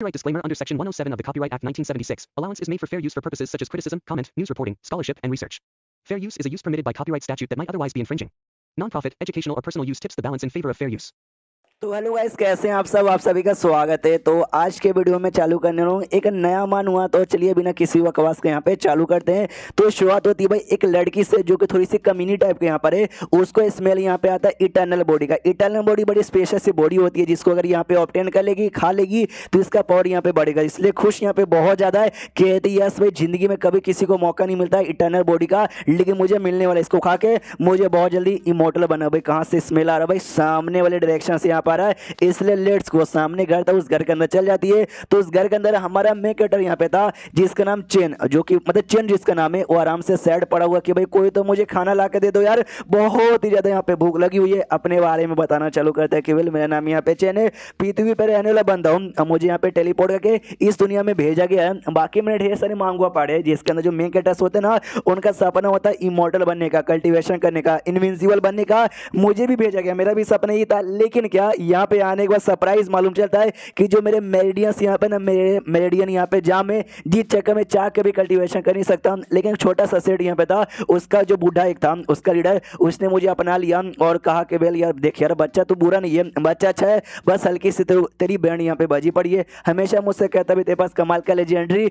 Copyright disclaimer under Section 107 of the Copyright Act 1976. Allowance is made for fair use for purposes such as criticism, comment, news reporting, scholarship, and research. Fair use is a use permitted by copyright statute that might otherwise be infringing. Non-profit, educational, or personal use tips the balance in favor of fair use. तो hello guys, कैसे हैं आप सब? आप सभी का स्वागत है। तो आज के वीडियो में चालू करने वाला हूं एक नया मान हुआ, तो चलिए बिना किसी बकवास के यहाँ पे चालू करते हैं। तो शुरुआत होती है भाई एक लड़की से जो कि थोड़ी सी कमीनी टाइप के यहाँ पर है। उसको स्मेल यहाँ पे आता है इटर्नल बॉडी का। इटर्नल बॉडी बड़ी स्पेशल सी बॉडी होती है जिसको अगर यहाँ पे ऑब्टेन कर लेगी, खा लेगी तो इसका पावर यहाँ पे बढ़ेगा। इसलिए खुश यहाँ पे बहुत ज़्यादा है। कहती है यस भाई, जिंदगी में कभी किसी को मौका नहीं मिलता है इटर्नल बॉडी का, लेकिन मुझे मिलने वाला, इसको खा के मुझे बहुत जल्दी इमोर्टल बना। भाई कहाँ से स्मेल आ रहा है? भाई सामने वाले डायरेक्शन से यहाँ पर आ रहा है। इसलिए लेट्स गो। सामने घर था, उस घर के अंदर चल जाती है। तो उस घर के अंदर हमारा मेन कैरेक्टर यहाँ पे था जिसका नाम चेन, जो कि मतलब चेन जिसका नाम है, वो आराम से सैड पड़ा हुआ कि भाई कोई तो मुझे खाना ला के दे दो यार, बहुत ही ज्यादा यहाँ पे भूख लगी हुई है। अपने बारे में बताना चालू करता है कि वेल मेरा नाम यहाँ पे चेन है, पृथ्वी पर रहने वाला बंदा हूँ, मुझे यहाँ पे टेलीपोर्ट करके इस दुनिया में भेजा गया है। बाकी मैंने ढेर सारे मांगवा पाड़े हैं जिसके अंदर जो मेन कैरेक्टर्स होते हैं ना, उनका सपना होता है इमोर्टल बनने का, कल्टीवेशन करने का, इनविंसिबल बनने का। मुझे भी भेजा गया, मेरा भी सपना ही था। लेकिन क्या यहाँ पे आने के बाद सरप्राइज मालूम चलता है कि जो मेरे मेरिडियंस यहाँ पे ना, मेरे मेरिडियन यहाँ पे जाम है, जिस चक्कर में चाह के भी कल्टीवेशन कर नहीं सकता। लेकिन छोटा सा सेट यहाँ पे था, उसका जो बूढ़ा एक था, उसका लीडर, उसने मुझे अपना लिया और कहा कि वेल यार देख यार, बच्चा तो बुरा नहीं है, बच्चा अच्छा है, बस हल्की सी तेरी बैंड यहाँ पे बजी पड़ी है। हमेशा मुझसे कहता भी तेरे पास कमाल का लेजेंडरी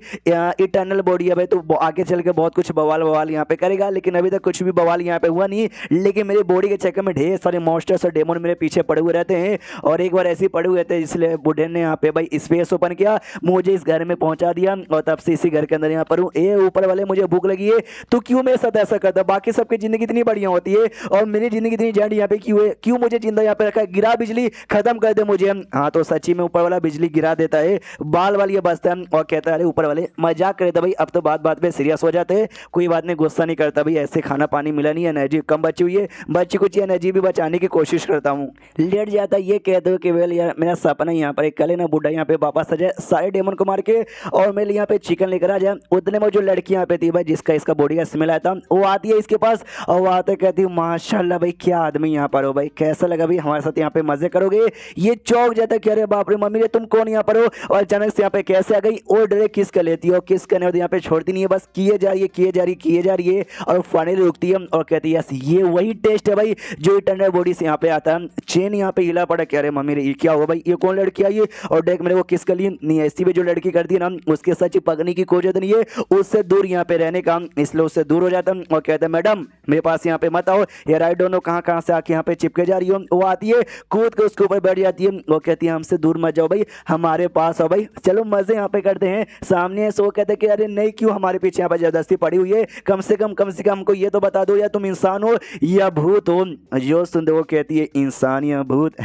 इटर्नल बॉडी है भाई, तो आगे चल के बहुत कुछ बवाल बवाल यहाँ पे करेगा। लेकिन अभी तक कुछ भी बवाल यहाँ पे हुआ नहीं। लेकिन मेरी बॉडी के चक्कर में ढेर सारे मॉन्स्टर्स और डेमन मेरे पीछे पड़े हुए रहते हैं। और एक बार ऐसे ही पड़े हुए थे, इसलिए बुढ़े ने यहाँ पे भाई स्पेस ओपन किया, मुझे इस घर में पहुंचा दिया और तब से इसी घर के अंदर यहाँ पर हूँ। ए ऊपर वाले, मुझे भूख लगी है तो क्यों मेरे साथ ऐसा करता? बाकी सबकी जिंदगी इतनी बढ़िया होती है और मेरी जिंदगी इतनी जैंड यहाँ पे क्यों है? क्यों मुझे जिंदा यहाँ पे रखा है? गिरा बिजली, खत्म कर दे मुझे। हाँ तो सच्ची में ऊपर वाला बिजली गिरा देता है, बाल वाल ये बचता है और कहता है अरे ऊपर वाले मजाक करे था भाई, अब तो बात बात पे सीरियस हो जाते हैं। कोई बात नहीं, गुस्सा नहीं करता भाई, ऐसे खाना पानी मिला नहीं, एनर्जी कम बची हुई है, बच्ची कुछ एनर्जी भी बचाने की कोशिश करता हूँ। लेट जाता ये कहते हो कि वेल यार मेरा सपना यहाँ पर कल ना बुढ़ा यहाँ पे वापस आ जाए सारे डेमन को मार के और मेरे यहाँ पे चिकन लेकर आ जाए। उतने में जो लड़की यहाँ पे थी भाई, जिसका इसका बॉडी का स्मेल आया था, वो आती है इसके पास और वो आते कहती है माशाल्लाह भाई क्या आदमी यहाँ पर हो भाई, कैसा लगा भाई, हमारे साथ यहाँ पे मजे करोगे? ये चौक जाता कि अरे बाप रे मम्मी रे तुम कौन यहाँ पर हो और अचानक से यहाँ पे कैसे आ गई? और डरे किस कर लेती हो, किस करने यहाँ पे छोड़ती नहीं है, बस किए जा रही है, किए जा रही, किए जा रही है और फाइनली रुकती है और कहती है यस ये वही टेस्ट है भाई जो इटर्नल बॉडी से यहाँ पे आता है। चेन यहाँ पे हिला पड़ा कि अरे मम्मी रे ये क्या हुआ भाई, ये कौन लड़की आई है और देख मेरे को किस कर लिए नहीं है। ऐसी भी जो लड़की करती है ना, उसके सच पकड़ने की कोशिश नहीं है, उससे दूर यहाँ पे रहने का, इसलिए उससे दूर हो जाता है और कहता है मैडम मेरे पास यहाँ पे मत आओ यार, आई डोंट नो कहाँ कहाँ से आके यहाँ पे चिपके जा रही हो। वो आती है, कूद के उसके ऊपर बैठ जाती है, वो कहती है हमसे दूर मत जाओ भाई, हमारे पास आओ भाई, चलो मजे यहाँ पे करते हैं। सामने से वो कहते हैं कि अरे नहीं क्यों हमारे पीछे यहाँ पे जबरदस्ती पड़ी हुई है, कम से कम हमको ये तो बता दो या तुम इंसान हो या भूत हो। जो सुनते वो कहती है इंसान या भूत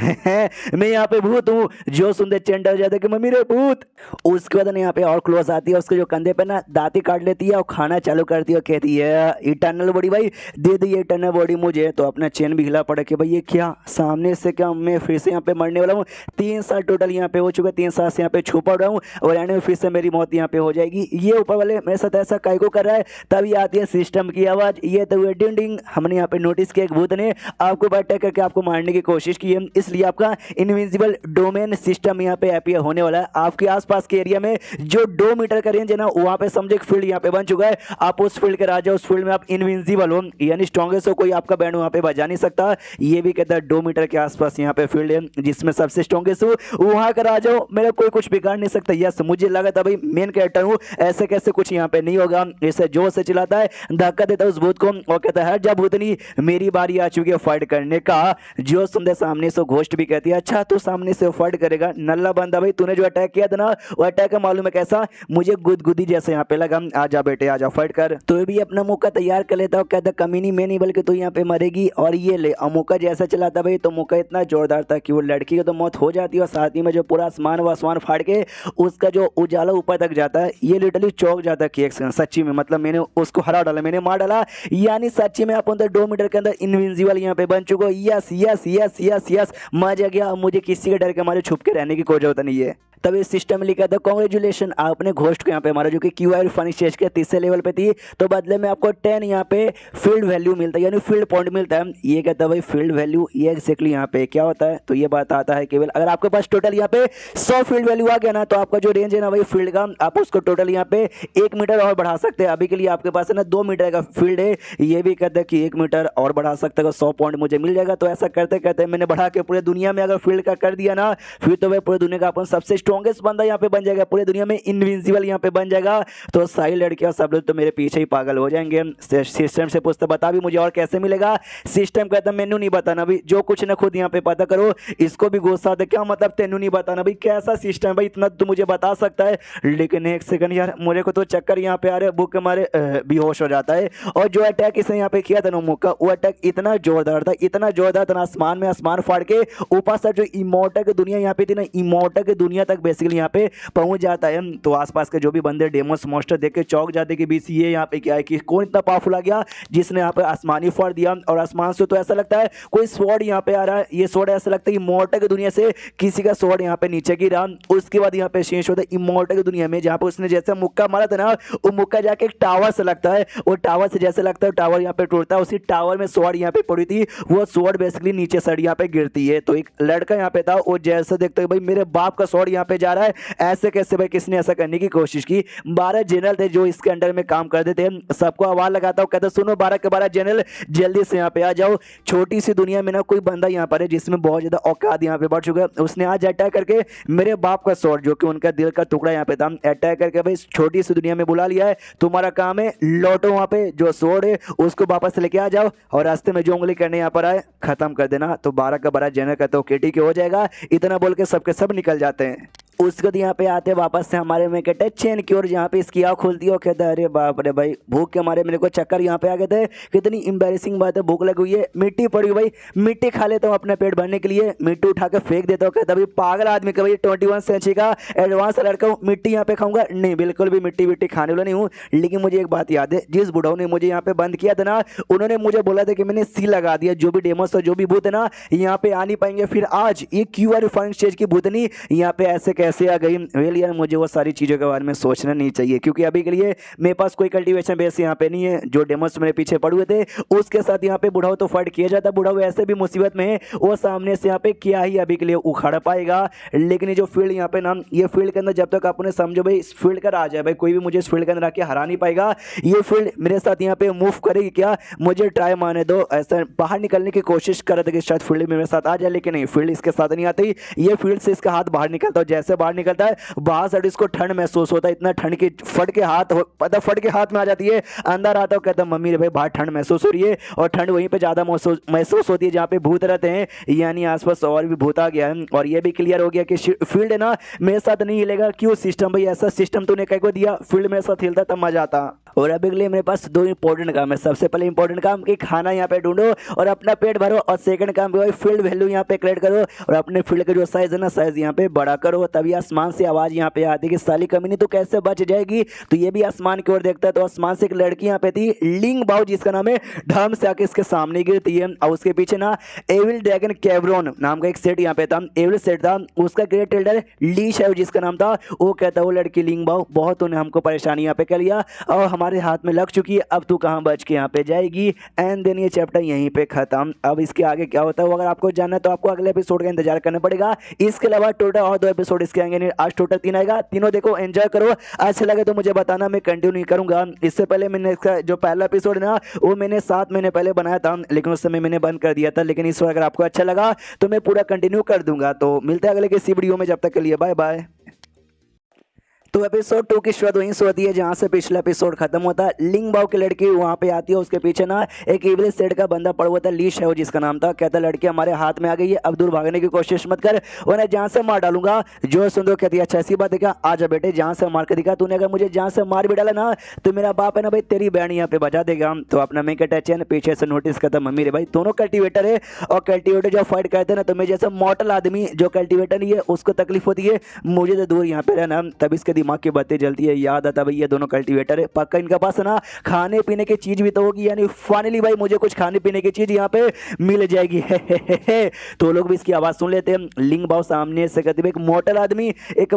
मैं यहाँ पे भूत हूँ। जो सुनते चेंडा हो जाता है कि मम्मी रे भूत। उसके बाद यहाँ पे और क्लोज आती है, उसके जो कंधे पे ना दांती काट लेती है और खाना चालू करती है और कहती है इटर्नल बॉडी भाई दे दी इटर्नल बॉडी मुझे। तो अपना चेन भी हिला पड़ा कि भाई ये क्या, सामने से क्या मैं फिर से यहाँ पे मरने वाला हूँ? 3 साल टोटल यहाँ पे हो चुका, 3 साल से यहाँ पे छुपा रहा हूँ और एंड में फिर से मेरी मौत यहाँ पे हो जाएगी। ये ऊपर वाले मेरे साथ ऐसा काय को कर रहा है? तभी आती है सिस्टम की आवाज, ये तो हुए डिंग डिंग। हमने यहाँ पे नोटिस किया एक भूत ने आपको अटैक करके आपको मारने की कोशिश की है, इसलिए आपका इनविजिबल डोमेन सिस्टम यहाँ पे अपीयर होने वाला है। आपके आसपास के एरिया में जो 2 मीटर का रेंज है ना, वहाँ पे समझे एक फील्ड यहाँ पे बन चुका है। आप उस फील्ड के राजा, उस फील्ड में आप इनविंसिबल हो, यानी स्ट्रॉन्गेस्ट हो, कोई आपका बैंड वहाँ पे बजा नहीं सकता। ये भी कहता है 2 मीटर के आसपास यहाँ पे फील्ड है जिसमें सबसे स्ट्रॉन्गेस्ट हो, वहाँ का राजा हो, मेरा कोई कुछ बिगाड़ नहीं सकता। यस मुझे लगा था भाई मेन कैरेक्टर हूँ, ऐसे कैसे कुछ यहाँ पे नहीं होगा। इसे जोर से चिल्लाता है, धक्का देता है उस भूत को और कहता है हट जा भूतनी, मेरी बारी आ चुकी है फाइट करने का। जो सुनते सामने से घोस्ट भी कहती है अच्छा तू सामने से फाइट करेगा? नल्ला बंदा भाई, तूने जो अटैक किया था ना, वो अटैक मालूम है कैसा, मुझे गुदगुदी जैसे यहाँ पे लगा। आजा बेटे आजा फाइट कर। तो भी अपना मौका तैयार कर लेता, कहता कमीनी में नहीं बल्कि तू यहाँ पे मरेगी। और ये ले मौका जैसा चलाता भाई, तो मौका इतना जोरदार था कि वो लड़की की तो मौत हो जाती है और साथ ही में जो पूरा आसमान व आसमान फाड़ के उसका जो उजाला ऊपर तक जाता है, ये लिटरली चौक जाता है कि एक सेकंड सच्ची में, मतलब मैंने उसको हरा डाला, मैंने मार डाला, यानी सच्ची में आप अंदर 2 मीटर के अंदर इनविंसिबल यहाँ पे बन चुका। Yes yes yes yes yes मजा गया, अब मुझे किसी के डर के मारे छुप के रहने की कोई जरूरत नहीं है। तब इस सिस्टम में लिखा था कॉन्ग्रेचुलेशन, आपने घोस्ट को यहाँ पे हमारा जो कि क्यूआई रिफाइनिंग स्टेज के तीसरे लेवल पे थी, तो बदले में आपको 10 यहाँ पे फील्ड वैल्यू मिलता है, यानी फील्ड पॉइंट मिलता है। ये कहता है भाई फील्ड वैल्यू, ये एक्जैक्टली यहाँ पे क्या होता है, तो ये बात आता है केवल अगर आपके पास टोटल यहाँ पे 100 फील्ड वैल्यू आ गया ना, तो आपका जो रेंज है ना भाई फील्ड का, आप उसको टोटल यहाँ पे 1 मीटर और बढ़ा सकते हैं। अभी के लिए आपके पास है ना 2 मीटर का फील्ड है, ये भी कहता है कि 1 मीटर और बढ़ा सकते हो, 100 पॉइंट मुझे मिल जाएगा। तो ऐसा करते करते मैंने बढ़ा के पूरे दुनिया में अगर फील्ड का कर दिया ना, फिर तो भाई पूरी दुनिया का अपन सबसे स्ट्रॉन्गेस्ट बंदा यहाँ पे बन जाएगा, पूरी दुनिया में इनविंसिबल यहाँ पे बन जाएगा। तो सारी लड़कियां सब लोग तो मेरे पीछे ही पागल हो जाएंगे। सिस्टम से पूछते बता भी मुझे और कैसे मिलेगा, सिस्टम कहता मेनू नहीं बताना भाई, जो कुछ ना खुद यहाँ पे पता करो। इसको भी गुस्सा आता, क्या मतलब तेनू नहीं बताना भाई, कैसा सिस्टम भाई, इतना तो मुझे बता सकता है। लेकिन एक सेकंड यार, मुझे को तो चक्कर यहाँ पे आ रहे, बुक के मारे बेहोश हो जाता है। और जो अटैक इसने यहाँ पे किया था नोमुक का, वो अटैक इतना जोरदार था, इतना जोरदार था, आसमान में आसमान फाड़ के ऊपर से जो इमोर्टल की दुनिया यहाँ पे थी ना, इमोर्टल की दुनिया तक बेसिकली यहाँ पे पहुंच जाता है। तो आसपास के जो भी बंदे डेमोस मॉन्स्टर देख के चौंक जाते कि बीच ये यहाँ पे क्या है, कि कौन इतना पावरफुल आ गया जिसने यहाँ पे आसमानी फाड़ दिया। और आसमान से तो ऐसा लगता है कोई स्वॉर्ड यहाँ पे आ रहा है, ये स्वॉर्ड ऐसा लगता है इमोर्टल की दुनिया से किसी का स्वॉर्ड यहाँ पे नीचे गिरा। उसके बाद यहाँ पे शेष होता है इमोर्टल की दुनिया में, जहाँ पे उसने जैसे मुक्का मारा था ना, वो मुक्का जाके एक टावर से लगता है, वो टावर से जैसे लगता है टावर यहाँ पे टूटता है, उसी टावर में स्वॉर्ड यहाँ पे पड़ी थी, वो स्वॉर्ड बेसिकली नीचे साइड यहाँ पे गिरती है। तो एक लड़का यहाँ पे था, वो जैसे देखते भाई मेरे बाप का स्वॉर्ड यहाँ पे जा रहा है, ऐसे कैसे भाई, किसने ऐसा करने की कोशिश की। 12 जनरल थे जो इसके अंडर में काम करते थे, सबको आवाज लगाता हूँ, कहता सुनो 12 के 12 जनरल जल्दी से यहाँ पे आ जाओ। छोटी सी दुनिया में ना कोई बंदा यहाँ पर है जिसमें बहुत ज्यादा औकात यहाँ पे बढ़ चुका है, उसने आज अटैक करके मेरे बाप का स्वॉर्ड जो कि उनका दिल का टुकड़ा यहाँ पे था, अटैक करके भाई छोटी सी दुनिया में बुला लिया है। तुम्हारा काम है लौटो वहां पे, जो स्वॉर्ड है उसको वापस लेके आ जाओ, और रास्ते में जो उंगली करने यहाँ पर आए खत्म कर देना। तो 12 का 12 जनरल कहते हो केटी के हो जाएगा, इतना बोल के सबके सब निकल जाते हैं। उसके बाद यहाँ पे आते वापस से हमारे में कहते चेन की ओर, जहाँ पे इसकी आँख खुलती है, कहता है अरे बाप रे भाई, भूख के मारे मेरे को चक्कर यहाँ पे आ गए थे, कितनी इंबेरेसिंग बात है, भूख लगी हुई है, मिट्टी पड़ी हुई भाई, मिट्टी खा लेता हूँ अपने पेट भरने के लिए, मिट्टी उठा के फेंक देता हूँ। कहता भाई पागल आदमी का भाई, 21 सेंचुरी का एडवांस लड़का हूँ, मिट्टी यहाँ पे खाऊंगा नहीं, बिल्कुल भी मिट्टी विट्टी खाने वाला नहीं हूँ। लेकिन मुझे एक बात याद है, जिस बुढ़ाओं ने मुझे यहाँ पे बंद किया था ना, उन्होंने मुझे बोला था कि मैंने सी लगा दिया, जो भी डेमोस जो भी भूत है ना यहाँ पे आ नहीं पाएंगे। फिर आज ये क्यूआर रिफाइनिंग स्टेज की भूतनी यहाँ पे ऐसे कैसे आ गई। यार मुझे वो सारी चीज़ों के बारे में सोचना नहीं चाहिए, क्योंकि अभी के लिए मेरे पास कोई कल्टीवेशन बेस यहाँ पे नहीं है। जो डेमोस मेरे पीछे पड़े हुए थे उसके साथ यहाँ पे बुढ़ाओ तो फाइट किया जाता, बुढ़ाओ ऐसे भी मुसीबत में है, वो सामने से यहाँ पे क्या ही अभी के लिए उखाड़ पाएगा। लेकिन ये जो फील्ड यहाँ पे ना, ये फील्ड के अंदर जब तक आपने समझो भाई इस फील्ड का राज है भाई, कोई भी मुझे इस फील्ड के अंदर आके हरा नहीं पाएगा। ये फील्ड मेरे साथ यहाँ पे मूव करेगी क्या, मुझे ट्राई मारने दो। ऐसा बाहर निकलने की कोशिश कर रहे थे कि शायद फील्ड मेरे साथ आ जाए, लेकिन नहीं, फील्ड इसके साथ नहीं आती। ये फील्ड से इसका हाथ बाहर निकलता है, जैसे बाहर निकलता है बाहर साइड इसको ठंड महसूस होता है, इतना ठंड की फट के हाथ में आ जाती है। अंदर आता है कहता मम्मी रे भाई बाहर ठंड महसूस हो रही है, और ठंड वहीं पे ज्यादा महसूस होती है जहाँ पे भूत रहते हैं, यानी आसपास और भी भूत आ गया है। और ये भी क्लियर हो गया कि फील्ड है ना मेरे साथ नहीं हिलेगा। क्यों सिस्टम भाई, ऐसा सिस्टम तूने कह को दिया, फील्ड मेरे साथ हिलता तब मजा आता। और अभी के लिए मेरे पास 2 इंपॉर्टेंट काम है। सबसे पहले इंपॉर्टेंट काम कि खाना यहाँ पे ढूंढो और अपना पेट भरो, और सेकंड काम भाई फील्ड वैल्यू यहाँ पे क्रिएट करो, और अपने फील्ड का जो साइज है ना, साइज यहाँ पे बड़ा करो। तभी आसमान से आवाज यहाँ पे आती है कि साली कमीनी तो कैसे बच जाएगी। तो ये भी आसमान की ओर देखता है, तो आसमान से एक लड़की यहाँ पे थी लिंग बाओ, जिसका नाम है, ढम से आके इसके सामने गिरती है। और उसके पीछे ना एविल ड्रैगन कैवरोन नाम का एक सेट यहाँ पे था, एविल सेट था, उसका ग्रेट एल्डर लीश है जिसका नाम था। वो कहता वो लड़की लिंग बाओ बहुत उन्हें हमको परेशानी यहाँ पे कर लिया और हमारे हाथ में लग चुकी है, अब तू कहाँ बच के यहाँ पे जाएगी। एंड देन ये चैप्टर यहीं पे खत्म। अब इसके आगे क्या होता है वो अगर आपको जानना है तो आपको अगले एपिसोड का इंतजार करना पड़ेगा। इसके अलावा टोटल और 2 एपिसोड इसके आएंगे, आज टोटल 3 आएगा। तीनों देखो, एंजॉय करो, अच्छा लगे तो मुझे बताना, मैं कंटिन्यू नहीं करूंगा। इससे पहले मैंने इसका जो पहला एपिसोड है ना वो मैंने 7 महीने पहले बनाया था, लेकिन उस समय मैंने बंद कर दिया था। लेकिन इस बार अगर आपको अच्छा लगा तो मैं पूरा कंटिन्यू कर दूंगा। तो मिलते हैं अगले किसी वीडियो में, जब तक के लिए बाय बाय। तो एपिसोड 2 की शुरुआत वहीं से होती है जहां से पिछला एपिसोड खत्म होता है। लिंग बाओ की लड़की वहां पे आती है, उसके पीछे ना एक इवल सेट का बंदा पड़ा हुआ था, लीश है वो जिसका नाम था। कहता लड़की हमारे हाथ में आ गई है, अब दूर भागने की कोशिश मत कर वरना जान से मार डालूंगा। जो सुंदर कहती है अच्छा ऐसी बात है क्या, आजा बेटे जान से मार के दिखा, तूने अगर मुझे जान से मार भी डाला ना तो मेरा बाप है ना भाई तेरी बहन यहाँ पे बजा देगा। तो अपना मैं कहता है पीछे से नोटिस करता मम्मी रे भाई दोनों कल्टिवेटर है, और कल्टिवेटर जब फाइट करते हैं ना तो मैं जैसे मॉडल आदमी जो कल्टिवेटर नहीं है उसको तकलीफ होती है, मुझे तो दूर यहाँ पे रहना। तब इसके दिमाग की बत्ती जलती है, याद आता भाई ये दोनों कल्टीवेटर है, पक्का इनके पास ना खाने पीने की चीज भी तो होगी, यानी फाइनली भाई मुझे कुछ खाने पीने की चीज यहाँ पे मिल जाएगी। तो लोग भी इसकी आवाज सुन लेते हैं। लिंग बाव सामने से कहते एक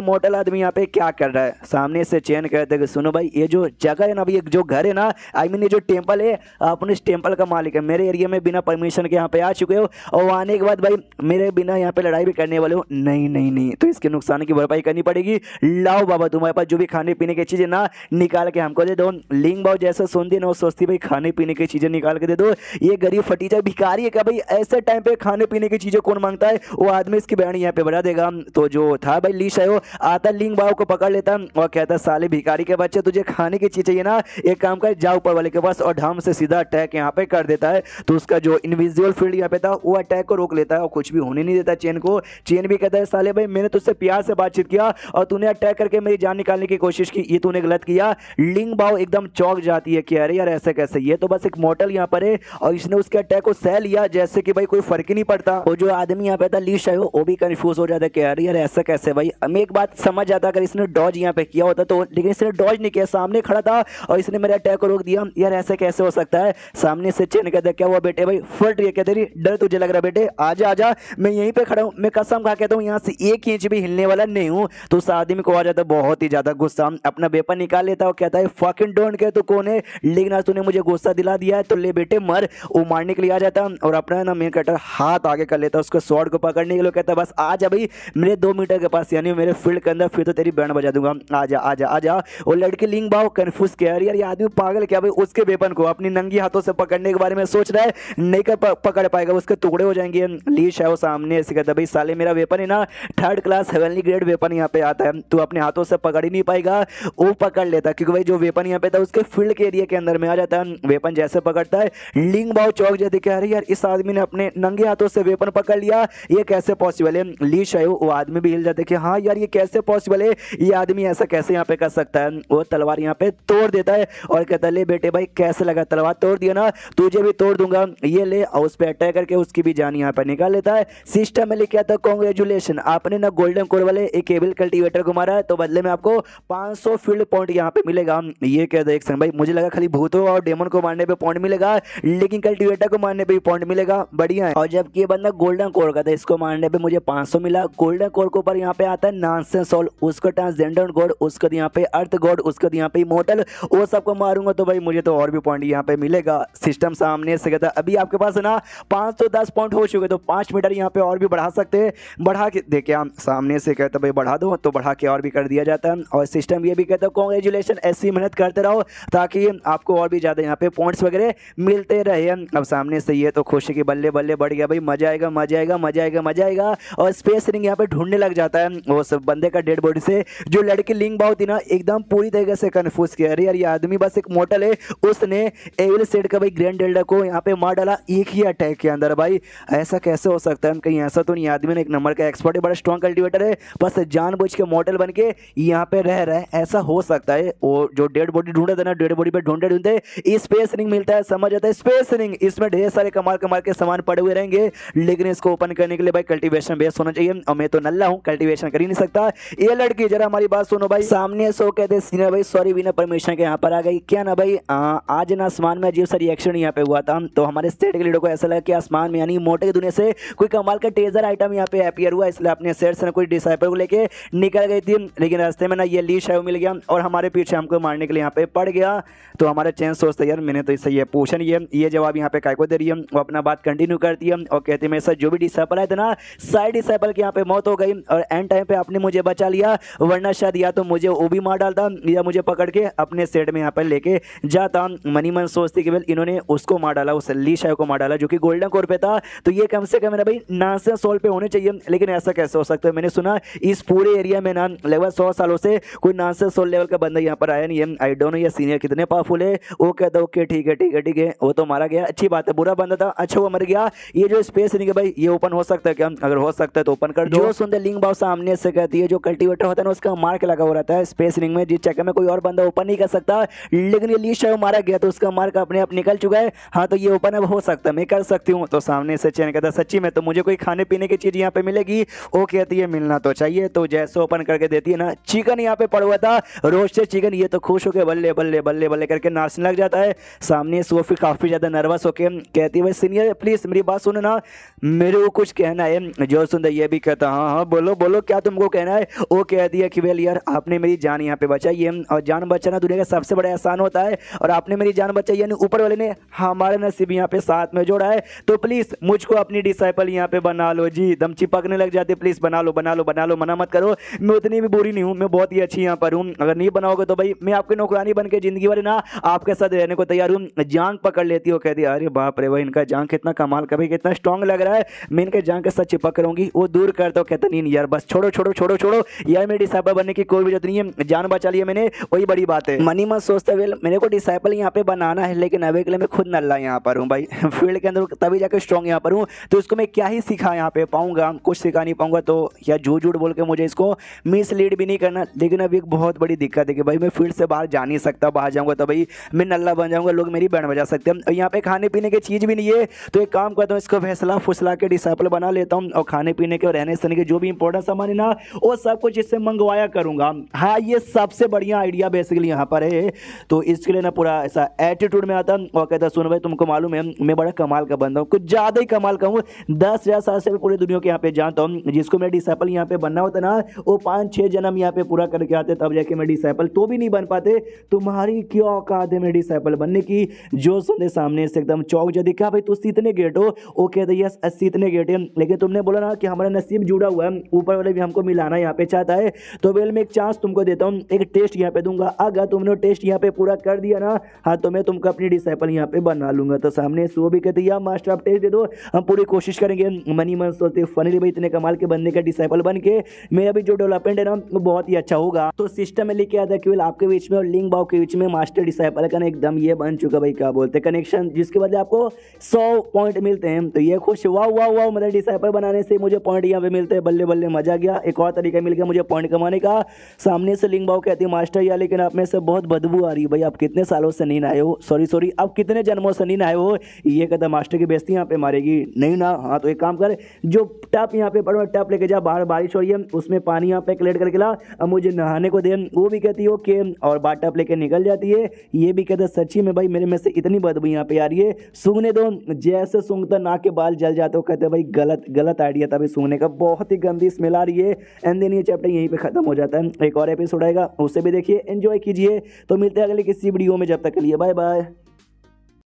मोटल आदमी यहाँ पे क्या कर रहा है, सामने से चैन कहते हैं कि सुनो भाई ये जो जगह है ना, अभी जो घर है ना, आई मीन ये जो टेम्पल है, अपने इस टेम्पल का मालिक है, मेरे एरिया में बिना परमिशन के यहाँ पे आ चुके हो और आने के बाद भाई मेरे बिना यहाँ पे लड़ाई भी करने वाले हो, नहीं नहीं नहीं, तो इसके नुकसान की भरपाई करनी पड़ेगी। लाओ बाबा तुम्हारे पास जो भी खाने पीने की चीजें ना निकाल के हमको दे दो। लिंग बाव जैसा सुनती ना सोचती भाई खाने पीने की चीजें निकाल के दे दो, ये गरीब फटीचा भिखारी है क्या भाई, ऐसे टाइम पे खाने पीने की चीजें कौन मांगता है, वो आदमी इसकी बयानी यहाँ पे बढ़ा देगा। तो जो था भाई ली शायो आता लिंग बाव को पकड़ लेता और कहता साले भिखारी के बच्चे तुझे खाने की चीज चाहिए ना, एक काम कर जाओ ऊपर वाले के पास, और ढाम से सीधा अटैक यहाँ पे कर देता है। तो उसका जो इनविजिबल फील्ड यहाँ पे था वो अटैक को रोक लेता है और कुछ भी होने नहीं देता चेन को। चेन भी कहता है साले भाई मैंने तुझसे प्यार से बातचीत किया और तूने अटैक करके मेरी जान निकालने की कोशिश की, ये तूने गलत किया। लिंग बाव एकदम चौंक जाती है कि अरे यार ऐसे कैसे, ये तो बस एक मॉडल यहाँ पर है और इसने उसके अटैक को सह लिया जैसे कि भाई कोई फर्क ही नहीं पड़ता। और जो आदमी यहाँ पे था ली शायो वो भी कंफ्यूज हो जाता है कि अरे यार ऐसा कैसे भाई। हमें एक बात समझ आता अगर इसने डॉज यहाँ पे किया होता तो, लेकिन इसने डॉज नहीं किया, सामने खड़ा था और इसने मेरे अटैक को रोक दिया, यार ऐसे कैसे हो सकता है। सामने से चेन कहता है क्या हुआ बेटे भाई, फट रही है क्या तेरी, डर तुझे लग रहा बेटे, आजा आजा मैं यहीं पे खड़ा हूँ, मैं कसम खा कहता हूँ यहाँ से 1 इंच भी हिलने वाला नहीं हूँ। तो उस आदमी को आ जाता बहुत ही ज्यादा गुस्सा, अपना वेपन निकाल लेता और कहता है फकिंग डोंट केयर तू कौन है, लेकिन आज तूने मुझे गुस्सा दिला दिया है तो ले बेटे मर। वो मारने के लिए आ जाता और अपना ना मेन कटर हाथ आगे कर लेता, उसको स्वॉर्ड को पकड़ने के लिए कहता बस आ जा भाई मेरे 2 मीटर के पास, यानी मेरे फील्ड के अंदर, फिर तो तेरी बैंड बजा दूंगा, आजा आजा आजा। वो लड़की लिंग बाव कंफ्यूज किया यार ये आदमी पागल क्या भाई, उसके वेपन को अपनी नंगी हाथों से पकड़ने के बारे में सोच रहा है, नहीं कर पकड़ पाएगा, उसके टुकड़े हो जाएंगे। ली शाओ सामने से कहता भाई साले मेरा वेपन है ना 3rd class heavenly grade weapon यहाँ पे आता है, तू अपने हाथों से पकड़ ही नहीं पाएगा। वो पकड़ लेता क्योंकि भाई जो वेपन यहाँ पे था उसके फील्ड के एरिया के अंदर में आ जाता है, वेपन जैसे पकड़ता है लिंग बाव चौक जाती कह रही यार इस आदमी ने अपने नंगे हाथों से वेपन पकड़ लिया, ये कैसे पॉसिबल है। ली शाओ वो आदमी भी हिल जाते कि हाँ यार ये कैसे पॉसिबल है, ये आदमी ऐसा कैसे यहाँ पे कर सकता है। वो तलवार यहाँ पे तोड़ देता है और कहता ले बेटे भाई कैसे लगा, तलवार तोड़ दिया ना, तुझे भी तोड़ दूंगा, ये ले, और उस पर अटैक करके उसकी भी जान यहाँ पे निकाल लेता है। सिस्टम में लिखा था कांग्रेचुलेशन आपने ना गोल्डन कोर वाले एक केबल कल्टीवेटर को मारा है तो बदले में आपको 500 फील्ड पॉइंट यहाँ पे मिलेगा। ये कह देख भाई मुझे लगा खाली भूतों और डेमन को मारने पे पॉइंट मिलेगा, लेकिन कल्टीवेटर को मारने पे भी पॉइंट मिलेगा, बढ़िया है। और जबकि ये बंदा गोल्डन कोर का था, इसको मारने पे मुझे 500 मिला। गोल्डन कोर के ऊपर यहाँ पे आता है नॉनसेंस सोल, उसको ट्रांसजेंडर गॉड, उसको यहाँ पे अर्थ गॉड, उसको यहाँ पे इमोर्टल, वो सबको मारूंगा तो भाई मुझे तो और भी पॉइंट यहाँ पे मिलेगा। सिस्टम सामने से कहता अभी आपके पास है ना 510 पॉइंट हो चुके तो 5 मीटर यहाँ पे और भी बढ़ा सकते हैं, बढ़ा के देखिए हम सामने से कहता भाई बढ़ा दो तो बढ़ा के और भी कर दिया जाता है। और सिस्टम ये भी कहता है कांग्रेचुलेशन ऐसी मेहनत करते रहो ताकि आपको और भी ज़्यादा यहाँ पे पॉइंट्स वगैरह मिलते रहे। अब सामने से ये तो खुशी की बल्ले बल्ले बढ़ गया भाई, मजा आएगा मजा आएगा मजा आएगा मजा आएगा। और स्पेस रिंग यहाँ पे ढूंढने लग जाता है वो सब बंदे का डेड बॉडी से, जो लड़की लिंग बाव थी ना एकदम पूरी तरीके से कंफ्यूज किया, अरे यार ये आदमी बस एक मॉडल है, उसने एविल सेड का भाई ग्रैंड एल्डर को यहाँ पे मार डाला एक ही अटैक के अंदर। भाई ऐसा कैसे हो सकता है, कहीं ऐसा तो नहीं, आदमी ने एक नंबर का एक्सपर्ट है, बड़ा स्ट्रॉन्ग कल्टीवेटर है, बस जानबूझ के मॉडल बन के यहाँ पे रह रहा है, ऐसा हो सकता है। वो जो डेड बॉडी ढूंढे थे ना, डेड बॉडी पे ढूंढते ढूंढते स्पेस रिंग मिलता है, समझ आता है स्पेस रिंग, इसमें ढेर सारे कमाल कमाल के सामान पड़े हुए रहेंगे, लेकिन इसको ओपन करने के लिए भाई कल्टीवेशन बेस होना चाहिए और मैं तो नल्ला हूँ कल्टीवेशन कर ही नहीं सकता। ये लड़की जरा हमारी बात सुनो भाई। सामने सो कहते सीनियर भाई सॉरी बिना परमिशन के यहाँ पर आ गई क्या ना भाई, आज ना आसमान में अजीब सा रिएक्शन यहाँ पे हुआ था, तो हमारे स्टेट के लीडर को ऐसा लगा कि आसमान में यानी मोटे की दुनिया से कोई कमाल का टेजर आइटम यहाँ पे अपीयर हुआ, इसलिए अपने सेट से कोई डिसाइपल को लेके निकल गई थी, लेकिन रास्ते में ना ये ली शायद मिल गया और हमारे पीछे हमको मारने के लिए यहाँ पे पड़ गया। तो हमारा चैन सोचता यार मैंने तो इससे ये पूछा नहीं है, ये जवाब यहाँ पे काय को दे रही है। वो अपना बात कंटिन्यू करती है और कहती है मेरे साथ जो भी डिसाइपल आए थे ना सारे डिसाइपल की यहाँ पे मौत हो गई और एंड टाइम पे आपने मुझे बचा लिया, वरना शायद या तो मुझे वो भी मार डालता या मुझे पकड़ के अपने सेट में यहाँ पे लेके जाता। मनी मन सोचती कि इन्होंने उसको मार डाला, उस ली शायद को मार डाला जो कि गोल्डन कोर पे था, तो ये कम से कम मेरा भाई नासेंस सोल पे होने चाहिए, लेकिन ऐसा कैसे हो सकता है। मैंने सुना इस पूरे एरिया में ना लगभग 100 सालों से कोई नासेंस सोल लेवल का बंदा यहाँ पर आया नहीं है। आई डोंट नो ये सीनियर कितने पावरफुल है। वो कहता ओके ठीक है ठीक है ठीक है, वो तो मारा गया, अच्छी बात है, बुरा बंदा था, अच्छा वो मर गया। ये जो स्पेस नहीं है भाई ये ओपन हो सकता है क्या, अगर हो सकता है तो ओपन कर दो। जो सुनते लिंग बाव सामने से कहती है जो कल्टीवेटर होता है ना उसका मार्क लगा हुआ रहता है स्पेस रिंग में, जिस चक्कर में कोई और बंदा ओपन नहीं कर सकता, लेकिन ये ली शायद मारा गया तो उसका मार्क अपने आप निकल चुका है। हाँ तो ये ओपन अब हो सकता है, मैं कर सकती हूँ। तो सामने से चैन कहता सच्ची में तो मुझे कोई खाने पीने की चीज यहाँ पे मिलेगी, वो कहती है मिलना तो चाहिए, तो जैसे ओपन करके देती है ना चिकन यहाँ पे पड़ा हुआ था, रोस्टेड चिकन। ये तो खुश होकर बल्ले बल्ले बल्ले बल्ले करके नाचने लग जाता है। सामने सोफी काफी ज्यादा नर्वस होके कहती है भाई सीनियर प्लीज मेरी बात सुनो ना, मेरे को कुछ कहना है। जो सुंदर ये भी कहता हाँ हाँ बोलो बोलो क्या तुमको कहना है। वो कहती है कि वेल यार आपने मेरी जान यहाँ पे बचाई है, और जान बचाना दुनिया का सबसे बड़ा एहसान होता है, और आपने मेरी जान बचाई यानी ऊपर वाले ने हमारे नसीब यहाँ पे साथ में जोड़ा है। तो प्लीज मुझको अपनी डिसाइपल यहाँ पे बना लो जी। दम चिपकने लग जाते, प्लीज बना लो बना लो बना लो, मना मत करो, मैं उतनी भी बुरी नहीं हूँ, मैं बहुत ही अच्छी यहाँ पर हूँ। अगर नहीं बनाओगे तो भाई मैं आपकी नौकरानी बन के जिंदगी भर ना आपके साथ रहने को तैयार हूँ। जांग पकड़ लेती हो, कहती अरे बाप रे भाई इनका जांग कितना कमाल का भाई, कितना स्ट्रांग लग रहा है, मैं इनके जांग के साथ चिपक करूंगी। वो दूर करता हूँ, कहता नहीं यार बस छोड़ो छोड़ो छोड़ो छोड़ो, यार मेरी डिसाइपल बनने की कोई जरूरत नहीं है, जान बचा लिया मैंने, वही बड़ी बात है। मनी मन सोचता वेल मेरे को डिसाइपल यहाँ पे बनाना है, लेकिन अभी के लिए मैं खुद नल्ला यहाँ पर हूँ भाई, फील्ड के अंदर तभी जाकर स्ट्रॉन्ग यहाँ पर हूँ, तो इसको मैं क्या ही सिखा यहाँ पे पाऊंगा, कुछ सिखा नहीं पाऊंगा। तो या झूठ झूठ बोल के मुझे इसको मिसलीड भी नहीं करना। लेकिन अभी एक बहुत बड़ी दिक्कत है कि भाई मैं फील्ड से बाहर जा नहीं सकता, बाहर जाऊंगा तो भाई मैं नल्ला बन जाऊंगा, लोग मेरी बैंड बजा सकते हैं। और यहाँ पे खाने पीने की चीज़ भी नहीं है, तो एक काम करता हूँ इसको फैसला फुसला के डिसाइपल बना लेता हूँ, और खाने पीने के और रहने सहने के जो भी इंपॉर्टेंट सामान है ना वो सब कुछ इससे मंगवाया करूँगा। हाँ ये सबसे बढ़िया आइडिया बेसिकली यहाँ पर है। तो इसके लिए ना पूरा ऐसा एटीट्यूड में आता और कहता सुन भाई तुमको मालूम है मैं बड़ा कमाल का बंदा हूँ, कुछ ज़्यादा ही कमाल का हूँ, 10,000 साल से पूरी दुनिया के यहाँ पे जानता हूँ। जिसको मेरा डिसाइपल यहाँ पे बनना होता ना वो 5-6 जन्म यहाँ पे पूरा करके आते तब जाके मैं डिसाइपल तो भी नहीं बन पाते। तुम्हारी क्या औकात है मेरे डिसाइपल बनने की। जो सुनते सामने से एकदम चौक जा दिखा भाई तू इतने गेट हो, वो कहते यस 80 इतने गेट है, लेकिन तुमने बोला ना कि हमारा नसीब जुड़ा हुआ है, ऊपर वाले भी हमको मिलाना यहाँ पे चाहता है, तो वेल मैं एक चांस तुमको देता हूँ, एक टेस्ट यहाँ पे दूंगा। अगर तुमने टेस्ट यहाँ पे पूरा कर दिया ना हाँ तो मैं तुमको अपनी डिसाइपल यहाँ पे बना लूंगा। तो सामने से वो भी कहते यार मास्टर आप टेस्ट दे दो, हम पूरी कोशिश करेंगे। मनी मन सोचते फनी भाई इतने कमाल के बंदे का डिसाइपल बन के मेरा भी जो डेवलपमेंट है ना वो बहुत ही अच्छा होगा। तो सिस्टम में लेके आता केवल आपके बीच में और लिंक बाव के बीच में मास्टर डिसाइपल का एकदम ये बन चुका भाई क्या बोलते कनेक्शन, जिसके बदले आपको 100 पॉइंट मिलते हैं। तो ये खुश वाह वाह वाह मतलब डिसाइपल बनाने से मुझे पॉइंट यहाँ पे मिलते हैं, बल्ले बल्ले मजा गया, एक और तरीका मिल गया मुझे पॉइंट कमाने का। सामने से लिंक बाव कहती है मास्टर यार लेकिन आप में से बहुत बदबू आ रही है भाई, आप कितने सालों से नींद आए हो, सॉरी आप कितने जन्मों से नींद आए हो। ये कहता मास्टर की बेइज्जती यहाँ पे मारेगी नहीं ना। हाँ तो एक काम कर जो टप यहाँ पे पड़ा टप लेके जा, बाहर बारिश हो रही है उसमें पानी यहाँ पे कलेक्ट करके ला, अब मुझे नहाने को दे। वो भी कहती हो कि और बात टप लेके निकल जाती है। ये भी कहता सच्ची में भाई मेरे में से इतनी बदबू यहाँ पे आ रही है, सूंघने दो। जैसे सूंघता नाक के बाल जल जाते हो, कहते भाई गलत आइडिया था भाई सूंघने का, बहुत ही गंदी स्मेल आ रही है। एंड देन ये चैप्टर यहीं पे खत्म हो जाता है। एक और एपिसोड आएगा उसे भी देखिए, एंजॉय कीजिए। तो मिलते हैं अगले किसी वीडियो में, जब तक के लिए बाय बाय।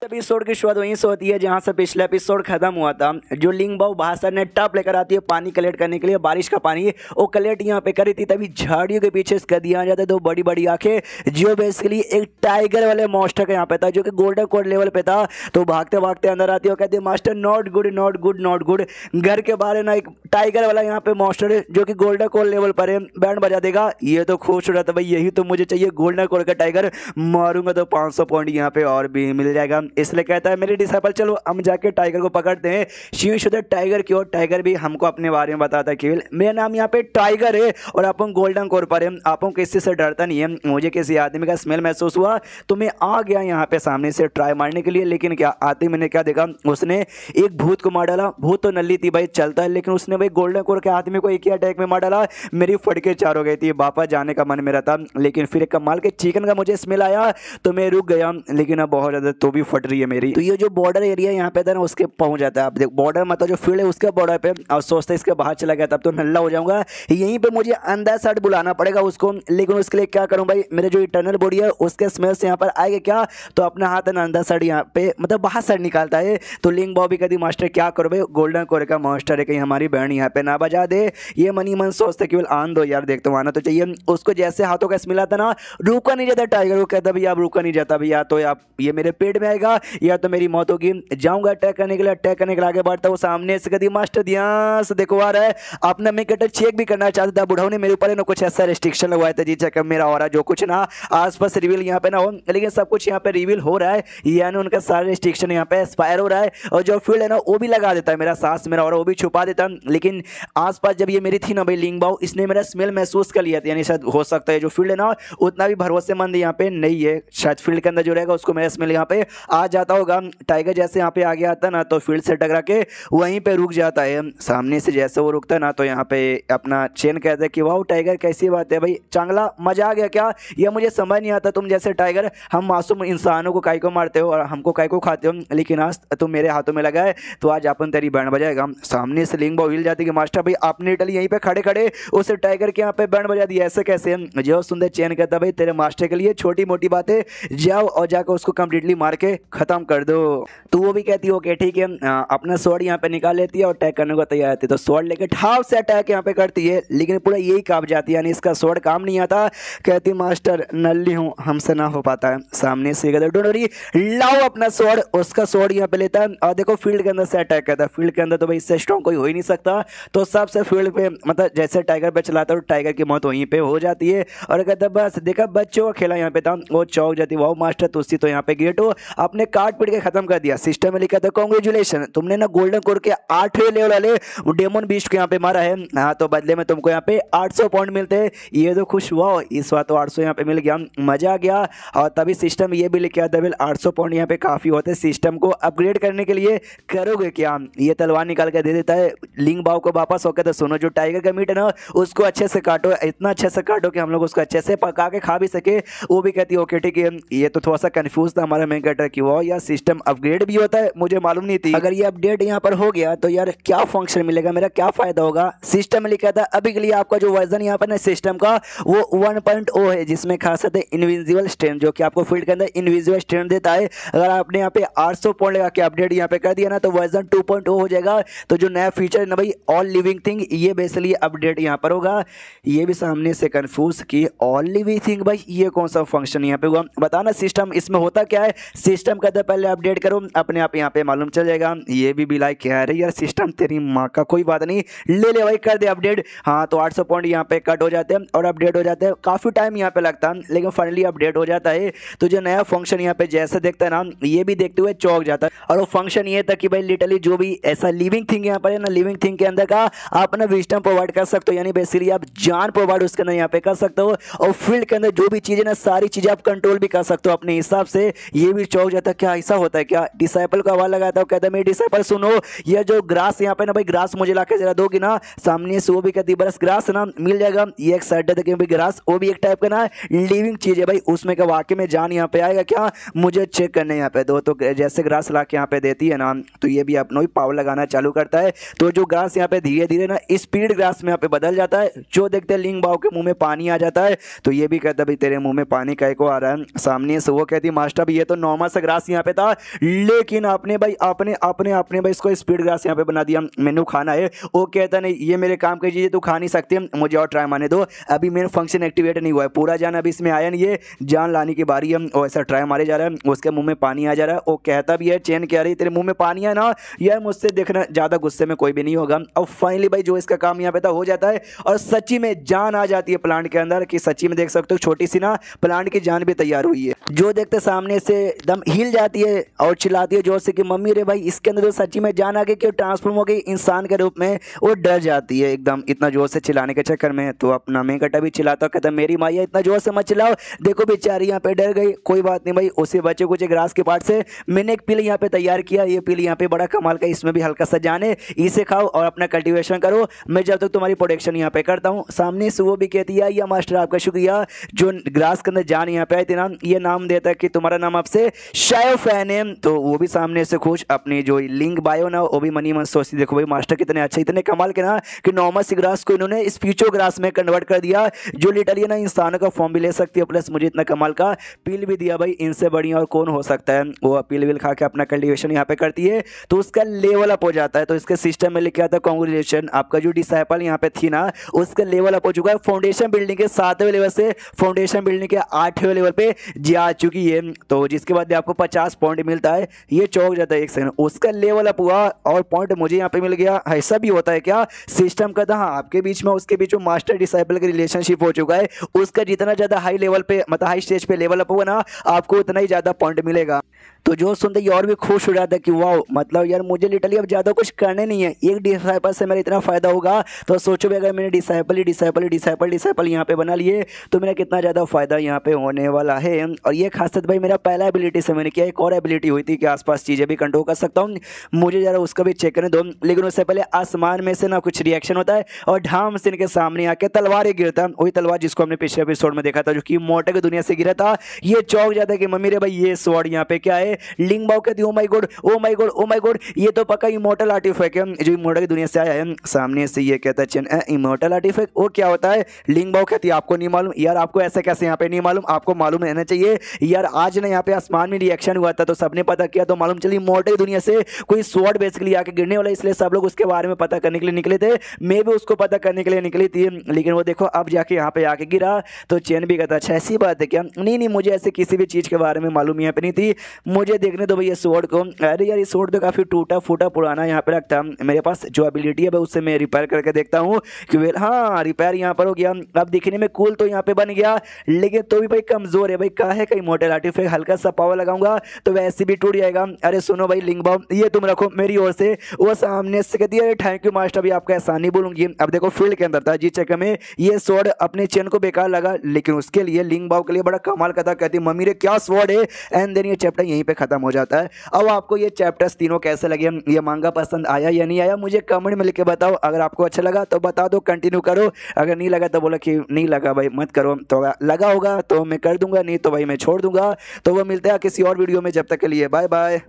एपिसोड की शुरुआत वहीं से होती है जहां से पिछला एपिसोड खत्म हुआ था। जो लिंग बाव भाषण ने टप लेकर आती है पानी कलेक्ट करने के लिए, बारिश का पानी वो कलेक्ट यहाँ पे करी थी, तभी झाड़ियों के पीछे इसका दिया जाता है दो बड़ी बड़ी आंखें, जो बेसिकली एक टाइगर वाले मॉन्स्टर का यहाँ पे था जो कि गोल्डन कोड लेवल पे था। तो भागते भागते अंदर आती है और कहती है master not good not good not good. घर के बाहर ना एक टाइगर वाला यहाँ पे मॉन्स्टर है जो कि गोल्डन कोड लेवल पर है, बैंड बजा देगा। ये तो खुश हो रहा था भाई यही तो मुझे चाहिए, गोल्डन कोड का टाइगर मारूंगा तो 500 पॉइंट यहाँ पे और भी मिल जाएगा। इसलिए कहता है मेरे डिसाइपल चलो हम जाके टाइगर को पकड़ते हैं। शिव शुद्ध टाइगर क्यों, टाइगर भी हमको अपने बारे में बताता है केवल मेरा नाम यहाँ पे टाइगर है और आप गोल्डन कोर पर है, आप किसी से डरता नहीं है। मुझे किसी आदमी का स्मेल महसूस हुआ तो मैं आ गया यहाँ पे सामने से ट्राई मारने के लिए, लेकिन क्या आते मैंने क्या देखा, उसने एक भूत को मार डाला। भूत तो नल्ली थी भाई चलता है, लेकिन उसने भाई गोल्डन कोर के आदमी को एक ही अटैक में मार डाला। मेरी फटके चार हो गई थी, वापस जाने का मन मेरा था, लेकिन फिर एक कमाल के चिकन का मुझे स्मेल आया तो मैं रुक गया, लेकिन अब बहुत ज्यादा तो भी फट रही है मेरी। तो ये जो बॉर्डर एरिया यहाँ पे था ना उसके पहुंच जाता है। आप देख बॉर्डर मतलब जो फील्ड है उसके बॉर्डर पे, और सोचते इसके बाहर चला गया तब तो नल्ला हो जाऊंगा। यहीं पे मुझे अंदर साइड बुलाना पड़ेगा उसको, लेकिन उसके लिए क्या करूं भाई, मेरे जो इटर्नल बॉडी है उसके स्मेल से यहाँ पर आएगा क्या, तो अपना हाथ है ना अंदर साइड यहाँ पे मतलब बाहर साइड निकालता है। तो लिंग बॉबी कहती मास्टर क्या करो भाई, गोल्डन कोर का मास्टर है, कहीं हमारी बैंड यहाँ पे ना बजा दे। ये मनी मन सोचते केवल आन दो यार, देखते आना तो चाहिए। उसको जैसे हाथों का स्मेल आता ना रुका नहीं जाता टाइगर को, कहता भैया आप रुका नहीं जाता भैया, तो आप ये मेरे पेट में आएगा या तो मेरी मौत होगी। जाऊंगा अटैक करने के लिए, अटैक करने के लिए आगे बढ़ता हूँ, सामने से कहती मास्टर ध्यान से देखो आ रहा है अपना। मैं कटर चेक भी करना चाहता था, बुढ़ाओ ने मेरे ऊपर ना कुछ ऐसा रिस्ट्रिक्शन लगवाया था जी चेकअप मेरा हो रहा है, जो कुछ ना आसपास रिवील यहाँ पे ना हो, लेकिन सब कुछ यहाँ पे रिवील हो रहा है, यानी उनका सारा रिस्ट्रिक्शन यहाँ पे एक्सपायर हो रहा है। और जो फील्ड है ना वो भी लगा देता है, मेरा सांस मेरा और वो भी छुपा देता, लेकिन आसपास जब ये मेरी थी ना भाई लिंग बाव, इसने मेरा स्मेल महसूस कर लिया था, यानी शायद हो सकता है जो फील्ड है ना उतना भी भरोसेमंद यहाँ पे नहीं है, शायद फील्ड के अंदर जो रहेगा उसको मेरा स्मेल यहाँ पे आ जाता होगा। टाइगर जैसे यहाँ पे आगे आता है ना तो फील्ड से टकरा के वहीं पे रुक जाता है। सामने से जैसे वो रुकता है ना तो यहाँ पे अपना चेन कहता है कि वाह टाइगर कैसी बात है भाई, चांगला मजा आ गया क्या, ये मुझे समझ नहीं आता तुम जैसे टाइगर हम मासूम इंसानों को काई को मारते हो और हमको काई को खाते हो, लेकिन आज तुम मेरे हाथों में लगा है तो आज अपन तेरी बैंड बजाएगा। सामने से लिंग हिल जाती है कि मास्टर भाई आपने इटली यहीं पे खड़े खड़े उस टाइगर के यहाँ पे बैंड बजा दिया, ऐसे कैसे। जो सुंदर चैन कहता भाई तेरे मास्टर के लिए छोटी मोटी बातें, जाओ और जाकर उसको कंप्लीटली मार के खत्म कर दो। तो वो भी कहती है ओके ठीक है, अपना स्वॉर्ड यहाँ पे निकाल लेती है और अटैक करने को तैयार रहती है। तो स्वॉर्ड लेके ठाव से अटैक यहाँ पे करती है, लेकिन पूरा यही कांप जाती है, यानी इसका स्वॉर्ड काम नहीं आता। कहती मास्टर नल्ली हूँ हमसे ना हो पाता है। सामने से कहता डोंट वरी लाओ अपना स्वॉर्ड, उसका स्वॉर्ड यहाँ पे लेता है और देखो फील्ड के अंदर से अटैक करता है। फील्ड के अंदर तो भाई इससे स्ट्रॉन्ग कोई हो ही नहीं सकता, तो सबसे फील्ड पे मतलब जैसे टाइगर पे चलाता है टाइगर की मौत वहीं पे हो जाती है। और कहता बस देखा बच्चों का खेला यहाँ पे था, वो चौक जाती वाओ मास्टर तुसी तो यहाँ पे गेट हो, आपने काट पीट के खत्म कर दिया। सिस्टम में लिखा था कांग्रेचुलेशन, तुमने ना गोल्डन कोर के 8वें लेवल वाले डेमन बीस्ट को यहाँ पे मारा है। हाँ तो बदले में तुमको यहाँ पे 800 पॉइंट मिलते हैं। ये तो खुश हुआ, इस बार तो 800 यहाँ पे मिल गया, मजा आ गया। और तभी सिस्टम ये भी लिखा था 800 पॉइंट यहाँ पे काफी होते, सिस्टम को अपग्रेड करने के लिए करोगे क्या। ये तलवार निकाल के दे देता है लिंग बाव को वापस होकर। तो सुनो जो टाइगर का मीट है ना उसको अच्छे से काटो, इतना अच्छे से काटो कि हम लोग उसको अच्छे से पका के खा भी सके। वो भी कहती है ओके ठीक है। ये तो थोड़ा सा कंफ्यूज था हमारा मेन कैरेक्टर कि वो यार सिस्टम अपग्रेड भी होता है, मुझे मालूम नहीं थी। अगर ये अपडेट यहाँ पर हो गया तो यार क्या फंक्शन मिलेगा, मेरा क्या फायदा होगा। सिस्टम में लिखा था अभी के लिए आपका जो वर्जन यहाँ पर ना सिस्टम का वो 1.0 है, जिसमें खासियत है इनविजिबल स्ट्रेंथ, जो कि आपको फील्ड के अंदर इनविजिबल स्ट्रेंथ देता है। अगर आपने यहाँ पे 800 पॉइंट लगा के अपडेट यहाँ पे कर दिया ना तो वर्जन 2.0 हो जाएगा। तो जो नया फीचर है ना भाई ऑल लिविंग थिंग, ये बेसिकली अपडेट यहाँ पर होगा। ये भी सामने से कंफ्यूज कि ऑल लिविंग थिंग भाई ये कौन सा फंक्शन यहाँ पे हुआ, बताना सिस्टम इसमें होता क्या है। सिस्टम का तो पहले अपडेट करो अपने आप यहाँ पे मालूम चल जाएगा। ये भी बिलाई कह रही यार सिस्टम तेरी माँ का, कोई बात नहीं ले ले भाई कर दे अपडेट। हाँ तो 800 पॉइंट यहाँ पे कट हो जाते हैं और अपडेट हो जाते हैं, काफी टाइम यहाँ पे लगता है लेकिन फाइनली अपडेट हो जाता है। तो जो नया फंक्शन यहाँ पे जैसे देखता है ना ये भी देखते हुए चौंक जाता है। और वो फंक्शन ये था कि भाई लिटरली जो भी ऐसा लिविंग थिंग यहाँ पर है ना, लिविंग थिंग के अंदर का आप ना विजडम प्रोवाइड कर सकते हो, यानी बेसिकली आप जान प्रोवाइड उसके अंदर यहाँ पे कर सकते हो। और फील्ड के अंदर जो भी चीजें ना सारी चीजें आप कंट्रोल भी कर सकते हो अपने हिसाब से। ये भी चौंक जाता है क्या ऐसा होता है क्या। डिसाइपल का आवाज लगाता है, कहता है मेरे डिसाइपल सुनो ये जो ग्रास यहाँ पे ना भाई ग्रास मुझे लाके जरा दोगी ना। सामने से वो भी कहती है बरस ग्रास ना मिल जाएगा। ये एक साइड देखिए भाई ग्रास वो भी एक टाइप का ना लिविंग चीज है भाई, उसमें का वाकई में जान यहाँ पे आएगा क्या, मुझे चेक करने यहाँ पे दो। तो जैसे ग्रास ला के यहाँ पे देती है ना तो ये भी अपना ही पावर लगाना चालू करता है। तो जो ग्रास यहाँ पे धीरे धीरे ना स्पीड ग्रास में यहाँ पे बदल जाता है। जो देखते हैं लिंग बाव के मुंह में पानी आ जाता है। तो ये भी कहता है भाई तेरे मुंह में पानी काहे को आ रहा है। सामने से वो कहती है मास्टर भाई ये तो नॉर्मल सा ग्रास यहाँ पे था, लेकिन आपने भाई आपने भाई इसको स्पीड ग्रास यहाँ पे बना दिया, मैंने खाना है। वो कहता नहीं ये मेरे काम की चीज़ है, तू खा नहीं सकती, मुझे और ट्राई मारने दो, अभी मेरा फंक्शन एक्टिवेट नहीं हुआ है, पूरा जान अभी इसमें आया नहीं है, जान लाने की बारी है। और ऐसा ट्राई मारे जा रहा है, उसके मुंह में पानी आ जा रहा है। वो कहता भी है चैन कह रही तेरे मुंह में पानी है ना यार, मुझसे देखना ज़्यादा गुस्से में कोई भी नहीं होगा। और फाइनली भाई जो इसका काम यहाँ पे था हो जाता है और सच्ची में जान आ जाती है प्लांट के अंदर, कि सच्ची में देख सकते हो छोटी सी ना प्लांट की जान भी तैयार हुई है। जो देखते सामने से दम हिल जाती है और चिल्लाती है जोर से कि मम्मी रे भाई इसके अंदर तो सच्ची में जान आ गई कि ट्रांसफॉर्म हो गई इंसान के रूप में। वो डर जाती है एकदम इतना जोर से चिल्लाने के चक्कर में। तो अपना मेकटा भी चिल्लाता कहता मेरी माया इतना जोर से मत चिल्लाओ, देखो बेचारी यहाँ पे डर गई। कोई बात नहीं भाई, उसी बच्चे को ग्रास के पार्ट से मैंने एक पिल यहाँ पे तैयार किया, ये पिल यहाँ पे बड़ा कमाल का, इसमें भी हल्का सा जान है, इसे खाओ और अपना कल्टीवेशन करो, मैं जब तक तुम्हारी प्रोटेक्शन यहाँ पे करता हूँ। सामने से वो भी कहती है या मास्टर आपका शुक्रिया, जो ग्रास के अंदर जान यहाँ पे आई थी ना, ये नाम देता है कि तुम्हारा नाम आपसे शायोफैन है। तो वो भी सामने से खुश, अपनी जो लिंक बायो ना वो भी मनी मन सोचती देखो भाई मास्टर कितने अच्छे इतने कमाल के ना कि नॉर्मल सी ग्रास को इन्होंने स्पीचो ग्रास में कन्वर्ट कर दिया, जो लिटरली ना इंसानों का फॉर्म भी ले सकती है, प्लस मुझे इतना कमाल का पिल भी दिया भाई, इनसे बढ़िया और कौन हो सकता है। वो पिल विल खा के अपना कल्टीवेशन यहाँ पे करती है तो उसका लेवल अप हो जाता है। तो इसके सिस्टम में लिखा था कांग्रेचुलेशन, आपका जो डिसाइपल यहाँ पे थी ना उसका लेवल अप हो चुका है, फाउंडेशन बिल्डिंग के 7वें लेवल से फाउंडेशन बिल्डिंग के 8वें लेवल पे जा चुकी है। तो जिसके बाद आपको 50 पॉइंट मिलता है। ये चौक जाता है एक सेकंड, उसका लेवल अप हुआ और पॉइंट मुझे यहाँ पे मिल गया। ऐसा भी होता है क्या सिस्टम का था। हाँ आपके बीच में उसके बीच में मास्टर डिसाइपल का रिलेशनशिप हो चुका है, उसका जितना ज्यादा हाई लेवल पे मतलब हाई स्टेज पे लेवल अप होगा ना आपको उतना ही ज्यादा पॉइंट मिलेगा। तो जो सुनते ही और भी खुश हो जाता है कि वाह, मतलब यार मुझे लिटरली अब ज़्यादा कुछ करने नहीं है, एक डिसाइपल से मेरा इतना फ़ायदा होगा। तो सोचो भी अगर मैंने डिसाइपल यहाँ पे बना लिए तो मेरा कितना ज़्यादा फ़ायदा यहाँ पे होने वाला है। और ये खासियत भाई मेरा पहला एबिलिटी से मैंने किया, एक और एबिलिटी हुई थी कि आसपास चीज़ें भी कंट्रोल कर सकता हूँ, मुझे ज़रा उसका भी चेक करने दो। लेकिन उससे पहले आसमान में से ना कुछ रिएक्शन होता है और ढाम से इनके सामने आके तलवार ही गिरता है, वही तलवार जिसको हमने पिछले एपिसोड में देखा था, जो कि मोटे की दुनिया से गिरा था। ये चौंक जाता है कि मम्मी रे भाई ये स्वॉर्ड यहाँ पे क्या है। लिंग बाओ कहती है oh my God oh my God oh my God, ये तो पक्का इमोर्टल आर्टिफैक्ट है जो इमोर्टल की दुनिया से आया है। सामने से ये कहता है चेन इमोर्टल आर्टिफैक्ट वो क्या होता है। लिंग बाओ कहती है आपको नहीं मालूम यार, आपको ऐसे कैसे यहाँ पे नहीं मालूम, आपको मालूम रहना चाहिए यार। आज ना यहाँ पे आसमान में रिएक्शन हुआ था तो सबने पता किया तो मालूम चली इमोर्टल दुनिया से कोई स्वॉर्ड बेसिकली आके गिरने वाला, इसलिए सब लोग उसके बारे में पता करने के लिए निकले थे। मैं भी उसको पता करने के लिए निकली थी, लेकिन वो देखो अब जाके यहाँ पे आके गिरा। तो चैन भी कहता अच्छा ऐसी बात है क्या, नहीं मुझे ऐसे किसी भी चीज़ के बारे में मालूम यहाँ पे नहीं थी, मुझे देखने दो भैया स्वॉर्ड को। अरे यार ये स्वॉर्ड तो काफ़ी टूटा फूटा पुराना यहाँ पे रखता, मेरे पास जो एबिलिटी है उससे मैं रिपेयर करके देखता हूँ कि वेल हाँ रिपेयर यहाँ पर हो गया। अब दिखने में कूल तो यहाँ पे बन गया, लेकिन तो भी भाई कमज़ोर है भाई, काहे का इमोर्टल आर्टिफैक्ट, हल्का सा पावर लगाऊंगा तो वैसे भी टूट जाएगा। अरे सुनो भाई लिंग बाओ ये तुम रखो मेरी ओर से। वो सामने से कहती है थैंक यू मास्टर, अभी आपका एहसान नहीं बोलूंगी। अब देखो फील्ड के अंदर था जी चक्कर में ये स्वॉर्ड अपने चेन को बेकार लगा, लेकिन उसके लिए लिंग बाओ के लिए बड़ा कमाल का था, कहती मम्मी रे क्या स्वॉर्ड है। एंड देन ये चैप्टर यहीं पे खत्म हो जाता है। अब आपको ये चैप्टर्स तीनों कैसे लगे, ये मांगा पसंद आया या नहीं आया, मुझे कमेंट में लिख के बताओ। अगर आपको अच्छा लगा तो बता दो कंटिन्यू करो, अगर नहीं लगा तो बोला कि नहीं लगा भाई मत करो, तो अगर लगा होगा तो मैं कर दूंगा, नहीं तो भाई मैं छोड़ दूंगा। तो वो मिलते हैं किसी और वीडियो में, जब तक के लिए बाय बाय।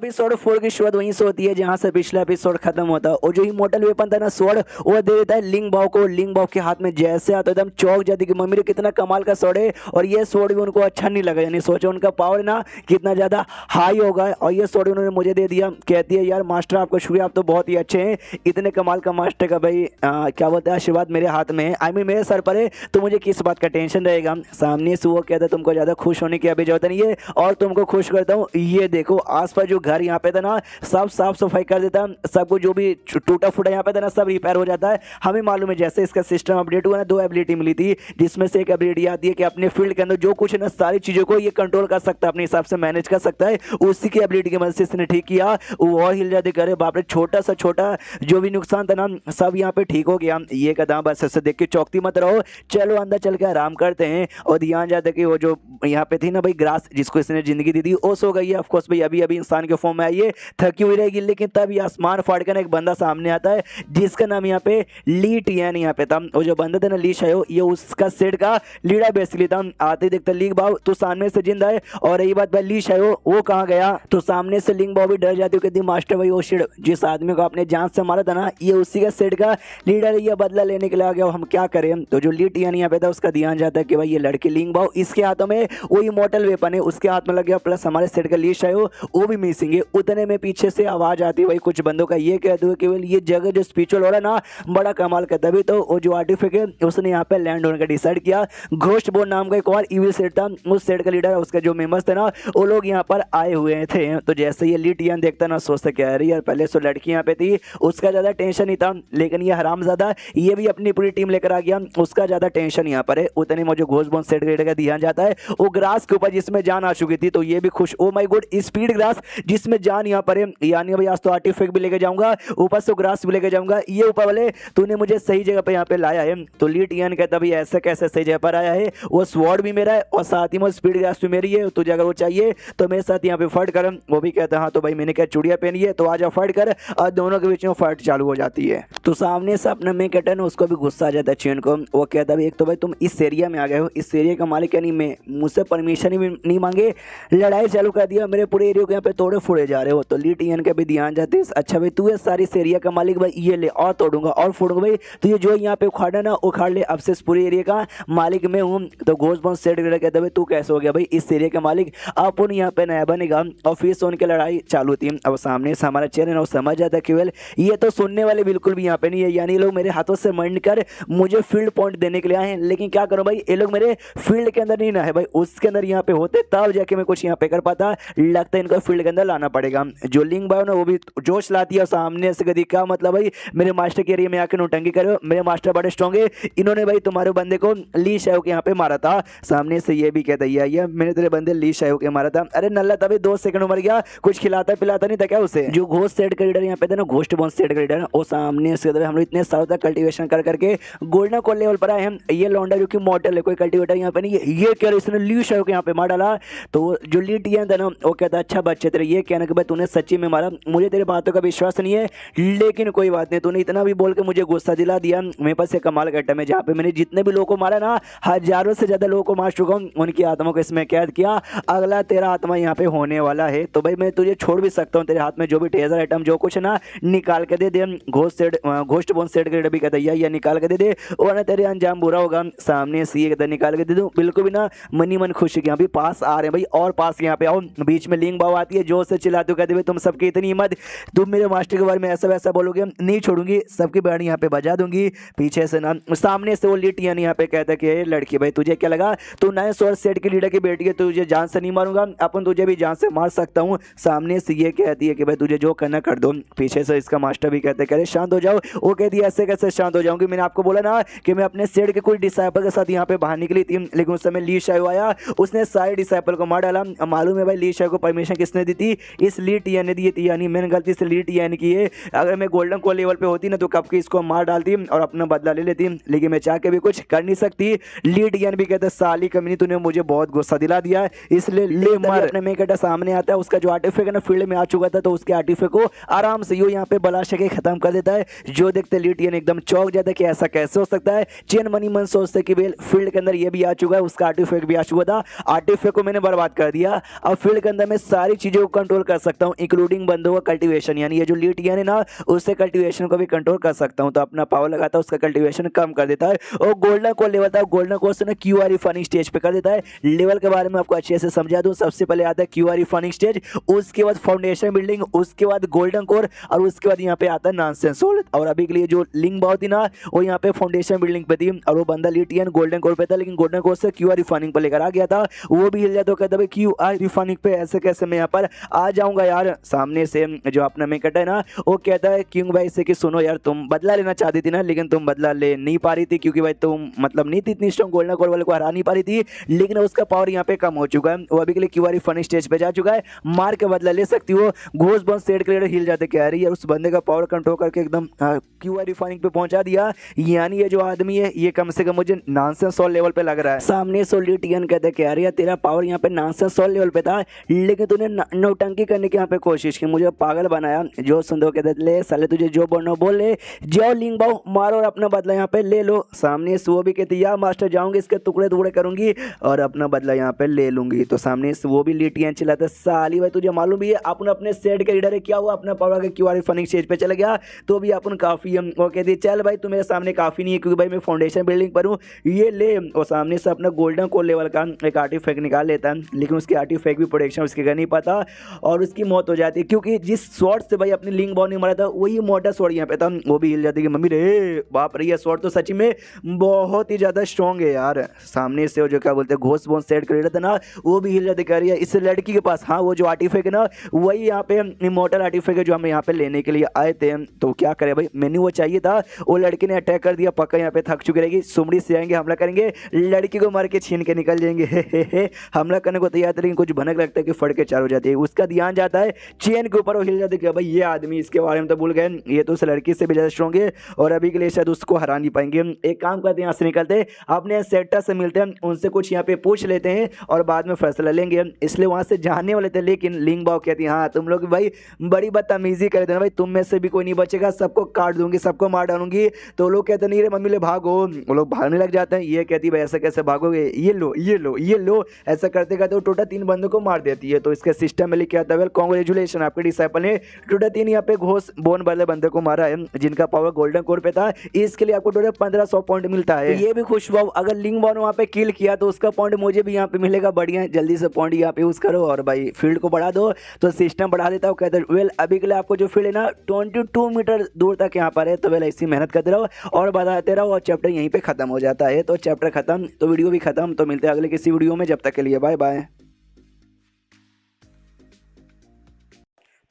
एपिसोड 4 की शुरुआत वहीं से होती है जहां से पिछला एपिसोड खत्म होता है, और जो इमोर्टल वेपन था ना स्वॉर्ड वो दे देता है लिंग बाओ को। लिंग बाओ के हाथ में जैसे आता है एकदम चौंक जाती कि मम्मी रे कितना कमाल का स्वॉर्ड है, और ये स्वॉर्ड भी उनको अच्छा नहीं लगा, यानी सोचो उनका पावर ना कितना ज़्यादा हाई होगा, और ये स्वॉर्ड उन्होंने मुझे दे दिया। कहती है यार मास्टर आपको शुक्रिया, आप तो बहुत ही अच्छे हैं, इतने कमाल का मास्टर का भाई क्या बोलते हैं आशीर्वाद मेरे हाथ में है, आई मीन मेरे सर पर है, तो मुझे किस बात का टेंशन रहेगा। सामने से वो कहता है तुमको ज़्यादा खुश होने की अभी जरूरत नहीं है, और तुमको खुश करता हूँ, ये देखो आसपास जो घर यहाँ पे था ना सब साफ सफाई कर देता, सबको जो भी टूटा फूटा यहाँ पे था ना सब रिपेयर हो जाता है। हमें मालूम है जैसे इसका सिस्टम अपडेट हुआ ना 2 एबिलिटी मिली थी, जिसमें से एक एबिलिटी आती है कि अपने फील्ड के अंदर जो कुछ है ना सारी चीज़ों को ये कंट्रोल कर सकता है, अपने हिसाब से मैनेज कर सकता है। उसी की एबिलिटी की मदद से इसने ठीक किया, वो और हिल जाते करे बाप रे, छोटा सा छोटा जो भी नुकसान था ना सब यहाँ पे ठीक हो गया। ये कदम बस ऐसे देख के चौकती मत रहो, चलो अंदर चल के आराम करते हैं। और ध्यान जाते कि वो जो यहाँ पे थी ना भाई ग्रास जिसको इसने जिंदगी दी थी वो सो गई है, ऑफकोर्स भाई अभी अभी इंसान के फॉर्म में आई है, थकी हुई रहेगी। लेकिन तब ये आसमान फाड़ कर एक बंदा सामने आता है जिसका नाम यहाँ पे ली टियान यहाँ पे था, और जो बंदा था ना ली शायो ये उसका सेट का लीडर बेसिकली था। आते ही देखता लिंग बाओ तो सामने से जिंदा है, और रही बात भाई ली शायो वो कहाँ गया, तो सामने से लिंग बाओ भी डर जाती है, कहती मास्टर भाई वो शिड जिस आदमी को आपने जान से मारा था ना ये उसी का सेट का लीडर है, ये बदला लेने के लिए आ गया, हम क्या करें। तो जो ली टियान यहाँ पे था उसका ध्यान जाता है कि भाई ये लड़की लिंग बाओ इसके हाथों में वो इमोर्टल वेपन है, उसके हाथ में लग गया, प्लस हमारे सेट का ली शायो वो भी मिसिंग है। उतने में पीछे से आवाज आती है भाई कुछ बंदों का, ये कहते हुए केवल ये जगह जो स्पिरिचुअल हो रहा है ना बड़ा कमाल का, तभी तो वो जो आर्टिफैक्ट है उसने यहाँ पे लैंड होने का डिसाइड किया। घोस्ट बोर्ड नाम का एक और इविल सेट था, उस सेट का लीडर उसके जो मेंबर्स थे ना वो लोग यहाँ पर आए हुए थे। तो जैसे ये लिटियन देखता ना सोचता क्या रही यार, पहले तो लड़की यहाँ पे थी उसका ज्यादा टेंशन नहीं था, लेकिन ये हरामजादा ये भी अपनी पूरी टीम लेकर आ गया, उसका ज्यादा टेंशन यहाँ पर है। उतने में जो घोस्ट बोर्ड सेट लीडर का ध्यान जाता है वो ग्रास के ऊपर जिसमें जान आ चुकी थी, तो ये भी खुश, oh my God speed grass जिसमें जान यहाँ पर है, यानी भाई आज तो आर्टिफैक्ट भी लेके जाऊंगा ऊपर से ग्रास भी लेके जाऊंगा, ये ऊपर वाले तूने मुझे सही जगह पे यहाँ पे लाया है। तो लीट यान कहता भाई ऐसे कैसे सही जगह पर आया है, वो स्वॉर्ड भी मेरा है और साथ ही में स्पीड ग्रास भी मेरी है, तुझे अगर वो चाहिए तो मेरे साथ यहाँ पे फाइट कर। वो भी कहता हाँ तो भाई मैंने क्या चूड़िया पहनी है तो आजा फाइट कर, और दोनों के बीच में फाइट चालू हो जाती है। तो सामने से अपना मेन कैप्टन उसको भी गुस्सा आ जाता है चेन को, वो कहता है एक तो भाई तुम इस एरिया में आ गए हो, इस एरिया का मालिक यानी मैं, मुझसे परमिशन ही नहीं मांगे लड़ाई चालू कर दिया, मेरे पूरे एरिया को यहाँ पे तोड़े फोड़े जा रहे हो। तो लीट यान के भी ध्यान जाते हैं अच्छा भाई तू है सारी इस एरिया का मालिक, भाई ये ले और तोड़ूंगा और फोड़ूंगा भाई, तो ये जो यहाँ पे उखाड़ा ना उखाड़ ले, अब से इस पूरे एरिया का मालिक मैं हूँ। तो घोस्ट बॉन्ड सेट करके कहता भाई तू कैसे हो गया भाई इस एरिया का मालिक, अपन यहाँ पे नया बनेगा। और फिर से उनकी लड़ाई चालू थी। अब सामने से हमारा चेहरा ना समझ जाता है केवल ये तो सुनने वाले बिल्कुल भी यहाँ पे नहीं है, यानी लोग मेरे हाथों से मंड कर मुझे फील्ड पॉइंट देने के लिए आए हैं, लेकिन क्या करूँ भाई ये लोग मेरे फील्ड के अंदर नहीं ना है भाई, उसके अंदर यहाँ पे होते तब जाके मैं कुछ यहाँ पे कर पाता, लगता है इनको फील्ड के अंदर लाना पड़ेगा। जो लिंग बायो ना वो भी जोश लाती है, सामने से कदी क्या मतलब भाई मेरे मास्टर के एरिया में आके नौटंकी करो, मेरे मास्टर बड़े स्ट्रॉन्ग है, इन्होंने भाई तुम्हारे बंदे को ली शायो के यहाँ पे मारा था। सामने से ये भी कहता है मैंने तेरे बंदे ली शायो के मारा था। अरे नल्ला तभी 2 सेकंड मर गया, कुछ खिलाता पिलाता नहीं था क्या उसे। जो घोस्ट सेट का लीडर यहाँ पे था ना, घोस्ट बॉन सेट का लीडर, वो सामने से हम लोग इतने सालों तक कल्टीवेशन कर करके गोल्डन कोल लेवल पर आए हैं। ये लौंडा जो कि मॉडल है, कोई कल्टीवेटर यहाँ पे नहीं है, ये कह रहा इसने ली शायो के यहाँ पे मार डाला। तो जो ली टीएन था ना वो कहता अच्छा बच्चे तेरे ये कहना कि भाई तूने सच्ची में मारा, मुझे तेरे बातों का विश्वास नहीं है, लेकिन कोई बात नहीं, तूने इतना भी बोल के मुझे गुस्सा दिला दिया। मेरे पास एक कमाल घटना है जहाँ पे मैंने जितने भी लोगों को मारा ना, हजारों से ज्यादा लोगों को मार चुका हूँ, उनकी आत्मा को इसमें कैद किया। अगला तेरा आत्मा यहाँ पे होने वाला है, तो भाई मैं तुझे छोड़ भी सकता हूँ, तेरे हाथ में जो भी टेजर आइटम जो कुछ ना निकाल के दे दे। घोस्ट बोन सेट का भी कहता है या निकाल के दे दे, और ना तेरे अंजाम बुरा होगा। सामने से ये निकाल के दे दूँ, बिल्कुल भी ना मनी मन खुश यहाँ भी पास आ रहे हैं भाई, और पास यहाँ पे आओ। बीच में लिंग बाव आती है, जोर से चिल्लाते कहते भाई तुम सबकी इतनी हिम्मत, तुम मेरे मास्टर के बारे में ऐसा वैसा बोलोगे, नहीं छोड़ूंगी, सबकी बैंड यहाँ पे बजा दूंगी। पीछे से ना सामने से वो लिटियन यहाँ पे कहता है कि लड़की भाई तुझे क्या लगा, तू नए सोर्स सेट की लीडर की बेटी है, तुझे जान से नहीं मारूंगा, अपन तुझे भी जान से मार सकता हूँ। सामने से ये कहती है कि भाई तुझे जो करना कर दो। पीछे से इसका मास्टर भी कहते हैं शांत हो जाओ। वो कहती है ऐसे कैसे शांत हो जाऊंगी, मैंने आपको बोला ना कि मैं अपने सेट के कोई डिसाइपल के साथ यहाँ पे बाहर निकली थी, लेकिन उस समय ली शायो आया, उसने सारे डिसाइपल को मार डाला। मालूम है भाई ली शायो को परमिशन किसने दी थी, इस ली टीएन ने दी थी, यानी मैंने गलती से ली टीएन की है। अगर मैं गोल्डन को लेवल पे होती ना तो कब की इसको मार डालती और अपना बदला ले लेती, लेकिन मैं चाह के भी कुछ कर नहीं सकती। ली टीएन भी कहता साली कमीनी तूने मुझे बहुत गुस्सा दिला दिया, इसलिए ले मार। अपने में कहता सामने आता है, उसका जो आर्टिफैक्ट है ना फील्ड में आ चुका था, तो उसके आर्टिफैक्ट को आराम से यो यहाँ पे बलाशा के खत्म कर देता है। जो देखते ली टीएन एकदम चौंक जाता है कि ऐसा कैसे हो सकता है। चेन मनी मन सोचते कि वेल फील्ड के अंदर ये भी आ चुका है, उसका आर्टिफैक्ट भी आ चुका था, आर्टिफैक्ट को मैंने बर्बाद कर दिया। अब फील्ड के अंदर मैं सारी चीजों को कंट्रोल कर सकता हूँ, इंक्लूडिंग बंदों का कल्टीवेशन, यानी ये जो ली टीएन है ना उससे कल्टीवेशन को भी कंट्रोल कर सकता हूँ। तो अपना पावर लगाता है, उसका कल्टीवेशन कम कर देता है। और गोल्डन को लेवल था, गोल्डन को से ना क्यूआर रिफाइनिंग स्टेज पे कर देता है। लेवल के बारे में आपको अच्छे से समझा दूं, सबसे पहले आता है क्यूआर रिफाइनिंग स्टेज, उसके बाद फाउंडेशन बिल्डिंग, उसके बाद गोल्डन कोर, और उसके बाद यहाँ पे आता है नॉनसेंस सोल। और अभी के लिए जो लिंक बहुत थी ना वो यहाँ पे फाउंडेशन बिल्डिंग पे थी, और वो बंदा लिटियन गोल्डन कोर पे था, लेकिन गोल्डन कोर से क्यूआर रिफाइनिंग पे लेकर आ गया था। वो भी हिल जाता तो कहता भाई क्यूआर रिफाइनिंग पे ऐसे कैसे मैं यहाँ पर आ जाऊंगा यार। सामने से जो अपना मेकट है ना वो कहता है क्यों भाई से कि सुनो यार तुम बदला लेना चाहती थी ना, लेकिन तुम बदला ले नहीं पा रही थी, क्योंकि भाई तुम मतलब नहीं थी इतनी स्ट्रॉन्ग, गोल्डन कोर वाले को हरा नहीं पा रही थी, लेकिन उसका पावर यहाँ पे कम हो चुका है। वो अभी के लिए क्यूआर रिफाइनिंग स्टेज पे जा चुका है, मार के बदला ले सकती हो। घोस्ट बॉन्स सेट के हिल जाते कह रही है, उस बंदे का पावर कंट्रोल करके एकदम क्यूआर रिफाइनिंग पे पहुंचा दिया। यानी ये जो आदमी है ये कम से कम मुझे नॉनसेंस सोल लेवल पे लग रहा है। सामने सोलिटियन कहते कह रही है तेरा पावर यहाँ पे नॉनसेंस सोल लेवल पे था, लेकिन तूने नौटंकी करने की यहाँ पे कोशिश की, मुझे पागल बनाया। जो सुंदर कहते ले साले तुझे जो बोलना बोल ले, जाओ लिंग बाओ मारो और अपना बदला यहाँ पे ले लो। सामने से वो भी कहती या मास्टर जाऊंगी इसके टुकड़े टुकड़े करूंगी और अपना बदला यहाँ पे ले लूंगी। तो सामने से वो भी लिटियन चिल्लाता साली भाई तुझे मालूम भी है अपन अपने सेट के लीडर है, क्या हुआ अपना पावर के क्यूआर फनिंग स्टेज पे चला गया तो भी अपन काफी हम वो कहती चल भाई तू मेरे सामने काफी नहीं है, क्योंकि भाई मैं फाउंडेशन बिल्डिंग पर हूँ, ये ले। और सामने से अपना गोल्डन कोर लेवल का एक आर्टिफैक्ट निकाल लेता है, लेकिन उसके आर्टिफैक्ट भी प्रोटेक्शन उसके घर नहीं पाता और उसकी मौत हो जाती है, क्योंकि जिस शॉट से भाई अपनी लिंक बॉन नहीं मारा था वही मोटा शॉट यहाँ पे था। वो भी हिल जाती है कि मम्मी रे बाप रे, ये शॉट तो सच में बहुत ही ज्यादा स्ट्रॉन्ग है यार। सामने से जो क्या बोलते हैं घोस्ट बॉन सेट कर रहा था ना वो भी हिल जाती कह रही है इस लड़की के पास, हाँ वो जो आर्टिफैक्ट है ना वही यहाँ पे इमॉर्टल आर्टिफैक्ट है जो हम यहाँ पे लेने के लिए आए थे। तो क्या करे भाई, मैंने वो चाहिए था, वो लड़की ने अटैक कर दिया, पक्का यहाँ पे थक चुकी रहेगी, सुमड़ी से आएंगे हमला करेंगे, लड़की को मार के छीन के निकल जाएंगे। हमला करने को तैयार थे, लेकिन कुछ भनक लगता है कि फट के चार हो जाती है। उसका ध्यान जाता है चेन के ऊपर, वो हिल जाती है भाई ये आदमी इसके बारे में तो भूल गए, ये तो उस लड़की से भी ज्यादा स्ट्रॉन्ग है और अभी के लिए शायद उसको हरा नहीं पाएंगे। एक काम करते हैं यहाँ से निकलते अपने सेक्टर से मिलते हैं, उनसे कुछ यहाँ पे पूछ लेते हैं और बाद में फैसला लेंगे। इसलिए वहां से जाने वाले थे, लेकिन लिंग बाव कहती है हाँ तुम लोग भाई बड़ी बदतमीजी कर देना भाई, तुम में से भी कोई नहीं बचेगा, सबको काट दूंगी, सबको मार डालूंगी। तो लोग कहते नहीं रे मम्मी ले भागो, वो लोग भागने लग जाते हैं। ये कहती भाई ऐसा कैसे भागोगे, ये लो ये लो ये लो, ऐसा करते करते वो टोटल 3 बंदों को मार देती है। तो इसके सिस्टम में लिखा था वेल कांग्रेचुलेशन आपके डिसाइपल ने टोटल 3 यहाँ पे घोस्ट बोन वाले बंदे को मारा है जिनका पावर गोल्डन कोर पे था, इसके लिए आपको टोटल 1500 पॉइंट मिलता है। तो ये भी खुश हुआ, अगर लिंग बॉन वहाँ पे किल किया तो उसका पॉइंट मुझे भी यहाँ पे मिलेगा, बढ़िया जल्दी से पॉइंट यहाँ पे यूज करो और भाई फील्ड को बढ़ा दो। तो सिस्टम बढ़ा देता हूँ, कहते वेल अभी के लिए आपको जो फील्ड है ना 22 मीटर दूर तक यहाँ पर है, तो वेल ऐसी मेहनत करते रहो और बताते रहो और चैप्टर यहीं पे खत्म हो जाता है। तो चैप्टर खत्म तो वीडियो भी खत्म, तो मिलते हैं अगले किसी वीडियो में, जब तक के लिए बाय बाय।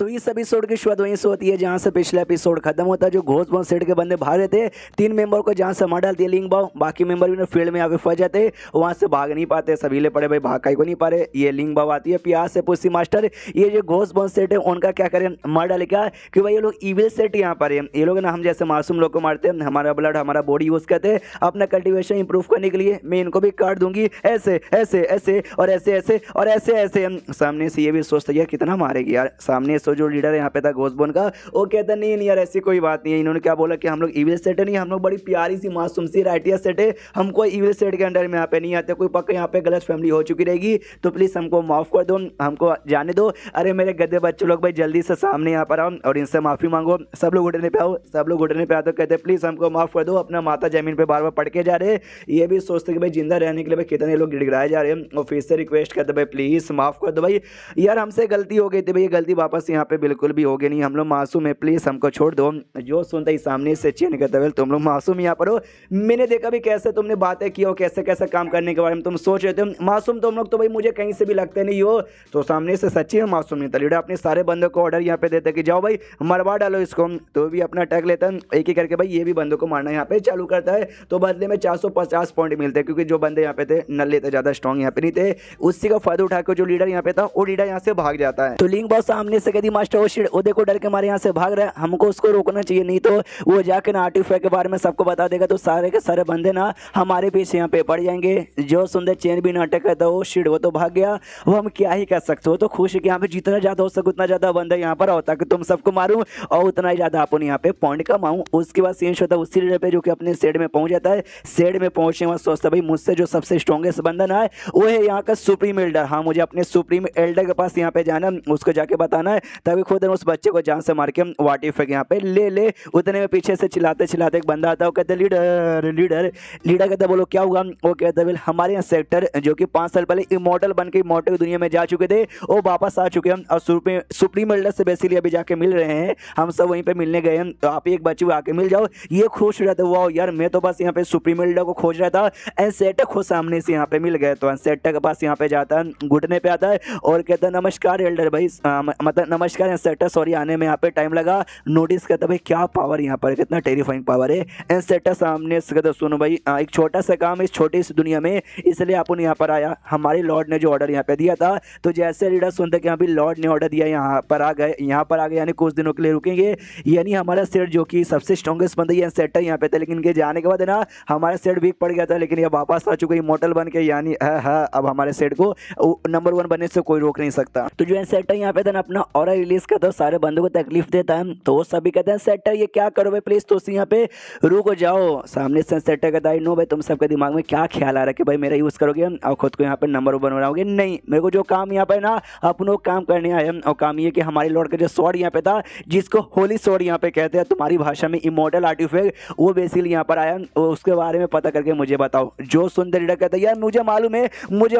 तो इस एपिसोड की शुरुआत वहीं से होती है जहां से पिछला एपिसोड खत्म होता है। जो घोस्ट बॉम्ब सेट के बंदे भाग रहे थे, 3 मेंबर को जहां से मार डालती है लिंग बाओ, बाकी मेंबर भी फील्ड में आके फंस जाते, वहां से भाग नहीं पाते, सभी ले पड़े भाई, भाग काई को नहीं पा रहे। ये लिंग बाओ आती है प्यार से पूछती मास्टर ये जो घोस्ट बॉम्ब सेट है उनका क्या करें, मार डाले क्या कि भाई ये लोग इविल सेट यहाँ पर है, ये लोग ना हम जैसे मासूम लोग को मारते हैं, हमारा ब्लड हमारा बॉडी यूज करते हैं अपना कल्टीवेशन इंप्रूव करने के लिए, मैं इनको भी काट दूंगी ऐसे ऐसे ऐसे और ऐसे ऐसे और ऐसे ऐसे। सामने से ये भी सोचता यार कितना मारेगी यार, सामने से जो लीडर यहाँ पे था घोस्टबॉन का, वो कहता नहीं यार ऐसी कोई बात नहीं है। इन्होंने क्या बोला कि हम लोग इविल सेट है, नहीं हम लोग बड़ी प्यारी सी मासूम सी राइटिया सेट है, हम कोई इविल सेट के अंडर में यहाँ पे नहीं आते, कोई पक्का यहाँ पे गलत फैमिली हो चुकी रहेगी, तो प्लीज हमको माफ कर दो, हमको जाने दो। अरे मेरे गद्दे बच्चे लोग भाई जल्दी से सामने यहाँ पर आओ और इनसे माफी मांगो, सब लोग घुटने पे आओ, सब लोग घुटने पे आओ, तो कहते प्लीज हमको माफ कर दो, अपना माता जमीन पे बार बार पड़ के जा रहे। ये भी सोचते कि भाई जिंदा रहने के लिए भाई कितने लोग गिड़गिड़ाए जा रहे हैं, और फिर से रिक्वेस्ट करते भाई प्लीज माफ कर दो भाई, यार हमसे गलती हो गई थी भाई, ये गलती वापस यहाँ पे बिल्कुल भी होगी नहीं, हम लोग मासूम है, प्लीज हमको छोड़ दो। जो सुनता ही सामने से चेन कहता है तुम लोग मासूम यहाँ पर हो, मैंने देखा भी कैसे तुमने बातें की हो, कैसे कैसे काम करने के बारे में तुम सोच रहे थे, मासूम तुम लोग तो भाई मुझे कहीं से भी लगते नहीं हो। तो सामने से सच्ची में मासूम नहीं था, लीडर अपने सारे बंदों को ऑर्डर यहाँ पे देते कि जाओ भाई मरवा डालो इसको, तो भी अपना टैग लेता है एक ही करके भाई, ये भी बंदों को मारना यहाँ पे चालू करता है, तो बदले में 450 पॉइंट मिलते हैं, क्योंकि जो बंदे यहाँ पे थे नल्ले थे, ज्यादा स्ट्रॉन्ग यहाँ पे नहीं थे, उसी का फायदा उठाकर जो लीडर यहाँ पे था वो लीडर यहाँ से भाग जाता है। तो लिंग बॉस सामने से कहती मास्टर वो देखो डर के मारे यहाँ से भाग रहा है, हमको उसको रोकना चाहिए, नहीं तो वो जाके ना आर्टिफैक्ट के बारे में सबको बता देगा, तो सारे के सारे बंदे ना हमारे पीछे यहाँ पे पड़ जाएंगे। जो सुंदर चेन भी नाटक करता वो शिट वो तो भाग गया, वो हम क्या ही कर सकते हो, तो खुश है कि यहाँ पे जितना ज्यादा हो सके उतना ज्यादा बंदा यहाँ पर होता कि तुम सबको मारूं और उतना ही ज्यादा अपन यहाँ पे पॉइंट कमाऊं। उसके बाद सीन होता है उसी लीडर पे जो कि अपने सेड में पहुंच जाता है, सेड में पहुंचने के बाद सोचता भाई मुझसे जो सबसे स्ट्रॉन्गेस्ट बंदा ना है वो है यहाँ का सुप्रीम एल्डर, हाँ मुझे अपने सुप्रीम एल्डर के पास यहाँ पे जाना, उसको जाके बताना है, तभी खुद उस बच्चे को जान से मार के वाट इफेक्ट यहाँ पे ले। उतने में पीछे से चिल्लाते चिल्लाते एक बंदा आता है, वो कहते लीडर लीडर लीडर कहता बोलो क्या हुआ, वो कहता है हमारे यहाँ सेक्टर जो कि 5 साल पहले इमॉर्टल बन के इमॉर्टल दुनिया में जा चुके थे वो वापस आ चुके हैं, और सुप्रीम एल्डर से बेसिकली अभी जाके मिल रहे हैं, हम सब वहीं पे मिलने गए हैं, तो आप एक बच्चे को आके मिल जाओ। ये खुश रहते वाह यार मैं तो बस यहाँ पे सुप्रीम एल्डर को खोज रहा था, एनसेटा खुद सामने से यहाँ पे मिल गए, तो एनसेटा के पास यहाँ पे जाता है, घुटने पे आता है और कहता है नमस्कार एल्डर भाई, मतलब नमस्कार एनसेटा, सॉरी आने में यहाँ पे टाइम लगा। नोटिस करता भाई क्या पावर यहाँ पर, कितना टेरिफाइंग पावर है। एनसेटा सामने से कहता सुनो भाई एक छोटा सा काम इस छोटी सी दुनिया में, इसलिए अपन यहाँ पर आया, हमारे लॉर्ड ने जो ऑर्डर यहाँ पे दिया था, तो जैसे लीडर सुनते कि यहाँ भी लॉर्ड ने ऑर्डर दिया यहाँ पर आ गए यानी कुछ दिनों के लिए रुकेंगे, यानी हमारा सेट जो कि सबसे स्ट्रॉन्गेस्ट बंदा ये एनसेटा यहाँ पे था, लेकिन इनके जाने के बाद ना हमारा सेट वीक पड़ गया था, लेकिन ये वापस आ चुके इमॉर्टल बन के, यानी अब हमारे सेट को नंबर 1 बनने से कोई रोक नहीं सकता। तो जो एनसेटा यहाँ पे था ना अपना ऑरा रिलीज करता है, सारे बंदों को तकलीफ देता है, तो वो सभी कहते हैं सेटर ये क्या करो भाई प्लीज, तो यहाँ पे रुको जाओ। सामने से सेटर कहता है नो भाई तुम सबके दिमाग में क्या ख्याल आ रहा है कि भाई मेरा यूज करोगे और खुद को यहाँ पे नंबर 1 बनाओगे, नहीं मेरे को जो काम यहाँ पे ना अपनों काम करने आए, और काम ये कि हमारे लॉर्ड का जो स्वॉर्ड यहाँ पे था जिसको होली स्वॉर्ड यहाँ पे कहते हैं तुम्हारी भाषा में इमॉर्टल आर्टिफैक्ट, वो बेसिकली यहाँ पर आया, उसके बारे में पता करके मुझे बताओ। जो सुंदर लीडर कहता है यार मुझे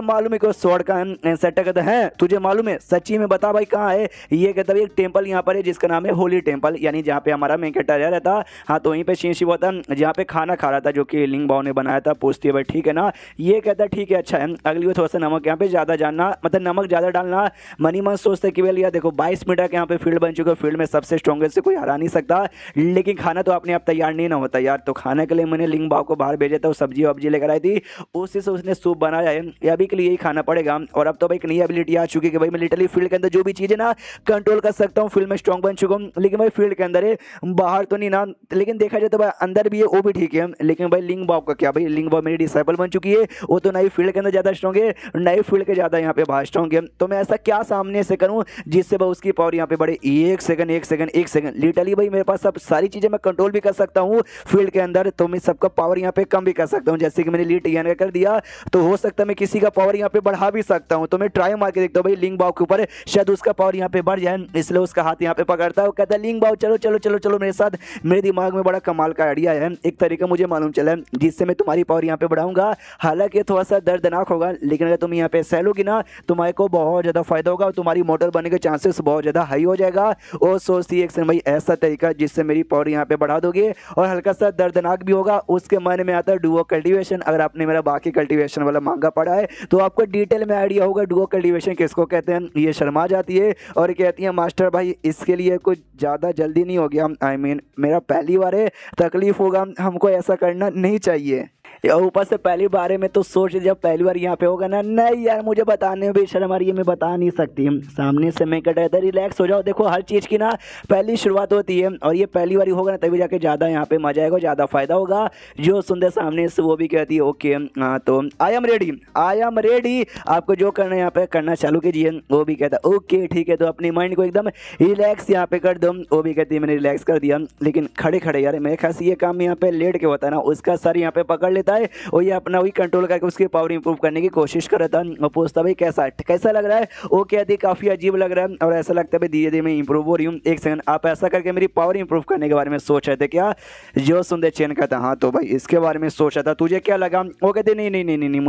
मालूम है कि स्वॉर्ड का सेटर कहता है तुझे मालूम है सच्ची में बता भाई कहाँ है, ये कहता है एक टेम्पल यहाँ पर है जिसका नाम है होली टेम्पल, यानी जहाँ पे हमारा मेन कैरेक्टर रहता, हाँ तो वहीं पे शिव होता जहाँ पे खाना खा रहा था जो कि लिंग बाओ ने बनाया था। पूछती है भाई ठीक है ना, ये कहता है ठीक है अच्छा है, अगली बार थोड़ा सा नमक यहाँ पे ज़्यादा डालना, मतलब नमक ज़्यादा डालना। मनी मन सोचते कि भैया देखो 22 मिनट के यहाँ पे फील्ड बन चुके हैं, फील्ड में सबसे स्ट्रॉन्गेस्ट से कोई हरा नहीं सकता, लेकिन खाना तो अपने आप तैयार नहीं ना होता यार, तो खाने के लिए मैंने लिंग बाओ को बाहर भेजा था, वो सब्जी वब्जी लेकर आई थी, उसी से उसने सूप बनाया है, अभी के लिए यही खाना पड़ेगा। और अब तो भाई एक नई एबिलिटी आ चुकी है कि भाई मैं लिटरली फील्ड के अंदर जो भी चीज़ें ना कंट्रोल कर सकता हूँ, फील्ड में स्ट्रॉन्ग बन चुका हूँ, लेकिन भाई फील्ड के अंदर है बाहर तो नहीं ना, लेकिन देखा जाए तो भाई अंदर भी है वो भी ठीक है, लेकिन भाई लिंग बाओ का क्या, भाई लिंग बाओ मेरी डिसाइपल बन चुकी है, वो तो नई फील्ड के अंदर ज़्यादा स्ट्रॉन्ग है, नई फील्ड के ज़्यादा यहाँ पे बाहर स्ट्रॉन्ग है, तो मैं ऐसा क्या सामने से करूँ जिससे भाई उसकी पावर यहाँ पे बढ़े। एक सेकंड लिटरली भाई मेरे पास सब सारी चीज़ें मैं कंट्रोल भी कर सकता हूँ फील्ड के अंदर, तो मैं सबका पावर यहाँ पे कम भी कर सकता हूँ, जैसे कि मैंने लीड टीएन कर दिया, तो हो सकता है मैं किसी का पावर यहाँ पे बढ़ा भी सकता हूँ, तो मैं ट्राई मार के देखता हूँ भाई लिंग बाओ के ऊपर शायद उसका पावर यहाँ पे बढ़ जाए, इसलिए उसका हाथ यहाँ पे पकड़ता है, कहता है लिंग बाओ चलो चलो चलो चलो मेरे साथ, मेरे दिमाग में बड़ा कमाल का आइडिया है, एक तरीका मुझे मालूम चला जिससे मैं तुम्हारी पावर यहाँ पे बढ़ाऊंगा, हालांकि थोड़ा सा दर्दनाक होगा, लेकिन अगर तुम यहाँ पे सहलोगी ना तुम्हारे को बहुत ज़्यादा फायदा होगा और तुम्हारी मॉडल बनने के चांसेस बहुत ज़्यादा हाई हो जाएगा। और सोचती है भाई ऐसा तरीका जिससे मेरी पावर यहाँ पे बढ़ा दोगे और हल्का सा दर्दनाक भी होगा। उसके मन में आता है डुओ कल्टीवेशन, अगर आपने मेरा बाकी कल्टीवेशन वाला मांगा पढ़ा है तो आपको डिटेल में आइडिया होगा डुओ कल्टीवेशन किसको कहते हैं। ये शर्मा जाती है और कहती कहती है मास्टर भाई इसके लिए कुछ ज़्यादा जल्दी नहीं हो गया, आई मीन मेरा पहली बार है, तकलीफ होगा, हमको ऐसा करना नहीं चाहिए। या ऊपर से पहली बार में तो सोच जब पहली बार यहाँ पे होगा ना, नहीं यार मुझे बताने में भी शर्म आ रही है, मैं बता नहीं सकती। सामने से मैं कह रहा था रिलैक्स हो जाओ, देखो हर चीज़ की ना पहली शुरुआत होती है और ये पहली बार होगा ना तभी जाके ज़्यादा यहाँ पे मजा आएगा, ज़्यादा फायदा होगा। जो सुनते सामने से वो भी कहती है ओके हाँ तो I am ready, I am ready, आपको जो करना है यहाँ पे करना चालू कीजिए। वो भी कहता है ओके ठीक है, तो अपनी माइंड को एकदम रिलैक्स यहाँ पे कर दो। वो भी कहती है मैंने रिलैक्स कर दिया, लेकिन खड़े खड़े यार मेरे ख्याल से ये काम यहाँ पे लेट के होता है ना, उसका सर यहाँ पे पकड़ लेता है और ये अपना वही कंट्रोल करके उसकी पावर इंप्रूव करने की कोशिश कर रहा था। और पूछता भाई कैसा कैसा लग रहा है, वो कहती काफ़ी अजीब लग रहा है और ऐसा लगता है भाई धीरे धीरे मैं इंप्रूव हो रही हूँ। एक सेकंड, आप ऐसा करके मेरी पावर इंप्रूव करने के बारे में सोच रहे थे क्या? जो सुंदर चैन कहता हाँ तो भाई इसके बारे में सोचा था, तुझे क्या लगा? वो कहते नहीं नहीं नहीं नहीं नहीं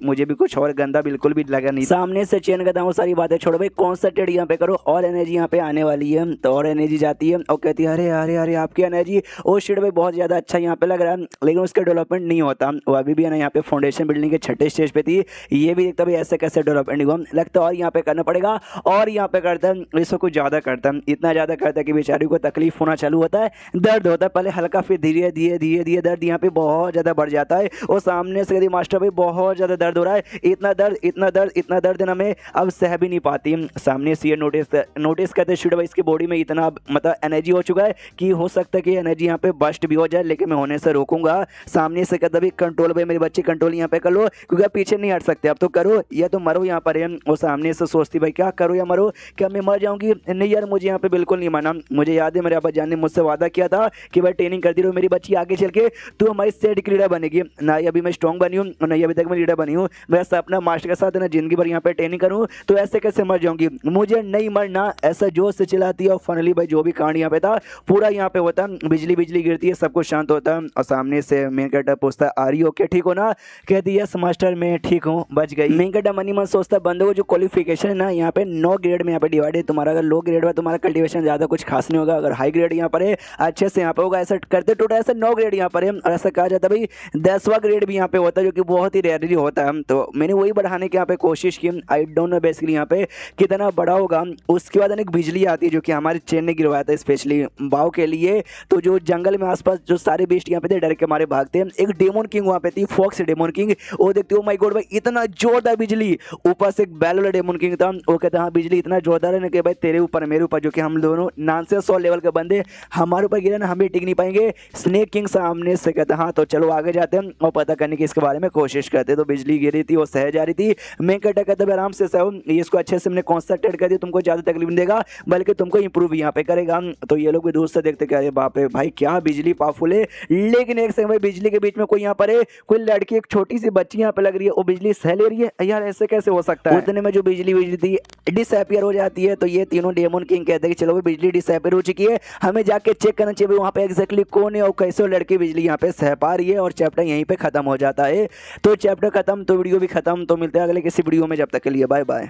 मुझे भी कुछ और गंदा बिल्कुल भी लगा नहीं। सामने से चैन कहता हूँ सारी बातें छोड़ो भाई, कॉन्सेंट्रेट यहाँ पे करो और एनर्जी यहाँ पे आने वाली है। तो और एनर्जी जाती है और कहती है अरे अरे अरे आपकी एनर्जी ओ शिट भाई बहुत ज़्यादा अच्छा यहाँ पे लग रहा है, लेकिन उसका डेवलपमेंट नहीं होता। वो अभी भी है ना यहाँ पे फाउंडेशन बिल्डिंग के छठे स्टेज पे थी, ये भी देखता भाई ऐसे कैसे डेवलपमेंट हुआ, लगता है और यहाँ पे करना पड़ेगा और यहाँ पे करता है, इसको कुछ ज़्यादा करता है, इतना ज़्यादा करता है कि बेचारी को तकलीफ होना चालू होता है, दर्द होता है पहले हल्का फिर धीरे धीरे धीरे धीरे दर्द यहाँ पे बहुत ज़्यादा बढ़ जाता है। और सामने से कहती मास्टर भाई बहुत ज़्यादा दर्द हो रहा है, इतना दर्द इतना दर्द इतना दर्द ना मैं अब सह भी नहीं पाती। सामने से ये नोटिस करते शुड भाई इसकी बॉडी में इतना मतलब एनर्जी हो चुका है कि हो सकता है कि एनर्जी यहाँ पे बस्ट भी हो जाए, लेकिन मैं होने से रोकूंगा। सामने से कहता भाई कंट्रोल भाई मेरे बच्चे कंट्रोल यहाँ पे कर लो, क्योंकि आप पीछे नहीं हट सकते, अब तो करो या तो मरो यहाँ पर। वो सामने से सोचती भाई क्या करो या मरो, क्या मैं मर जाऊंगी? नहीं यार मुझे यहाँ पे बिल्कुल नहीं माना, मुझे याद है मेरे अब्बा जान ने मुझसे वादा किया था कि भाई ट्रेनिंग करती रहो मेरी बच्ची, आगे चल के तू हमारी सेट की लीडर बनेगी। ना ही अभी मैं स्ट्रॉन्ग बनी हूँ और ना ही अभी तक मैं लीडर बनी हूँ, मेरा सपना मास्टर के साथ ना जिंदगी भर यहाँ पे ट्रेनिंग करूँ, तो ऐसे कैसे मर जाऊंगी? मुझे नहीं मरना, ऐसा जोश से चिल्लाती है। और फाइनली भाई जो भी कांड यहाँ पे था पूरा यहाँ पे होता है, बिजली बिजली गिरती है, सब कुछ शांत होता है। और सामने से मेन कैरेक्टर पूछता है आर यू ओके, ठीक हो ना? कहती है यस मास्टर मैं ठीक हूँ, बच गई। मेन कैरेक्टर मनी मन सोचता है बंदे को जो क्वालिफिकेशन है ना यहाँ पे 9 ग्रेड में यहाँ पे डिवाइड है, तुम्हारा अगर लो ग्रेड में तुम्हारा कल्टीवेशन ज़्यादा कुछ खास नहीं होगा, अगर हाई ग्रेड यहाँ पर है अच्छे से यहाँ पे होगा, ऐसा करते टोटल ऐसे 9 ग्रेड यहाँ पर है। और ऐसा कहा जाता है भाई 10वां ग्रेड भी यहाँ पे होता है, जो कि बहुत ही रेयरली होता है। तो मैंने वही बढ़ाने की यहाँ पे कोशिश की, आई डोंट नो बेसिकली यहाँ पे कितना बड़ा होगा। उसके बाद एक बिजली आती है जो कि हमारे चेन ने गिरवाया था स्पेशली बाव के लिए, तो जो जंगल में आसपास जो सारे बेस्ट यहाँ पे थे डर के मारे भागते हैं। एक डेमोन किंग वहाँ पे थी, फॉक्स डेमोन किंग, वो देखते हो माय गॉड भाई इतना जोरदार बिजली, ऊपर से एक बैल वाला डेमोन किंग था, वो कहता हाँ बिजली इतना जोरदार है ना कि भाई तेरे ऊपर मेरे ऊपर, जो कि हम दोनों 9 से 100 लेवल के बंदे हमारे ऊपर गिरे ना हम भी टिक नहीं पाएंगे। स्नेक किंग सामने से कहता हाँ तो चलो आगे जाते हैं और पता करने की इसके बारे में कोशिश करते। तो बिजली गिरी थी, वो सह जा रही थी, मैं कहता भाई आराम से सहो, इसको अच्छे से हमने कॉन्सेंट्रेट कर दिया, तुमको ज़्यादा तकलीफ नहीं देगा बल्कि तुमको इंप्रूव यहाँ पे करेगा। तो ये लोग भी दूर से देखते क्या बाप रे भाई क्या बिजली पावरफुल है। लेकिन एक सेकंड भाई बिजली के बीच में कोई यहाँ पर है, कोई लड़की एक छोटी सी बच्ची यहाँ पे लग रही है, वो बिजली सह ले रही है, यार ऐसे कैसे हो सकता है? उतने में जो बिजली थी डिसअपियर हो जाती है। तो ये तीनों डेमन किंग कहते हैं कि चलो भाई बिजली डिसअपियर हो चुकी है, हमें जाके चेक करना चाहिए वहाँ पे एग्जैक्टली कौन है और कैसे लड़की बिजली यहाँ पे सह पा रही है। और चैप्टर यहीं पे खत्म हो जाता है। तो चैप्टर खत्म तो वीडियो भी खत्म, तो मिलते हैं अगले किसी वीडियो में, जब तक के लिए बाय बाय।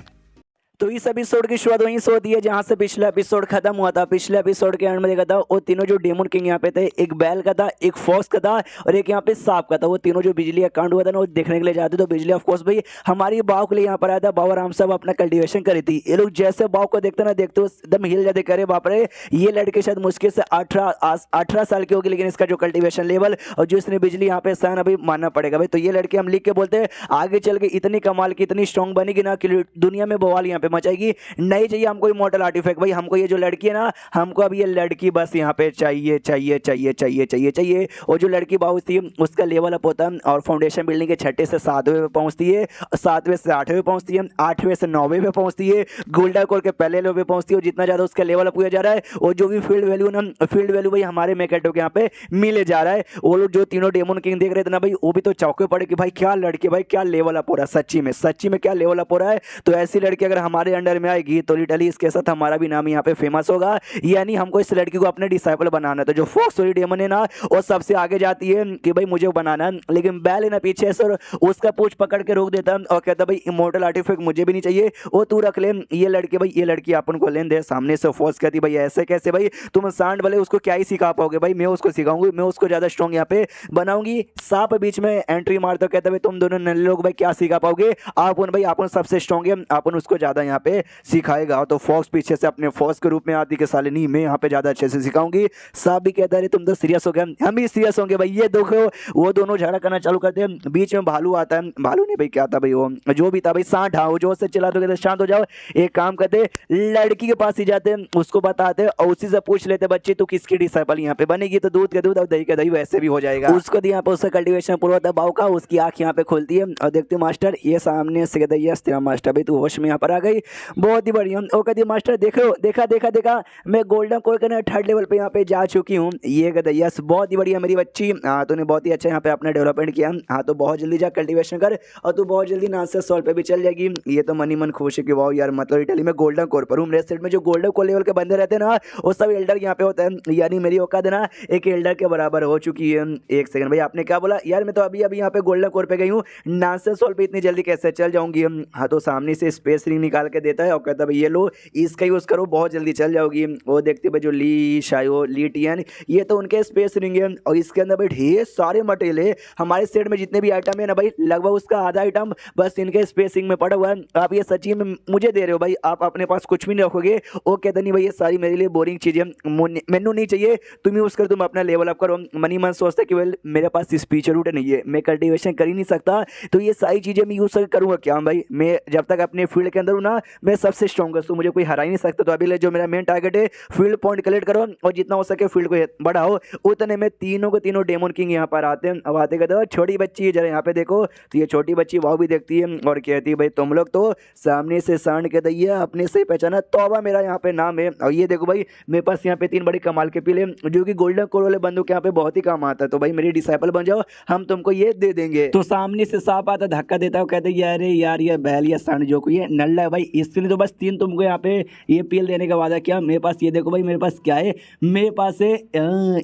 तो इस एपिसोड की शुरुआत वहीं से होती है जहां से पिछला एपिसोड खत्म हुआ था। पिछले एपिसोड के एंड में देखा था वो तीनों जो डेमन किंग यहाँ पे थे, एक बैल का था, एक फॉक्स का था और एक यहाँ पे सांप का था, वो तीनों जो बिजली का कांड हुआ था ना वो देखने के लिए जाते। तो बिजली ऑफकोर्स भाई हमारी बाव के लिए यहाँ पर आया था, बाव आराम से अपना कल्टिवेशन करी थी। ये लोग जैसे बाव को देखते ना देखते एकदम हिल जाते, करे बाप रे ये लड़के शायद मुश्किल से 18 साल की होगी, लेकिन इसका जो कल्टिवेशन लेवल और जो इसने बिजली यहाँ पे सहन अभी मानना पड़ेगा भाई। तो ये लड़के हम लिख के बोलते हैं आगे चल के इतनी कमाल की इतनी स्ट्रॉन्ग बनेगी ना कि दुनिया में बवाल यहाँ पे मचाएगी। नहीं चाहिए हमको इमॉर्टल आर्टिफैक्ट भाई, हमको ये जो लड़की है ना, हमको अब ये लड़की बस यहाँ पे चाहिए चाहिए चाहिए चाहिए चाहिए चाहिए। और जो लड़की बाउस थी उसका लेवल अप होता है और फाउंडेशन बिल्डिंग के 6 से 7वें पे पहुंचती है, 7वें से 8वें पे पहुंचती है, 8वें से 9वें पे पहुंचती है, गोल्डन कोर के पहले लेवल पे पहुंचती है। और जितना ज़्यादा उसका लेवल अप हुआ जा रहा है और जो भी फील्ड वैल्यू ना, फील्ड वैल्यू भाई हमारे मैकेटो के यहाँ पे मिले जा रहा है। वो लोग जो तीनों डेमन किंग देख रहे थे ना भाई, वो भी तो चौके पड़े कि भाई क्या लड़की, भाई क्या लेवल अप हो रहा है, सच्ची में क्या लेवल अप हो रहा है। तो ऐसी लड़की अगर हमारे अंडर में आएगी तो लिटरली इसके साथ हमारा भी नाम यहाँ पे फेमस होगा, यानी हमको इस लड़की को अपने डिसाइपल बनाना है। तो जो फॉक्स और डेमन है ना वो सबसे आगे जाती है कि भाई मुझे बनाना है, लेकिन बैल है ना पीछे से उसका पूछ पकड़ के रोक देता है और कहता भाई इमॉर्टल आर्टिफैक्ट मुझे भी नहीं चाहिए, वो तू रख ले, ये लड़की भाई ये लड़की अपन को लेन दे। सामने से फॉक्स कहती भाई ऐसे कैसे भाई, तुम सांड वाले उसको क्या ही सिखा पाओगे भाई, मैं उसको सिखाऊंगी, मैं उसको ज्यादा स्ट्रॉन्ग यहाँ पे बनाऊंगी। सांप बीच में एंट्री मारता कहता भाई तुम दोनों नल्ले लोग भाई क्या सिखा पाओगे, आप भाई अपन सबसे स्ट्रॉन्ग है, अपन उसको ज्यादा यहाँ पे सिखाएगा। तो फॉक्स पीछे से अपने फॉक्स के रूप में आती कि साले नहीं मैं यहाँ पे ज्यादा अच्छे से सिखाऊंगी। साहब भी कहता है तुम तो सीरियस हो गए, हम भी सीरियस होंगे भाई। ये देखो वो दोनों झगड़ा करना चालू करते हैं, बीच में भालू आता है। भालू नहीं भाई क्या था भाई, वो जो भी था भाई सांड। हाँ, वो जोर से चिल्ला तो कहते शांत हो जाओ। एक काम करते लड़की के पास ही जाते हैं, उसको बताते और उसी से पूछ लेते बच्चे तू किसकी डिसाइपल यहाँ पे बनेगी, तो दूध के दूध और दही के दही वैसे भी हो जाएगा। उसको यहाँ पे उसका कल्टीवेशन पूरा दबाव का, उसकी आंख यहाँ पे खुलती है और देखते मास्टर ये सामने से कहते यस तेरा मास्टर भाई तू होश में यहाँ पर आ गई, बहुत ही बढ़िया। और कहती मास्टर देखो देखा देखा देखा मैं गोल्डन कोर करने 3rd लेवल पे यहाँ पे जा चुकी हूँ। ये कहते यस बहुत ही बढ़िया मेरी बच्ची, हाँ तूने बहुत ही अच्छा यहाँ पे अपना डेवलपमेंट किया। हाँ तो बहुत जल्दी जा कल्टीवेशन कर और तू बहुत जल्दी नासा सॉल्व पे भी चल जाएगी। ये तो मनी मन खुश है कि वाह यार, मतलब इटली में गोल्डन कोर पर हूँ। मेरे सेट में जो गोल्डन कोर लेवल के बंदे रहते हैं ना वो सब एल्डर यहाँ पे होता है, यानी मेरी औकात है ना एक एल्डर के बराबर हो चुकी है। एक सेकंड भाई आपने क्या बोला यार, मैं तो अभी अभी यहाँ पे गोल्डन कोर पे गई हूँ, नासा सॉल्व पे इतनी जल्दी कैसे चल जाऊंगी। हाँ तो सामने से स्पेस रिंग निकाल के देता है और कहता है भाई ये लो इसका यूज करो बहुत जल्दी चल जाओगी। वो देखते भाई जो ली शायो ली टियन ये तो उनके स्पेस रिंग है और इसके अंदर भाई ढेर सारे मटेरियल है। हमारे सेट में जितने भी आइटम है ना भाई लगभग उसका आधा आइटम बस इनके स्पेस रिंग में पड़ा हुआ है। आप ये सच्ची में मुझे दे रहे हो भाई, आप अपने पास कुछ भी नहीं रखोगे। वो कहते नहीं भाई ये सारी मेरे लिए बोरिंग चीजें मैनू नहीं चाहिए, तुम यूज कर तुम अपना लेवल अप करो। मनी मन सोचता है कि वेल मेरे पास स्पीच रूट नहीं है, मैं कल्टीवेशन कर ही नहीं सकता, तो ये सारी चीजें मैं यूज करूंगा क्या भाई। मैं जब तक अपने फील्ड के अंदर हूँ ना मैं सबसे स्ट्रॉन्गेस्ट हूँ, मुझे कोई हरा ही नहीं सकता। तो अभी जो मेरा मेन टारगेट है फील्ड पॉइंट कलेक्ट करो और जितना हो सके फील्ड को बढ़ाओ। उतने में तीनों को तीनों डेमन किंग यहाँ पर आते हैं। अब आते कहते छोटी बच्ची है जरा यहाँ पे देखो, तो ये छोटी बच्ची वो भी देखती है और कहती है भाई तुम लोग तो सामने से सांड के दैया अपने से पहचाना, तौबा मेरा यहाँ पे नाम है। और ये देखो भाई मेरे पास यहाँ पे 3 बड़ी कमाल के पीले जो कि गोल्डन कोर वाले बंदूक यहाँ पे बहुत ही काम आता है, तो भाई मेरी डिसाइपल बन जाओ हम तुमको ये दे देंगे। तो सामने से सांप आता धक्का देता है, कहते यार यार ये बैल या सांड जो कोई नल्ला है भाई इसके लिए तो बस 3 तुमको यहाँ पे ये पील देने का वादा किया। मेरे पास ये देखो भाई मेरे पास क्या है, मेरे पास है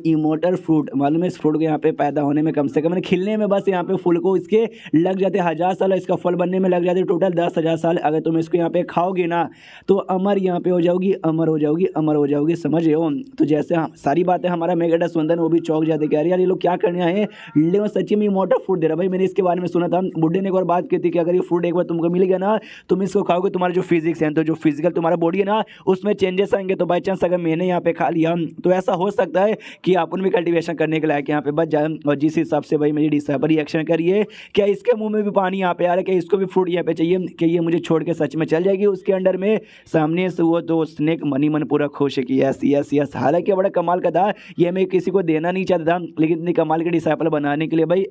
इमोर्टल फ्रूट। मालूम है इस फ्रूट को यहाँ पे पैदा होने में कम से कम खिलने में बस यहाँ पे फूल को इसके लग जाते 1000 साल, इसका फल बनने में लग जाते टोटल 10,000 साल। अगर तुम इसको यहाँ पे खाओगे ना तो अमर यहाँ पे हो जाओगी, अमर हो जाओगी, अमर हो जाओगी, समझ रहे हो। तो जैसे सारी बातें हमारा मेगाडा सुंदर वो भी चौक जाते कि यार ये लोग क्या करने आए, लेकिन सच्ची में इमोर्टल फ्रूट दे रहा भाई। मैंने इसके बारे में सुना था, बुड्ढे ने एक बार बात की थी कि अगर ये फ्रूट एक बार तुमको मिल गया ना तुम इसको खाओगे तुम्हारा जो फिजिक्स है तो जो फिजिकल तुम्हारा बॉडी है ना उसमें चेंजेस आएंगे। तो बाई चांस अगर मैंने यहाँ पे खा लिया तो ऐसा हो सकता है कि अपन भी कल्टीवेशन करने के लायक यहाँ पे बच जाए। और जिस हिसाब से भाई मेरी डिसाइपल रिएक्शन करिए, क्या इसके मुंह में भी पानी यहाँ पे आ रहा है, क्या इसको भी फ्रूट यहाँ पे चाहिए कि ये मुझे छोड़ के सच में चल जाएगी उसके अंडर में। सामने से वो तो स्नेक मनी मन पूरा खुश है कि यस यस यस। हालांकि बड़ा कमाल का था, ये मैं किसी को देना नहीं चाहता था लेकिन इतनी कमाल के डिसाइपल बनाने के लिए भाई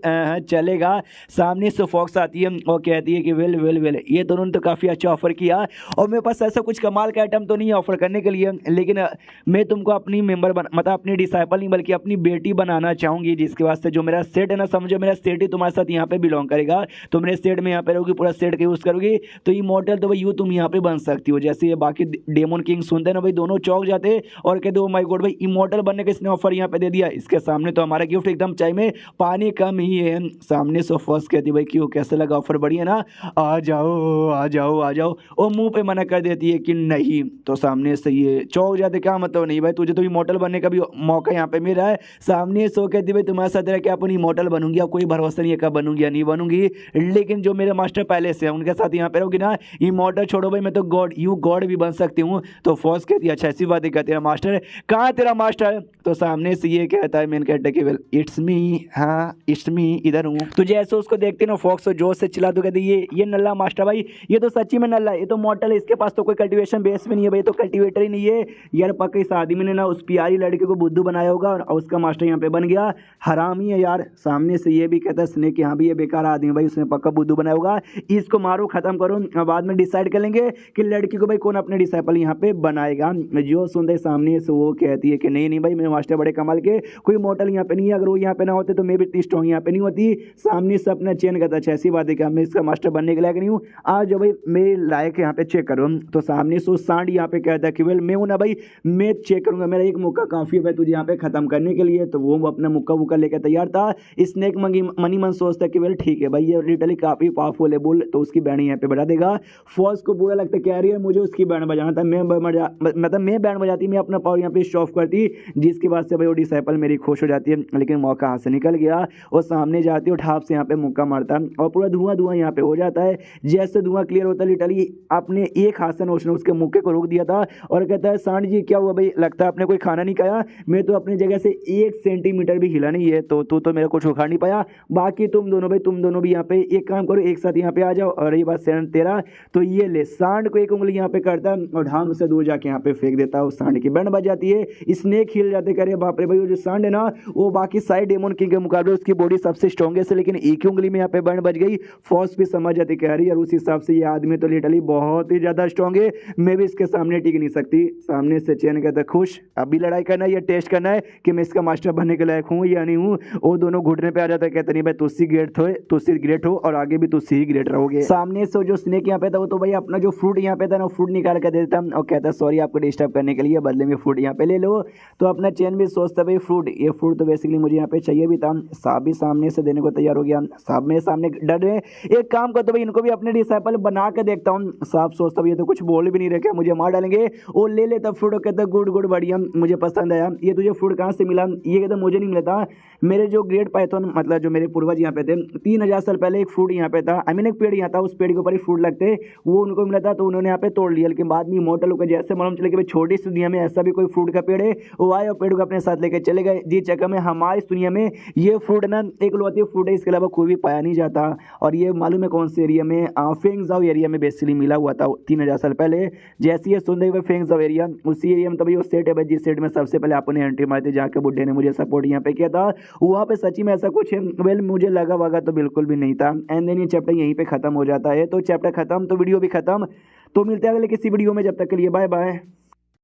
चलेगा। सामने से फॉक्स आती है और कहती है कि वेल वेल वेल ये दोनों ने तो काफ़ी अच्छा ऑफर किया और मेरे पास ऐसा कुछ कमाल का आइटम तो नहीं है ऑफर करने के लिए, लेकिन मैं तुमको अपनी मेंबर मतलब अपनी डिसाइपल नहीं बल्कि अपनी बेटी बनाना चाहूँगी, जिसके वास्ते जो मेरा सेट है ना समझो मेरा सेट ही तुम्हारे साथ यहाँ पे बिलोंग करेगा। तो मेरे सेट में यहाँ पे रहोगी, पूरा सेट का यूज़ करोगी तो इमॉर्टल तो भाई यू तुम यहाँ पे बन सकती हो। जैसे ये बाकी डेमन किंग सुनते ना भाई दोनों चौक जाते और कहते ओ माय गॉड भाई इमॉर्टल बनने का इसने ऑफर यहाँ पे दे दिया। इसके सामने तो हमारा गिफ्ट एकदम चाय में पानी कम ही है। सामने से फर्स्ट कहती भाई क्यों कैसे लगा ऑफर बढ़िया ना, आ जाओ आ जाओ आ जाओ। और मुंह पे मना कर देती है कि नहीं। तो सामने से ये चौक जाते क्या मतलब नहीं भाई तुझे तो इमॉर्टल बनने का भी मौका यहाँ पे मिल रहा है। सामने से कहती भाई तुम्हारे साथ रह के अपन इमॉर्टल बनूंगी, अब कोई भरोसा नहीं है कब बनूंगी या नहीं बनूंगी, लेकिन जो मेरे मास्टर पहले से है उनके साथ यहाँ पे रहोगी ना इमॉर्टल छोड़ो भाई मैं तो गॉड यू गॉड भी बन सकती हूँ। तो फर्स्ट कहती है अच्छा ऐसी बात है क्या तेरा मास्टर कहाँ तेरा मास्टर। तो सामने से ये कहता है मैन कहता है कि वेल इट्स मी, हाँ इट्स मी इधर हूँ। तो जैसे उसको देखते ना फॉक्स जोर से चिल्ला तो कहती ये नल्ला मास्टर भाई ये तो सच्ची में नल्ला है, ये तो मॉडल है, इसके पास तो कोई कल्टीवेशन बेस में नहीं है भाई, तो कल्टीवेटर ही नहीं है यार। पक्का इस आदमी ने ना उस प्यारी लड़के को बुद्धू बनाया होगा और उसका मास्टर यहाँ पे बन गया, हराम ही है यार। सामने से ये भी कहता है स्नेक यहाँ भी ये बेकार आदमी भाई उसने पक्का बुद्धू बनाया होगा, इसको मारो खत्म करो, बाद में डिसाइड कर लेंगे कि लड़की को भाई कौन अपने डिसाइपल यहाँ पे बनाएगा। जो सुनते सामने से वो कहती है कि नहीं नहीं भाई मेरे मास्टर बड़े कमाल के, कोई मॉडल यहाँ पे नहीं है, अगर वो यहाँ पे ना होते तो मैं भी इतनी स्ट्रॉन्ग यहाँ पे नहीं होती। सामने से अपना चेन करता है ऐसी बात है कि मैं इसका मास्टर बनने के लायक नहीं हूँ, आज भाई मेरे लायक यहाँ पे चेक करो। तो सामने से सांड यहाँ पे कहता है कि वेल मैं हूँ ना भाई मैं चेक करूंगा, मेरा एक मौका काफी है भाई तुझे यहाँ पे खत्म करने के लिए। तो वो अपना मुक्का वुक्का लेकर तैयार था। स्नेक मनी मन सोचता कि वेल ठीक है भाई ये लिटरली काफी पावरफुल है बोल, तो उसकी बैंड यहाँ पे बजा देगा। फॉल्स को बुरा लगता है कह रही है मुझे उसकी बैंड बजाना था, मतलब मैं बैंड बजाती मैं अपना पावर यहाँ पे शो ऑफ करती, जिसकी बात से भाई वो डिसाइपल मेरी खुश हो जाती है। लेकिन मौका हाथ से निकल गया और सामने जाती है ठाप से यहाँ पे मुक्का मारता है और पूरा धुआं धुआं यहाँ पे हो जाता है। जैसे धुआं क्लियर होता है लिटरली अपने एक हाथ से उसने उसके मुक्के को रोक दिया था और कहता है सांड जी क्या हुआ भाई, लगता है आपने कोई खाना नहीं खाया, मैं तो अपनी जगह से 1 सेंटीमीटर भी हिला नहीं है, तो तू तो मेरे को उखाड़ नहीं पाया, बाकी तुम दोनों भाई तुम दोनों भी यहाँ पे एक काम करो, एक साथ यहाँ पे आ जाओ, और ये बात सांड तेरा, तो ये ले सांड को एक उंगली यहाँ पे करता है और ढांग से दूर जाके यहाँ पे फेंक देता है, उस सांड की बैंड बज जाती है, स्नेक हिल जाते, करे बाप रे भाई वो जो सांड है ना वो बाकी सारे डेमन किंग के मुकाबले उसकी बॉडी सबसे स्ट्रॉन्गेस्ट है, लेकिन एक ही उंगली में यहाँ पे बैंड बज गई। फॉर्स भी समझ जाती कह रही है, और उस हिसाब से ये आदमी तो लिटरली बहुत ही ज्यादा स्ट्रॉन्ग है, मैं भी इसके सामने टिक नहीं सकती। सामने से चैन कहता खुश, अभी लड़ाई करना है या टेस्ट करना है कि मैं इसका मास्टर बनने के लायक हूँ या नहीं हूँ। वो दोनों घुटने पे आ जाता है, कहते नहीं भाई तुझसे ग्रेट हो और आगे भी तुझसे ही ग्रेट रहोगे। सामने से जो स्नेक यहाँ पे था वो तो भाई अपना जो फ्रूट यहाँ पे था ना फ्रूट निकाल कर देता और कहता सॉरी आपको डिस्टर्ब करने के लिए, बदले में फ्रूट यहाँ पे ले लो। तो अपना चैन भी सोचता भाई फ्रूट, ये फ्रूट तो बेसिकली मुझे यहाँ पे चाहिए भी था। साहब भी सामने से देने को तैयार हो गया, साहब मेरे सामने डर रहे, एक काम करता भाई इनको भी अपने डिसाइपल बना के देखता हूँ। साहब सोचता भाई ये तो कुछ बोल भी नहीं रहे, क्या मुझे मार डालेंगे। वो ले लेता फ्रूट और कहता गुड गुड बढ़िया, मुझे पसंद आया। ये तुझे फ्रूट कहाँ से मिला? ये कहता मुझे नहीं मिला था, मेरे जो ग्रेट पाइथन मतलब जो मेरे पूर्वज यहाँ पे थे 3000 साल पहले एक फ्रूट यहाँ पे था, आई मीन एक पेड़ यहाँ था, उस पेड़ के ऊपर ही फ्रूट लगते, वो उनको मिला था तो उन्होंने यहाँ पे तोड़ लिया। लेकिन बाद में इमॉर्टल को जैसे मालूम चले कि भाई छोटी सी दुनिया में ऐसा भी कोई फ्रूट का पेड़ है, वो आए और पेड़ को अपने साथ लेकर चले गए। जी चक्कर में हमारी इस दुनिया में ये फ्रूट ना एक लौती फ्रूट है, इसके अलावा कोई भी पाया नहीं जाता। और ये मालूम है कौन से एरिया में? फेंगजाओ एरिया में बेसिकली मिला हुआ था 3000 साल पहले। जैसे ये सुन रहे फेंगजाओ एरिया, उसी एरिया में तभी वो सेट है भाई, जिस सेट में सबसे पहले आपने एंट्री मारी थी, जाके बुड्ढे ने मुझे सपोर्ट यहाँ पे किया था, वहाँ पे सच्ची में ऐसा कुछ है? वेल मुझे लगा वगा तो बिल्कुल भी नहीं था। एंड देन ये चैप्टर यहीं पे खत्म हो जाता है। तो चैप्टर खत्म तो वीडियो भी खत्म, तो मिलते हैं अगले किसी वीडियो में, जब तक के लिए बाय बाय।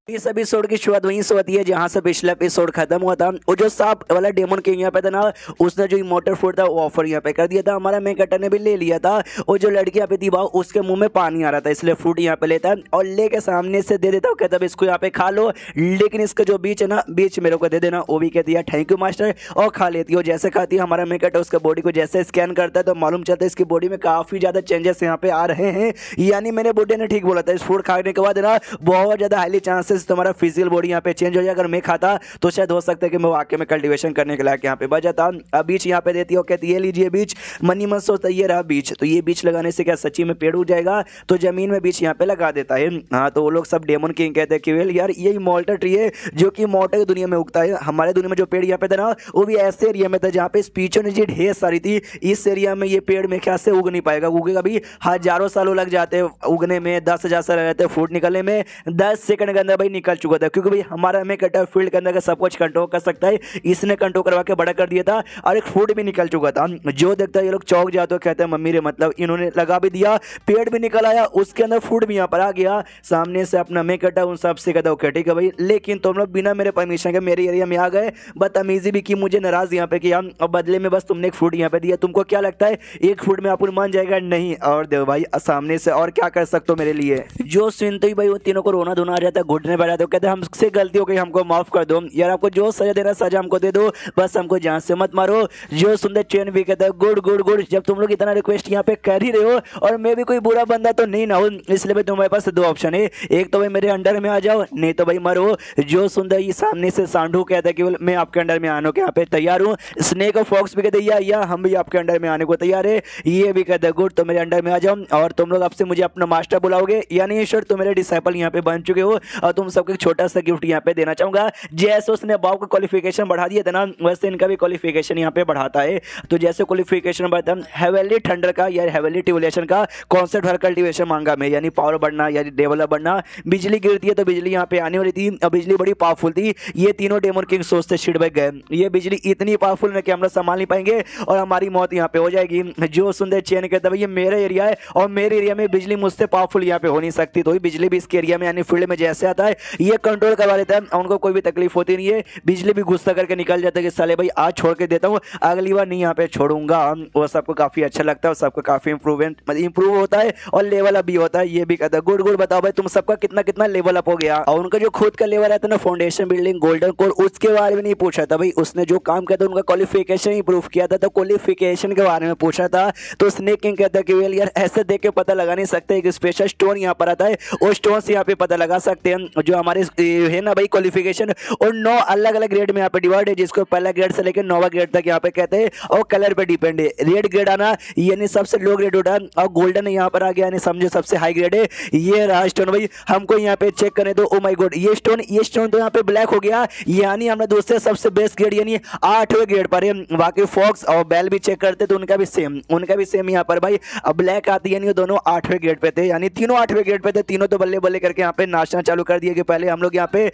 इस एपिसोड की शुरुआत वहीं से होती है जहां से पिछला एपिसोड खत्म हुआ था। वो जो सांप वाला डेमन किंग यहाँ पे था ना, उसने जो इमॉर्टल फ्रूट था वो ऑफर यहाँ पे कर दिया था, हमारा मेन कैरेक्टर ने भी ले लिया था। और जो लड़की यहाँ पे थी भाव उसके मुंह में पानी आ रहा था, इसलिए फ्रूट यहाँ पे लेता है और लेके सामने से दे देता हूँ, कहता है इसको यहाँ पे खा लो, लेकिन इसका जो बीच है ना बीच मेरे को दे देना। वो भी कहती है थैंक यू मास्टर, और खा लेती है। जैसे खाती है हमारा मेन कैरेक्टर उसके बॉडी को जैसे स्कैन करता है तो मालूम चलता है इसकी बॉडी में काफी ज्यादा चेंजेस यहाँ पे आ रहे हैं। यानी मेरे बुड्ढे ने ठीक बोला था, इस फ्रूट खाने के बाद ना बहुत ज्यादा हाईली चांसेस तुम्हारा फिजिकल बॉडी यहाँ पे चेंज हो जाए। अगर मैं खाता तो शायद हो सकता है कि मैं वाकई में कल्टीवेशन करने के लायक यहाँ पे बच जाता। अब बीच यहाँ पे देती हो, कहती है लीजिए बीच, मनी मन सोचता ये रहा बीच, तो ये बीच लगाने से क्या सच्ची में पेड़ उग जाएगा? तो जमीन में बीच यहाँ पे लगा देता है। हाँ तो वो लोग सब डेमन किंग कहते हैं कि वेल यार ये इमॉर्टल ट्री है जो कि इमॉर्टल दुनिया में उगता है। हमारे दुनिया में जो पेड़ यहाँ पे था ना वो भी ऐसे एरिया में था जहाँ पे स्पीचों ने जी ढेर सारी थी। इस एरिया में ये पेड़ में क्या से उग नहीं पाएगा, उगेगा भी हजारों सालों लग जाते उगने में, 10,000 साल रहते फ्रूट निकलने में, 10 सेकंड के अंदर भाई निकल चुका था। क्योंकि भाई हमारा में कटा फील्ड के अंदर सब कुछ कंट्रोल कर सकता है, इसने कंट्रोल करवा के बड़ा कर दिया था और एक फ्रूट भी निकल चुका था। जो देखता है ये लोग चौक जाते कहते हैं मम्मी रे, मतलब इन्होंने लगा भी दिया, पेड़ भी निकल आया, उसके अंदर फ्रूट भी यहाँ पर आ गया। सामने से अपना मैं कटा उन सबसे कहता हूँ ठीक है भाई, लेकिन तुम लोग बिना मेरे परमिशन के मेरे एरिया में आ गए, बदतमीजी भी की, मुझे नाराज यहाँ पे किया और बदले में बस तुमने एक फ्रूट यहाँ पे दिया। तुमको क्या लगता है एक फ्रूट में आप मान जाएगा? नहीं। और देखो भाई सामने से और क्या कर सकते हो मेरे लिए? जो सुनते ही भाई वो तीनों को रोना धोना आ जाता है, घुटने बैठ जाते हो, कहते हैं हमसे गलती हो गई, हमको माफ कर दो यार, आपको जो सजा देना सजा हमको दे दो, बस हमको जान से मत मारो। जो सुंदर चैन भी कहता है गुड गुड गुड, जब तुम लोग इतना रिक्वेस्ट यहाँ पे कर ही रहे हो और मैं भी कोई बुरा बंदा तो नहीं ना हूँ, इसलिए भाई तुम्हारे पास दो ऑप्शन है, एक तो भाई मेरे अंडर में आ जाओ, नहीं तो भाई मरो। जो सुंदर ये सामने से सांडू कहता है कि मैं आपके अंडर में आने को यहाँ पे तैयार हूँ। स्नेक और फॉक्स भी कहते हैं या हम भी आपके अंडर में आने को तैयार है। ये भी कहते हैं गुड, तो मेरे अंडर में आ जाओ और तुम लोग आपसे मुझे अपना मास्टर बुलाओगे, यानी ईश्वर तुम मेरे डिसाइपल यहाँ पे बन चुके हो और तुम सबको छोटा सा गिफ्ट यहाँ पे देना चाहूंगा। जैसे उसने बाव का क्वालिफिकेशन बढ़ा दिया था ना, वैसे इनका भी क्वालिफिकेशन यहाँ पे बढ़ाता है। तो जैसे क्वालिफिकेशन बढ़ता है, हेवनली थंडर का या हेवनली ट्यूबुलेशन का कॉन्सेप्ट हर कल्टीवेशन मांगा में, यानी पावर बढ़ना या डेवलप बढ़ना। बिजली गिरती है तो बिजली यहाँ पे आने वाली थी और बिजली बड़ी पावरफुल थी। ये तीनों डेमन किंग सोचते शिट बैक गए, ये बिजली इतनी पावरफुल है कि हम लोग संभाल नहीं पाएंगे और हमारी मौत यहाँ पे हो जाएगी। जो सुंदर चैन कहता है ये मेरा एरिया है और मेरे एरिया में बिजली मुझसे पावरफुल यहाँ पे हो नहीं सकती, तो बिजली भी इसके एरिया में यानी फील्ड में जैसे आता है ये कंट्रोल करवा लेता है, उनको कोई भी तकलीफ होती नहीं है। बिजली भी गुस्सा करके निकल जाता है कि साले भाई आज छोड़ के देता हूँ, अगली बार नहीं यहाँ पे छोड़ूंगा। वो सबको काफी अच्छा लगता है और सबको काफी इंप्रूव होता है और लेवल अप भी होता है। ये भी कहता है गुड गुड, बताओ भाई तुम सबका कितना कितना लेवल अप हो गया। और उनका जो खुद का लेवल रहता है ना फाउंडेशन बिल्डिंग गोल्डन कोर, उसके बारे में नहीं पूछा था भाई, उसने जो काम किया था उनका क्वालिफिकेशन इंप्रूव किया था, तो क्वालिफिकेशन के बारे में पूछा था। तो स्नेक किंग कहता है कि वेल यार ऐसे देख के पता लगा नहीं सकते, एक स्पेशल स्टोन यहाँ पर आता है, वो स्टोन से यहाँ पे पता लगा सकते हैं। जो हमारे है ना भाई क्वालिफिकेशन, और 9 अलग अलग ग्रेड में यहाँ पे डिवाइड है, जिसको पहला ग्रेड से लेकर 9वां ग्रेड तक यहाँ पे कहते हैं, और कलर पे डिपेंड है। रेड ग्रेड आना यानी सबसे लो ग्रेड होता है, और गोल्डन यहाँ पर आ गया यानी समझो सबसे हाई ग्रेड है। ये रहा स्टोन भाई, हमको यहाँ पे चेक करने दो। ओ माय गॉड, ये स्टोन तो यहाँ पे ब्लैक हो गया, यानी हमने दूसरे सबसे बेस्ट ग्रेड यानी 8वें ग्रेड पर है। बाकी फॉक्स और बेल भी चेक करते तो उनका भी सेम यहाँ पर भाई अब ब्लैक आती है, यानी ये दोनों 8वें ग्रेड पे थे, यानी तीनों 8वें ग्रेड पे थे। तीनों तो बल्ले बल्ले करके यहाँ पे नाचना चालू कर दिए कि पहले हम लोग यहाँ पे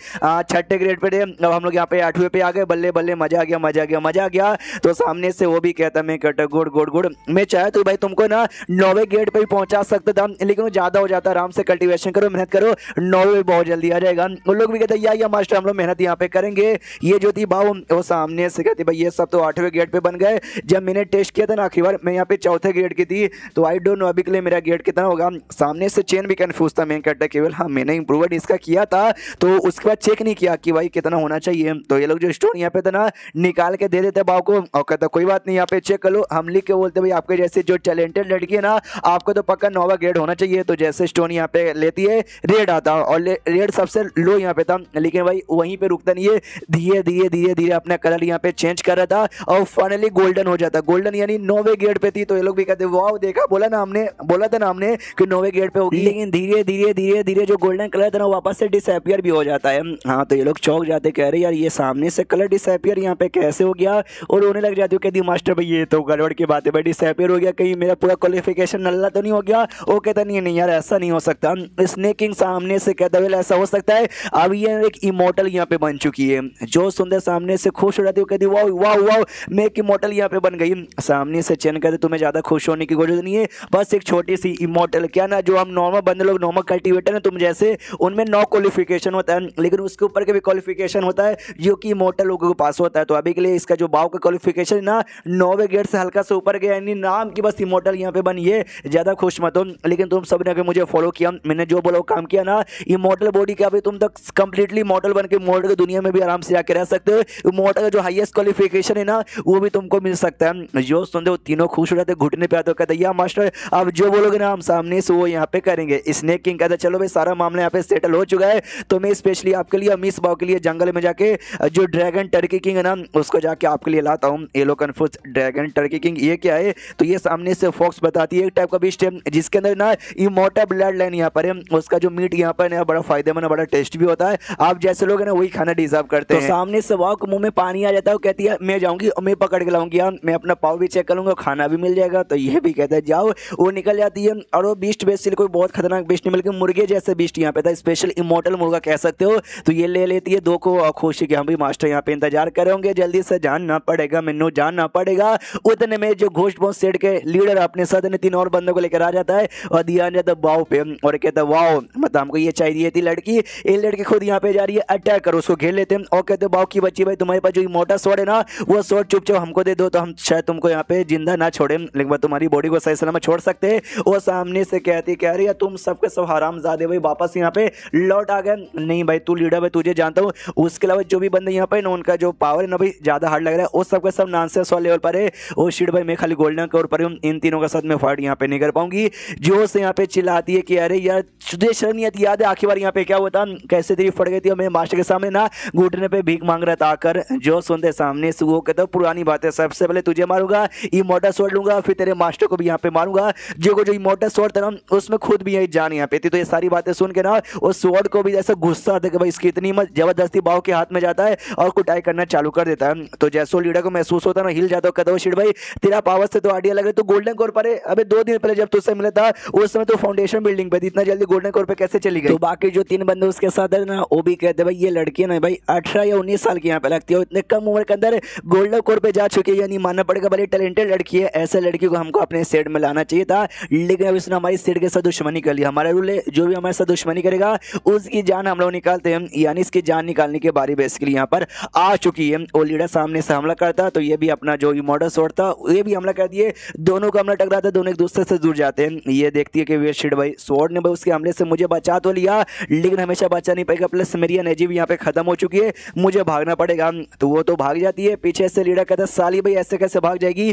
6ठे ग्रेड पे थे, अब हम लोग यहाँ पे 8वें पे आ गए। बल्ले बल्ले, मजा आ गया। तो सामने से वो भी कहता मैं कहता गुड। मैं चाहे तो भाई तुमको ना 9वें ग्रेड पे भी पहुंचा सकता था, लेकिन वो ज्यादा हो जाता। आराम से कल्टीवेशन करो, मेहनत करो, 9वें बहुत जल्दी आ जाएगा। उन लोग भी कहते या मास्टर हम लोग मेहनत यहाँ पे करेंगे। ये जो थी भाव वो सामने से कहती भाई ये सब तो 8वें ग्रेड पे बन गए। जब मैंने टेस्ट किया था ना आखिरी बार, मैं यहाँ पे 4थे ग्रेड की थी, तो आई डोंट नो अभी के लिए मेरा ग्रेड कितना होगा। सामने से चेन भी कंफ्यूज था, मैं कहता केवल हाँ मैंने इंप्रूवमेंट इसका किया था, तो उसके बाद चेक नहीं किया कि भाई कितना होना चाहिए। तो ये लोग जो स्टोन यहाँ पे था ना निकाल के दे देते भाव को, और कहता कोई बात नहीं यहाँ पे चेक कर लो। हम लिख के बोलते भाई आपके जैसे जो टैलेंटेड लड़की है ना, आपको तो पक्का 9वां ग्रेड होना चाहिए। तो जैसे स्टोन यहाँ पे लेती है रेड आता, और रेड सबसे लो यहाँ पे था, लेकिन भाई वहीं पे रुकता नहीं है, धीरे अपना कलर यहाँ पे चेंज कर रहा था, और फाइनली गोल्डन हो जाता। गोल्डन यानी 9वें ग्रेड पे थी। तो ये लोग भी कहते वाह देखा, बोला था ना हमने कि 9वें ग्रेड पे होगी, लेकिन धीरे जो गोल्डन कलर था ना वापस से डिसअपियर भी हो जाता है। हाँ, तो ये लोग चौक जाते, कह रहे यार ये सामने से कलर डिसअपियर यहाँ पे कैसे हो गया, और रोने लग जाती हो, कहती मास्टर भाई ये तो गड़बड़ की बात है भाई, डिसअपियर हो गया, कहीं मेरा पूरा क्वालिफिकेशन नल्ला तो नहीं हो गया। वो कहता नहीं यार ऐसा नहीं हो सकता। स्नेकिंग सामने से कहता है ऐसा हो सकता है, अब ये एक इमोर्टल यहाँ पे बन चुकी है। जो सुंदर सामने से खुश हो जाती है, कहती वाह मैं एक इमोर्टल यहाँ पे बन गई। सामने से चैन कहते तुम्हें ज्यादा खुश होने की जरूरत नहीं है, बस एक छोटी सी इमोर्टल, क्या ना जो हम नॉर्मल बंदे लोग नॉर्मल कल्टीवेटर है तुम जैसे, उनमें 9 क्वालिफिकेशन होता है, लेकिन उसके ऊपर के भी क्वालिफिकेशन होता है जो कि इमोर्टल लोगों के पास होता है। तो अभी के लिए इसका जो बाव का क्वालिफिकेशन है ना 9वें ग्रेड से हल्का से ऊपर गया, यानी नाम की बस इमोर्टल यहाँ पे बनी है, ज्यादा खुश मत हो। लेकिन तुम सबने अगर मुझे फॉलो किया, मैंने जो बोला वो काम किया ना, इमोर्टल बॉडी का अभी तुम तक कंप्लीटली इमोर्टल बन के इमोर्टल की दुनिया में भी आराम से जाके रह सकते हो। इमोर्टल का जो हाईएस्ट क्वालिफिकेशन है ना वो भी तुमको मिल सकता है। जो सुनते वो तीनों खुश हो जाते, घुटने पे आते, कहते या मास्टर अब जो बोलोगे ना हम सामने से वो यहाँ पे करेंगे। स्नेक किंग कहता चलो भाई सारा मामला यहाँ पे सेटल हो चुका है, तो मैं स्पेशली आपके लिए मिस बाव के लिए जंगल में जाके जो ड्रैगन टर्की किंग है ना उसको जाके आपके लिए लाता हूँ। ये लो कंफ्यूज ड्रैगन टर्की किंग ये क्या है, तो ये सामने से फॉक्स बताती है एक टाइप का बीस्ट है जिसके अंदर ना इमोर्टल ब्लड लाइन यहाँ पर है, उसका जो मीट यहाँ पर बड़ा फायदेमंद बड़ा टेस्ट भी होता है। आप जैसे लोग हैं ना वही खाना डिजर्व करते हैं। तो सामने से वाह मुंह में पानी आ जाता है, कहती है मैं जाऊंगी और मैं पकड़ के लाऊंगी, मैं अपना पाव भी चेक करूंगा, खाना भी मिल जाएगा। तो ये भी कहता है जाओ, वो निकल जाती है। और वो बीस्ट बेसिकली कोई बहुत खतरनाक बीस्ट नहीं बल्कि मुर्गे जैसे बीस्ट यहाँ पे था, स्पेशल इमोर्टल मुर्गा कह सकते हो। तो ये ले लेती है 2 को, खुशी के हम भी मास्टर यहाँ पे इंतजार करेंगे, जल्दी से जानना पड़ेगा, मैनू जानना पड़ेगा। उतने में जो घोस्ट बॉस सेट के लीडर अपने साथ 3 और बंदों को लेकर आ जाता है और दिया जाता है बाव पे, और कहता है वाओ मतलब हमको ये चाहिए थी लड़की। ये लड़की खुद यहाँ पे जा रही है, अटैक करो, उसको घेर लेते हैं और कहते हैं बाव की बच्ची भाई तुम्हारे पास जो इमोर्टल स्वॉर्ड है ना वो स्वॉर्ड चुपचाप हमको दे दो, तो हम शायद तुमको यहाँ पे जिंदा ना छोड़े, लेकिन तुम्हारी बॉडी को सही सलामत छोड़ सकते हैं। वो सामने से कहती कह रही है तुम सबके सब हरामजादे भाई वापस यहाँ पे लौट आ गए। नहीं भाई तू लीडर भाई तुझे जानता हूँ, उसके अलावा जो भी बंदे यहाँ पे ना उनका जो पावर है ना भाई ज्यादा हार्ड लग रहा है, वो सबके सब नॉनसेंस वाले लेवल पर है। ओ शिट भाई मैं खाली गोल्डन के ऊपर हूँ, इन तीनों के साथ मैं फाइट यहाँ पे नहीं कर पाऊंगी। जो से यहाँ पे चिल्लाती है कि अरे यार तुझे शर्म नहीं आती, याद है आखिरी बार यहाँ पे क्या हुआ था, कैसे तेरी फट गई थी और मैं मास्टर के सामने ना घुटने पे भीख मांग रहा था आकर। जो सुनते सामने से वो कहता पुरानी बात है, सबसे पहले तुझे मारूंगा, इमोर्टल स्वॉर्ड लूंगा, फिर तेरे मास्टर को भी यहाँ पे मारूंगा। जो इमोर्टल स्वॉर्ड था ना उसमें खुद भी यही जान यहाँ पे थी। तो ये सारी बातें सुन के ना उस स्वॉर्ड को भी ऐसा गुस्सा आता है कि भाई इसकी इतनी मत जबरदस्ती बाव के हाथ में जाता है और कुटाई करना चालू कर देता है। तो जैसो लीडर को महसूस होता है ना हिल जाता है, कहता शिट भाई तेरा पावर से तो आइडिया लग रहा है, तो गोल्डन कोर पर है। अबे 2 दिन पहले जब तुझसे मिला था उस समय तो फाउंडेशन बिल्डिंग पे थी, इतना जल्दी गोल्डन कोर पे कैसे चली गई। तो बाकी जो 3 बंदे उसके साथ है ना वो भी कहते भाई ये लड़की है ना भाई 18 या 19 साल की यहाँ पे लगती है, इतने कम उम्र के अंदर गोल्डन कोर पे जा चुकी है, यानी मानना पड़ेगा बड़ी टैलेंटेड लड़की है। ऐसे लड़की को हमको अपने सेट में लाना चाहिए था, लेकिन अब इसने हमारी सेट के साथ दुश्मनी कर लिया। हमारा रूल है जो भी हमारे साथ दुश्मनी करेगा उसकी जान हम लोग निकालते हैं, यानी इसकी जान निकालने की बारी बेसिकली यहाँ पर आ चुकी है। और लीडर सामने से हमला करता तो ये भी अपना जो इमोर्टल स्वॉर्ड था ये भी हमला कर दिए, दोनों को हमला टकराता, दोनों एक दूसरे से दूर जाते हैं। ये देखती है कि वे शिट भाई स्वॉर्ड ने भाई उसके हमले से मुझे बचा तो लिया, लेकिन हमेशा बचा नहीं पाएगा, प्लस मेरी एनर्जी भी यहाँ पे खत्म हो चुकी है, मुझे भागना पड़ेगा। तो वो तो भाग जाती है, पीछे से लीडर कहता है साली भाई ऐसे कैसे भाग जाएगी,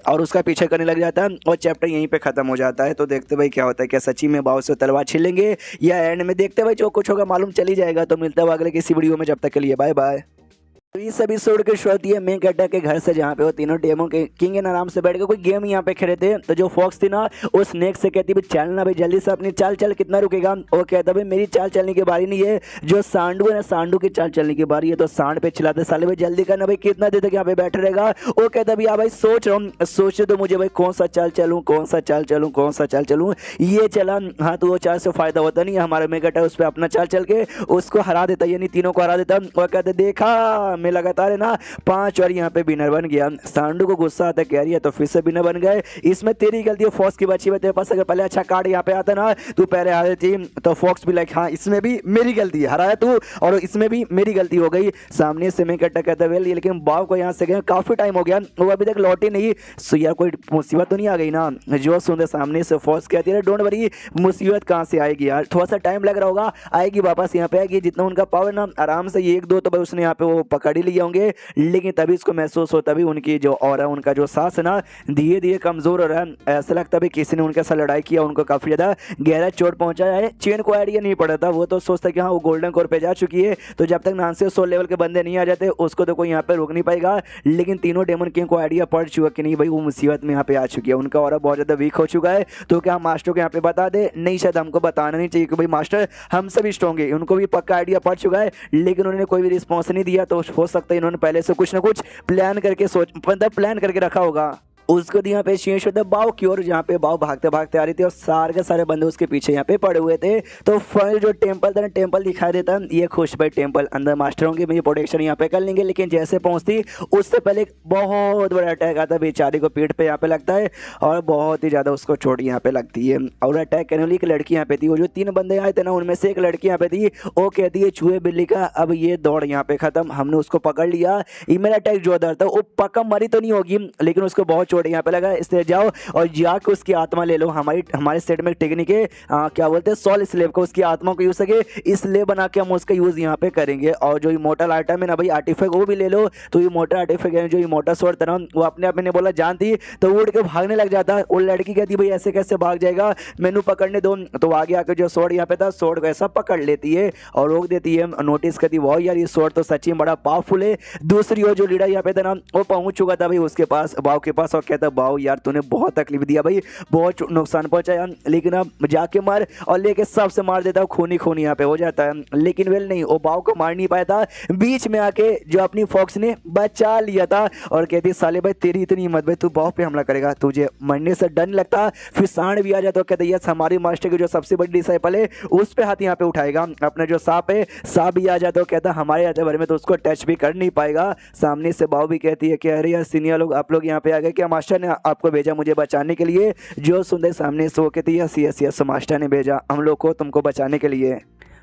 और उसका पीछे करने लग जाता है और चैप्टर यहीं पे खत्म हो जाता है। तो देखते भाई क्या होता है, क्या सच्ची में बाव से तलवार छीलेंगे या एंड में देखते देखते हैं भाई जो कुछ होगा मालूम चल ही जाएगा। तो मिलता है अगले किसी वीडियो में, जब तक के लिए बाय बाय। तो इस एपिसोड की शुरुआत है मेन कैरेक्टर के घर से, जहाँ पे वो तीनों डेमो के किंग इन आराम से बैठ के कोई गेम यहाँ पे खेले थे। तो जो फॉक्स थी ना वो स्नेक से कहती भाई चल ना भाई जल्दी से अपनी चाल चल, कितना रुकेगा। वो कहता भाई मेरी चाल चलने की बारी नहीं है, जो सांडू है ना सांडू की चाल चलने की बारी है। तो सांड पे चिल्लाते साले भाई जल्दी करना भाई, कितना देर तक यहाँ पे बैठे रहेगा। वो कहता भाई भाई सोच रहा हूँ, सोचे तो मुझे भाई कौन सा चाल चलूँ, कौन सा चाल चलूँ, कौन सा चाल चलूँ। ये चला हाँ तो वो चाल से फायदा होता नहीं, हमारे मेन कैरेक्टर उस पर अपना चाल चल के उसको हरा देता, यानी तीनों को हरा देता। वो कहते देखा मैं लगातार है ना 5 और यहाँ पे विनर बन गया। सांडू को गुस्सा आता है, कह रही है तो फिर से विनर बन गए, इसमें तेरी गलती है। फॉक्स की बची है तेरे पास, अगर पहले अच्छा कार्ड यहाँ पे आता ना तू पहले हारे थी। तो फॉक्स भी लाइक हाँ इसमें भी मेरी गलती है, हराया तू और इसमें भी मेरी गलती हो गई। सामने से मैं कट्टा कहता वेल, लेकिन बाव को यहाँ से गए काफी टाइम हो गया, वो अभी तक लौटी नहीं। सो यार कोई मुसीबत तो नहीं आ गई ना। जो सुन सामने से फॉक्स कहती है डोंट वरी, मुसीबत कहाँ से आएगी यार, थोड़ा सा टाइम लग रहा होगा, आएगी वापस यहाँ पे आएगी। जितना उनका पावर ना आराम से 1-2 तो भाई उसने यहाँ पे वो पकड़ ही लिए होंगे, लेकिन तभी इसको महसूस होता भी उनकी जो और उनका जो सांस है ना धीरे धीरे कमजोर हो रहा है। ऐसा लगता भी किसी ने उनके साथ लड़ाई किया, उनको काफी ज्यादा गहरा चोट पहुंचाया है। चेन को आइडिया नहीं पड़ा था, वो तो सोचता कि हाँ वो गोल्डन कोर पे जा चुकी है, तो जब तक नानसे 100 लेवल के बंदे नहीं आ जाते उसको तो कोई यहाँ पे रोक नहीं पाएगा। लेकिन तीनों डेमन किंग को आइडिया पड़ चुका कि नहीं भाई वो मुसीबत में यहाँ पे आ चुकी है, उनका और बहुत ज्यादा वीक हो चुका है। तो क्या मास्टर को यहाँ पे बता दे, नहीं शायद हमको बताना नहीं चाहिए कि भाई मास्टर हमसे भी स्ट्रॉन्ग है, उनको भी पक्का आइडिया पड़ चुका है, लेकिन उन्होंने कोई भी रिस्पॉन्स नहीं दिया। तो हो सकता है इन्होंने पहले से कुछ ना कुछ प्लान करके मतलब प्लान करके रखा होगा। उसको यहाँ पे चेंज होता बाव की ओर, जहाँ पे बाव भागते भागते आ रही थी और सारे के सारे बंदे उसके पीछे यहाँ पे पड़े हुए थे। तो फाइनल जो टेंपल था ना टेंपल दिखाई देता, ये खुश भाई टेंपल अंदर मास्टर होंगे, मेरी प्रोटेक्शन यहाँ पे कर लेंगे। लेकिन जैसे पहुंचती उससे पहले एक बहुत बड़ा अटैक आता है, बेचारी को पीठ पे यहाँ पे लगता है और बहुत ही ज्यादा उसको चोट यहाँ पे लगती है। और अटैक करने वाली एक लड़की यहाँ पे थी, वो जो 3 बंदे आए थे ना उनमें से एक लड़की यहाँ पे थी, वो कहती है चूहे बिल्ली का अब ये दौड़ यहाँ पे खत्म, हमने उसको पकड़ लिया। ये मेरा अटैक जोरदार था, वो पक्का मरी तो नहीं होगी लेकिन उसको बहुत चोट यहाँ पे लगा, इसलिए जाओ और जाके उसकी आत्मा ले लो। हमारे सेट में टेक्निक है क्या बोलते हैं सोल स्लेव को, उसकी आत्मा को यूज सके स्लेव बना के हम उसका यूज यहाँ पे करेंगे। और जो इमोर्टल आइटम है ना भाई आर्टिफैक्ट वो भी ले लो। तो इमोर्टल आर्टिफैक्ट है जो इमोर्टल स्वॉर्ड था ना वो अपने आप मैंने बोला जानती तो उड़ के भागने लग जाता। वो लड़की कहती भाई ऐसे कैसे भाग जाएगा, मैनू पकड़ने दो। तो आगे आके जो स्वॉर्ड यहाँ पे था स्वॉर्ड को ऐसा पकड़ लेती है और रोक देती है, नोटिस करती वाह यार ये स्वॉर्ड तो सच्ची बड़ा पावरफुल है। दूसरी ओर जो लीडर यहाँ पे था ना वो पहुंच चुका था भाई उसके पास बाव के पास और कहता बाव यार तूने बहुत तकलीफ दिया भाई, बहुत नुकसान पहुंचाया, लेकिन अब जाके मार और लेके सबसे मार देता, खूनी खूनी यहाँ पे हो जाता है। लेकिन वेल नहीं वो बाव को मार नहीं पाया था, बीच में आके जो अपनी फॉक्स ने बचा लिया था और कहती साले भाई तेरी इतनी हिम्मत भाई तू बाव पे हमला करेगा, तुझे मरने से डर नहीं लगता। फिर सांड भी आ जाता तो कहते यस हमारी मास्टर की जो सबसे बड़ी डिसाइपल है उस पे हाथ यहाँ पे उठाएगा। अपना जो सांप है सांप भी आ जाता तो कहता हमारे आते बारे में तो उसको टच भी कर नहीं पाएगा। सामने से बाव भी कहती है कि अरे यार सीनियर लोग आप लोग यहाँ पे आ गए क्या, मास्टर ने आपको भेजा मुझे बचाने के लिए। जो सुंदर सामने से वो कहती है यस यस मास्टर ने भेजा हम लोग को तुमको बचाने के लिए।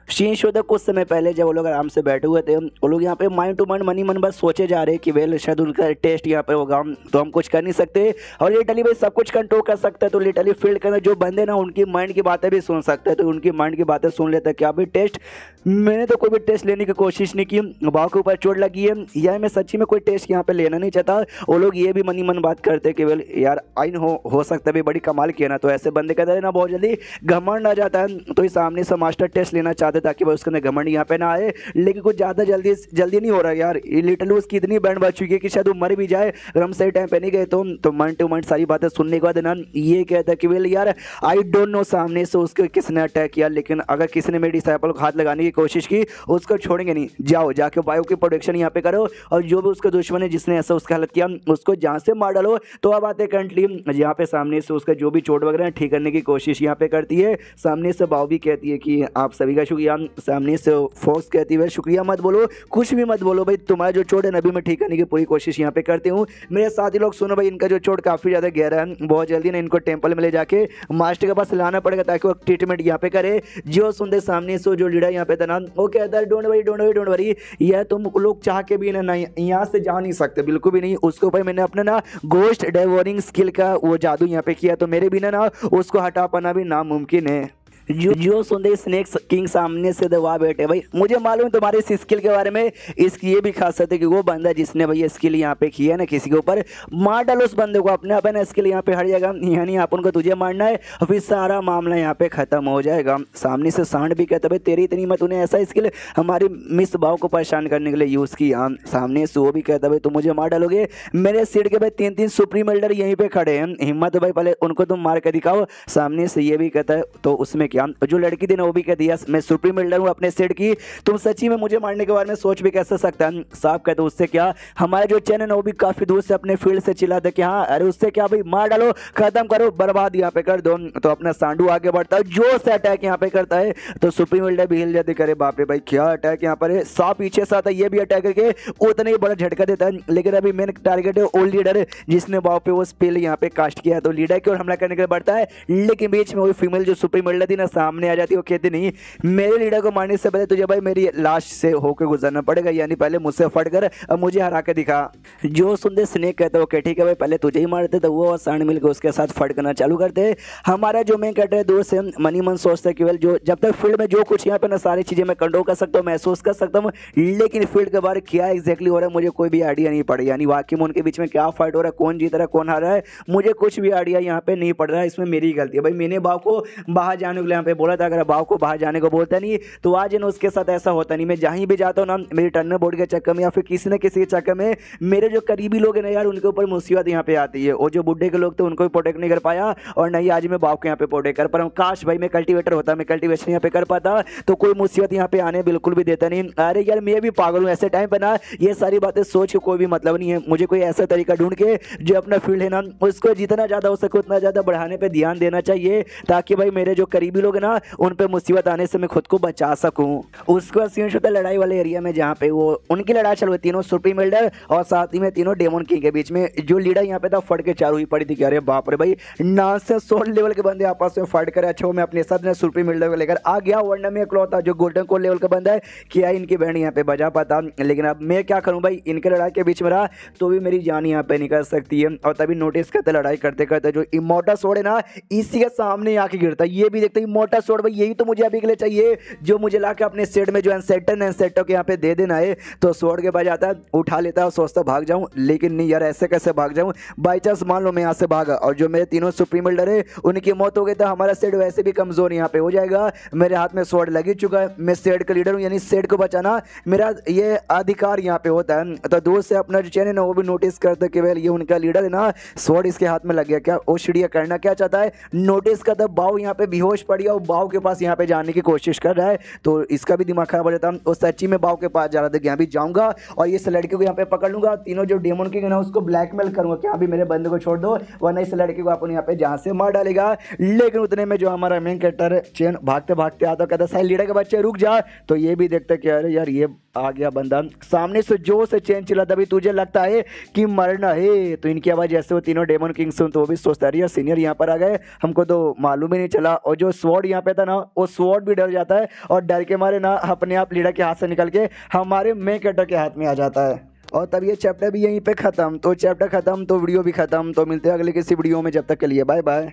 सीन शो था कुछ समय पहले जब वो लोग आराम से बैठे हुए थे, वो लोग यहाँ पे माइंड टू माइंड मनी मन बस सोचे जा रहे कि वेल शायद उनका टेस्ट यहाँ पे होगा तो हम कुछ कर नहीं सकते और लिटरली भाई सब कुछ कंट्रोल कर सकते हैं। तो लिटरली फील्ड के अंदर जो बंदे ना उनकी माइंड की बातें भी सुन सकते हैं, तो उनकी माइंड की बातें सुन लेते हैं। क्या भाई टेस्ट मैंने तो कोई भी टेस्ट लेने की कोशिश नहीं की, बाव के ऊपर चोट लगी है या मैं सच्ची में कोई टेस्ट यहाँ पे लेना नहीं चाहता। वो लोग ये भी मनी मन बात करते कि वेल यार आइन हो सकता है भाई बड़ी कमाल किया ना। तो ऐसे बंदे कहते हैं ना बहुत जल्दी घमंड आ जाता है, तो इस सामने से मास्टर टेस्ट लेना चाहते ताकि भाई उसके अंदर यहाँ पे ना आए। लेकिन कुछ ज्यादा जल्दी नहीं हो रहा यार, लिटरली उसकी इतनी बैंड बच चुकी है कि शायद वो मर भी जाए अगर हम सही टाइम पे नहीं गए तो मन टू मन सारी बातें सुनने के बाद ना ये कहता है कि वेल यार आई डोंट नो सामने से उसको किसने अटैक किया, लेकिन अगर किसी ने मेरे डिसाइपल को हाथ लगाने की कोशिश की उसको छोड़ेंगे नहीं। जाओ जाके बायो की प्रोटेक्शन यहाँ पे करो और जो भी उसका दुश्मन है जिसने ऐसा उसका हालत किया उसको जहाँ से मार डालो। तो अब आते करंटली यहाँ पे सामने से उसका जो भी चोट वगैरह ठीक करने की कोशिश यहाँ पे करती है। सामने से बाव भी कहती है कि आप सभी का शुक्रिया। सामने से फॉक्स कहती है शुक्रिया मत बोलो कुछ भी मत बोलो भाई, तुम्हारा जो चोट है नबी मैं ठीक करने की पूरी कोशिश यहाँ पे करती हूँ। मेरे साथी लोग सुनो भाई इनका जो चोट काफी ज्यादा गहरा है, बहुत जल्दी ना इनको टेंपल में ले जाके मास्टर के पास लाना पड़ेगा ताकि वो ट्रीटमेंट यहाँ पे करे। जो सुनते सामने से जो लीडर यहाँ पे था ना वो कहता है डोंट वरी यह तुम लोग चाह के भी ना यहाँ से जा नहीं सकते बिल्कुल भी नहीं। उसके ऊपर मैंने अपना ना गोस्ट डेवोरिंग स्किल का वो जादू यहाँ पे किया, तो मेरे बिना ना उसको हटा पाना भी नामुमकिन है। जो सुंदर स्नेक किंग सामने से दबा बैठे भाई। मुझे मालूम है तुम्हारे इस स्किल के बारे में, इसकी ये भी खासियत है कि वो बंदा जिसने भाई स्किल यहाँ पे किया है ना किसी के ऊपर, मार डालो उस बंदे को, अपने अपना स्किल यहाँ पे हट जाएगा, यानी अपन को तुझे मारना है और फिर सारा मामला यहाँ पे खत्म हो जाएगा। सामने से सांड भी कहता भाई तेरी इतनी मत, उन्हें ऐसा स्किल हमारी मिस बाव को परेशान करने के लिए यूज़ किया। सामने से वो भी कहता भाई तुम मुझे मार डालोगे, मेरे सीट के भाई 3-3 सुप्रीम एल्डर यहीं पे खड़े हैं, हिम्मत है भाई पहले उनको तुम मार के दिखाओ। सामने से ये भी कहता है तो उसमें क्या, जो लड़की थी ना वो भी कहती है मैं सुप्रीम एल्डर हूँ अपने सेट की, तुम सच्ची में मुझे मारने के बारे में सोच भी कैसे सकता है। साहब कहते उससे क्या, हमारा जो चैन है ना वो भी काफी दूर से अपने फील्ड से चिल्लाते कि हाँ अरे उससे क्या भाई, मार डालो, खत्म करो, बर्बाद यहाँ पे कर दो। तो अपना सांडू आगे बढ़ता है, जो से अटैक यहाँ पे करता है तो सुप्रीम एल्डर भी हिल जाते, करे बाप रे भाई क्या अटैक यहाँ पर है। सांप पीछे से आता है, ये भी अटैक करके उतना ही बड़ा झटका देता है, लेकिन अभी मेन टारगेट है ओल्ड लीडर जिसने बाव पे वो स्पेल यहाँ पे कास्ट किया है, तो लीडर की ओर हमला करने के लिए बढ़ता है, लेकिन बीच में वो फीमेल जो सुप्रीम एल्डर थी ना सामने आ जाती है। वो कहती नहीं, मेरे लीडर को मारने से पहले तुझे भाई मेरी लाश से होकर गुजरना पड़ेगा, यानी पहले मुझसे फट कर अब मुझे हरा के दिखा। जो सुंदर स्नेक कहते हो ठीक है भाई पहले तुझे ही मारते, तो वो और सांड मिलकर उसके साथ फट करना चालू करते। हमारा जो मेन कैरेक्टर है दूर से मनी मन सोचता है केवल जो जब तक फील्ड में जो कुछ यहाँ पे ना सारी चीजें मैं कंट्रोल कर सकता हूँ, महसूस कर सकता हूँ, लेकिन फील्ड के बाहर क्या एग्जैक्टली हो रहा है मुझे कोई भी आइडिया नहीं पड़, यानी वाकई में उनके बीच में क्या फाइट हो रहा है, कौन जीत रहा है कौन हार रहा है, मुझे कुछ भी आइडिया यहाँ पे नहीं पड़ रहा है। इसमें मेरी गलती है भाई, मैंने बाव को बाहर जाने के लिए यहाँ पे बोला था, अगर बाव को बाहर जाने को बोलता नहीं तो आज इन उसके साथ ऐसा होता नहीं। मैं जहीं भी जाता हूँ ना मेरी टर्नर बोर्ड के चक्कर में या फिर किसी न किसी के चक्कर में मेरे जो करीबी लोग हैं ना यार उनके ऊपर मुसीबत यहाँ पे आती है, और जो बुढ़े के लोग थे उनको भी प्रोटेक्ट नहीं कर पाया, और नहीं आज मैं बाव को यहाँ पे प्रोटेक्ट कर पा रहा हूँ। काश भाई मैं कल्टीवेटर होता, मैं कल्टीवेशन यहाँ पे कर पाता तो कोई मुसीबत यहाँ पे आने बिल्कुल भी देता नहीं। अरे यार मैं भी पागल हूँ, ऐसे टाइम पे ना ये सारी बातें सोच के कोई भी मतलब नहीं है, मुझे कोई ऐसा तरीका ढूंढ के जो अपना फील्ड है ना उसको जितना ज्यादा हो सके उतना ज्यादा बढ़ाने पे ध्यान देना चाहिए, ताकि भाई मेरे जो करीबी लोग हैं ना उन पे मुसीबत आने से मैं खुद को बचा सकूं। उसके बाद सीन होता है लड़ाई वाले एरिया में, जहाँ पे वो उनकी लड़ाई चल रही, तीनों सुप्रीम एल्डर और साथ ही में तीनों डेमन किंग के बीच में। जो लीडर यहाँ पे था फट के चारों ही पड़ी थी, अरे बाप रे भाई नासे 16 लेवल के बंदे आपस में फाइट करे। अच्छा मैं अपने साथ सुप्रीम एल्डर को लेकर आ गया, वरना में इकलौता जो गोल्डन कोर लेवल का बंदा है क्या इनकी बैंड यहाँ पे बजा पाता, लेकिन अब मैं क्या करूँ भाई, इनके लड़ाई के बीच में रहा तो भी मेरी जान यहाँ पे निकल सकती है। और तभी नोटिस करते लड़ाई करते करते जो इमोर्टल सोड है ना इसी के सामने आके गिरता है, ये भी देखते इमोर्टल सोड भाई यही तो मुझे अभी के लिए चाहिए, जो मुझे लाके अपने सेट में जो एंसेटो के यहाँ पे दे देना है। तो सोड के पास जाता है, उठा लेता है, सोचता भाग जाऊं, लेकिन नहीं यार ऐसे कैसे भाग जाऊं, बाई चांस मान लो मैं यहाँ से भागा और जो मेरे तीनों सुप्रीम एल्डर है उनकी मौत हो गई तो हमारा सेट वैसे भी कमजोर यहाँ पे हो जाएगा। मेरे हाथ में सोड लग ही चुका है, मैं सेट का लीडर हूँ, यानी सेट को बचाना मेरा ये अधिकार यहाँ पे होता है। तो दूर से अपना जो चैन है ना वो भी नोटिस करते कि ये उनका लीडर है ना, सोड इसके हाथ में लग गया, क्या वो चिड़िया करना क्या चाहता है, नोटिस करता बाव यहाँ पे बेहोश पड़ गया, बाव के पास यहाँ पे जाने की कोशिश कर रहा है, तो इसका भी दिमाग खराब हो जाता है। और सच्ची में बाव के पास जा रहा था, यहाँ भी जाऊंगा और इस लड़के को यहाँ पे पकड़ लूंगा, तीनों जो डेमन किंग है ना उसको ब्लैकमेल करूंगा कि अभी मेरे बंदे को छोड़ दो, वरना इस लड़के को अपन यहाँ पे जहाँ से मार डालेगा। लेकिन उतने में जो हमारा मेन कैरेक्टर चैन भागते भागते आता कहता साइड लीडर के बच्चे रुक जा, तो ये भी देखते कि अरे यार ये आ गया बंदा, सामने से जो से चैन चिल्लाता भी तुझे लगता है कि मरना है, तो इनकी आवाज जैसे वो तीनों डेमन किंग सुन तो वो भी सोचता है यार सीनियर यहाँ पर आ गए, हमको तो मालूम ही नहीं चला। और जो स्वॉर्ड यहाँ पे था ना वो स्वॉर्ड भी डर जाता है और डर के मारे ना अपने आप लीडर के हाथ से निकल के हमारे मेन कैरेक्टर के हाथ में आ जाता है। और तब ये चैप्टर भी यहीं पे खत्म, तो चैप्टर खत्म तो वीडियो भी खत्म, तो मिलते हैं अगले किसी वीडियो में, जब तक के लिए बाय बाय।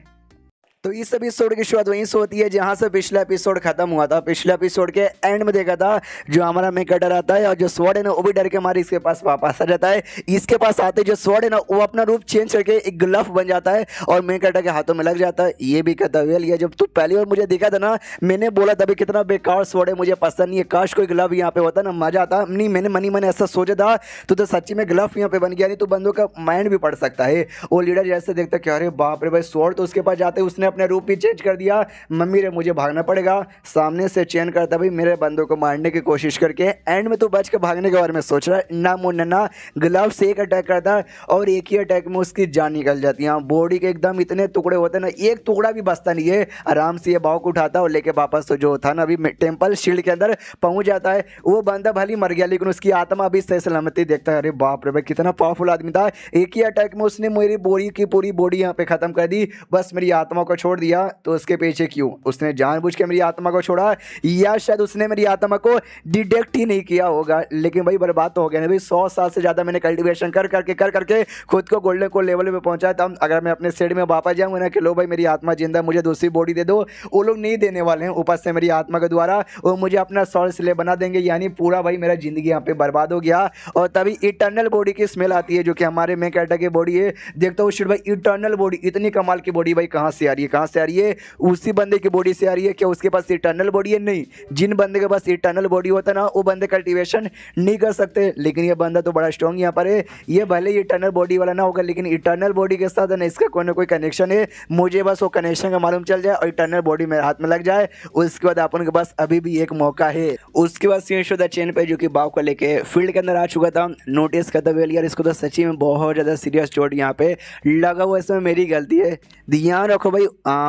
तो इस एपिसोड की शुरुआत वहीं से होती है जहां से पिछला एपिसोड खत्म हुआ था। पिछले एपिसोड के एंड में देखा था जो हमारा मेन कैरेक्टर आता है और जो स्वॉर्ड है ना वो भी डर के मारे इसके पास वापस आ जाता है। इसके पास आते जो स्वॉर्ड है ना वो अपना रूप चेंज करके एक ग्लफ बन जाता है और मेन कैरेक्टर के हाथों में लग जाता है। ये भी कहता है ये जब तू पहली बार मुझे देखा था ना मैंने बोला था भाई कितना बेकार स्वॉर्ड है, मुझे पसंद नहीं है, काश कोई ग्लव यहाँ पे होता ना मजा आता। नहीं मैंने मनी मन ऐसा सोचा था, तो सच्ची में ग्लफ यहाँ पे बन गया, नहीं तो बंदों का माइंड भी पड़ सकता है। वो लीडर जैसे देखता कि अरे बाप रे भाई स्वॉर्ड, तो उसके पास जाते उसने अपना रूप भी चेंज दिया, मम्मी रे मुझे भागना पड़ेगा। सामने से चैन करता भाई मेरे बंदों को मारने की कोशिश करके एंड में तो बच के भागने के बारे में सोच रहा है, ना मुन्ना ग्लव से एक अटैक करता है और एक ही अटैक में उसकी जान निकल जाती है। बॉडी के एकदम इतने टुकड़े होते हैं ना, एक टुकड़ा भी बचता नहीं है। आराम से ये बाव को उठाता और लेके वापस तो जो था ना अभी टेम्पल शील्ड के अंदर पहुंच जाता है। वो बंदा भली मर गया लेकिन उसकी आत्मा अभी सही सलामती देखता है। अरे बाप रे भाई कितना पावरफुल आदमी था, एक ही अटैक में उसने मेरी बॉडी की पूरी बॉडी यहाँ पे खत्म कर दी, बस मेरी आत्मा को छोड़ दिया तो उसके पीछे क्यों? उसने जानबूझ के मेरी आत्मा को छोड़ा या शायद उसने मेरी आत्मा को डिटेक्ट ही नहीं किया होगा। लेकिन भाई बर्बाद तो हो गया ना भाई। 100 साल से ज़्यादा मैंने कल्टीवेशन कर करके खुद को गोल्डन को लेवल पे पहुंचा। तब अगर मैं अपने सेड में वापस जाऊंगा ना कि लो भाई मेरी आत्मा जिंदा, मुझे दूसरी बॉडी दे दो, वो लोग नहीं देने वाले हैं। ऊपर से मेरी आत्मा के द्वारा वो मुझे अपना सोल स्लेव बना देंगे, यानी पूरा भाई मेरा जिंदगी यहाँ पे बर्बाद हो गया। और तभी इटर्नल बॉडी की स्मेल आती है जो कि हमारे मेन कैरेक्टर की बॉडी है। देखता हूँ शिट भाई इटर्नल बॉडी, इतनी कमाल की बॉडी भाई कहाँ से आ रही है? कहाँ से आ रही है? उसी बंदे की बॉडी से आ रही है। क्या उसके पास इटर्नल बॉडी है? नहीं। जिन बंदे के पास इटर्नल बॉडी होता है ना वो बंदे कल्टीवेशन नहीं कर सकते। लेकिन ये बंदा तो बड़ा स्ट्रॉन्ग यहाँ पर है। ये भले ही इटर्नल बॉडी वाला ना होगा लेकिन इटर्नल बॉडी के साथ ना इसका कोई ना कोई कनेक्शन है। मुझे बस वो कनेक्शन का मालूम चल जाए और इटर्नल बॉडी मेरे हाथ में लग जाए, उसके बाद अपन के पास अभी भी एक मौका है। उसके बाद सीन चैन पे जो कि बाव को लेके फील्ड के अंदर आ चुका था। नोटिस करता वेल यार इसको तो सच्ची में बहुत ज़्यादा सीरियस चोट यहाँ पे लगा हुआ, इसमें मेरी गलती है। ध्यान रखो भाई,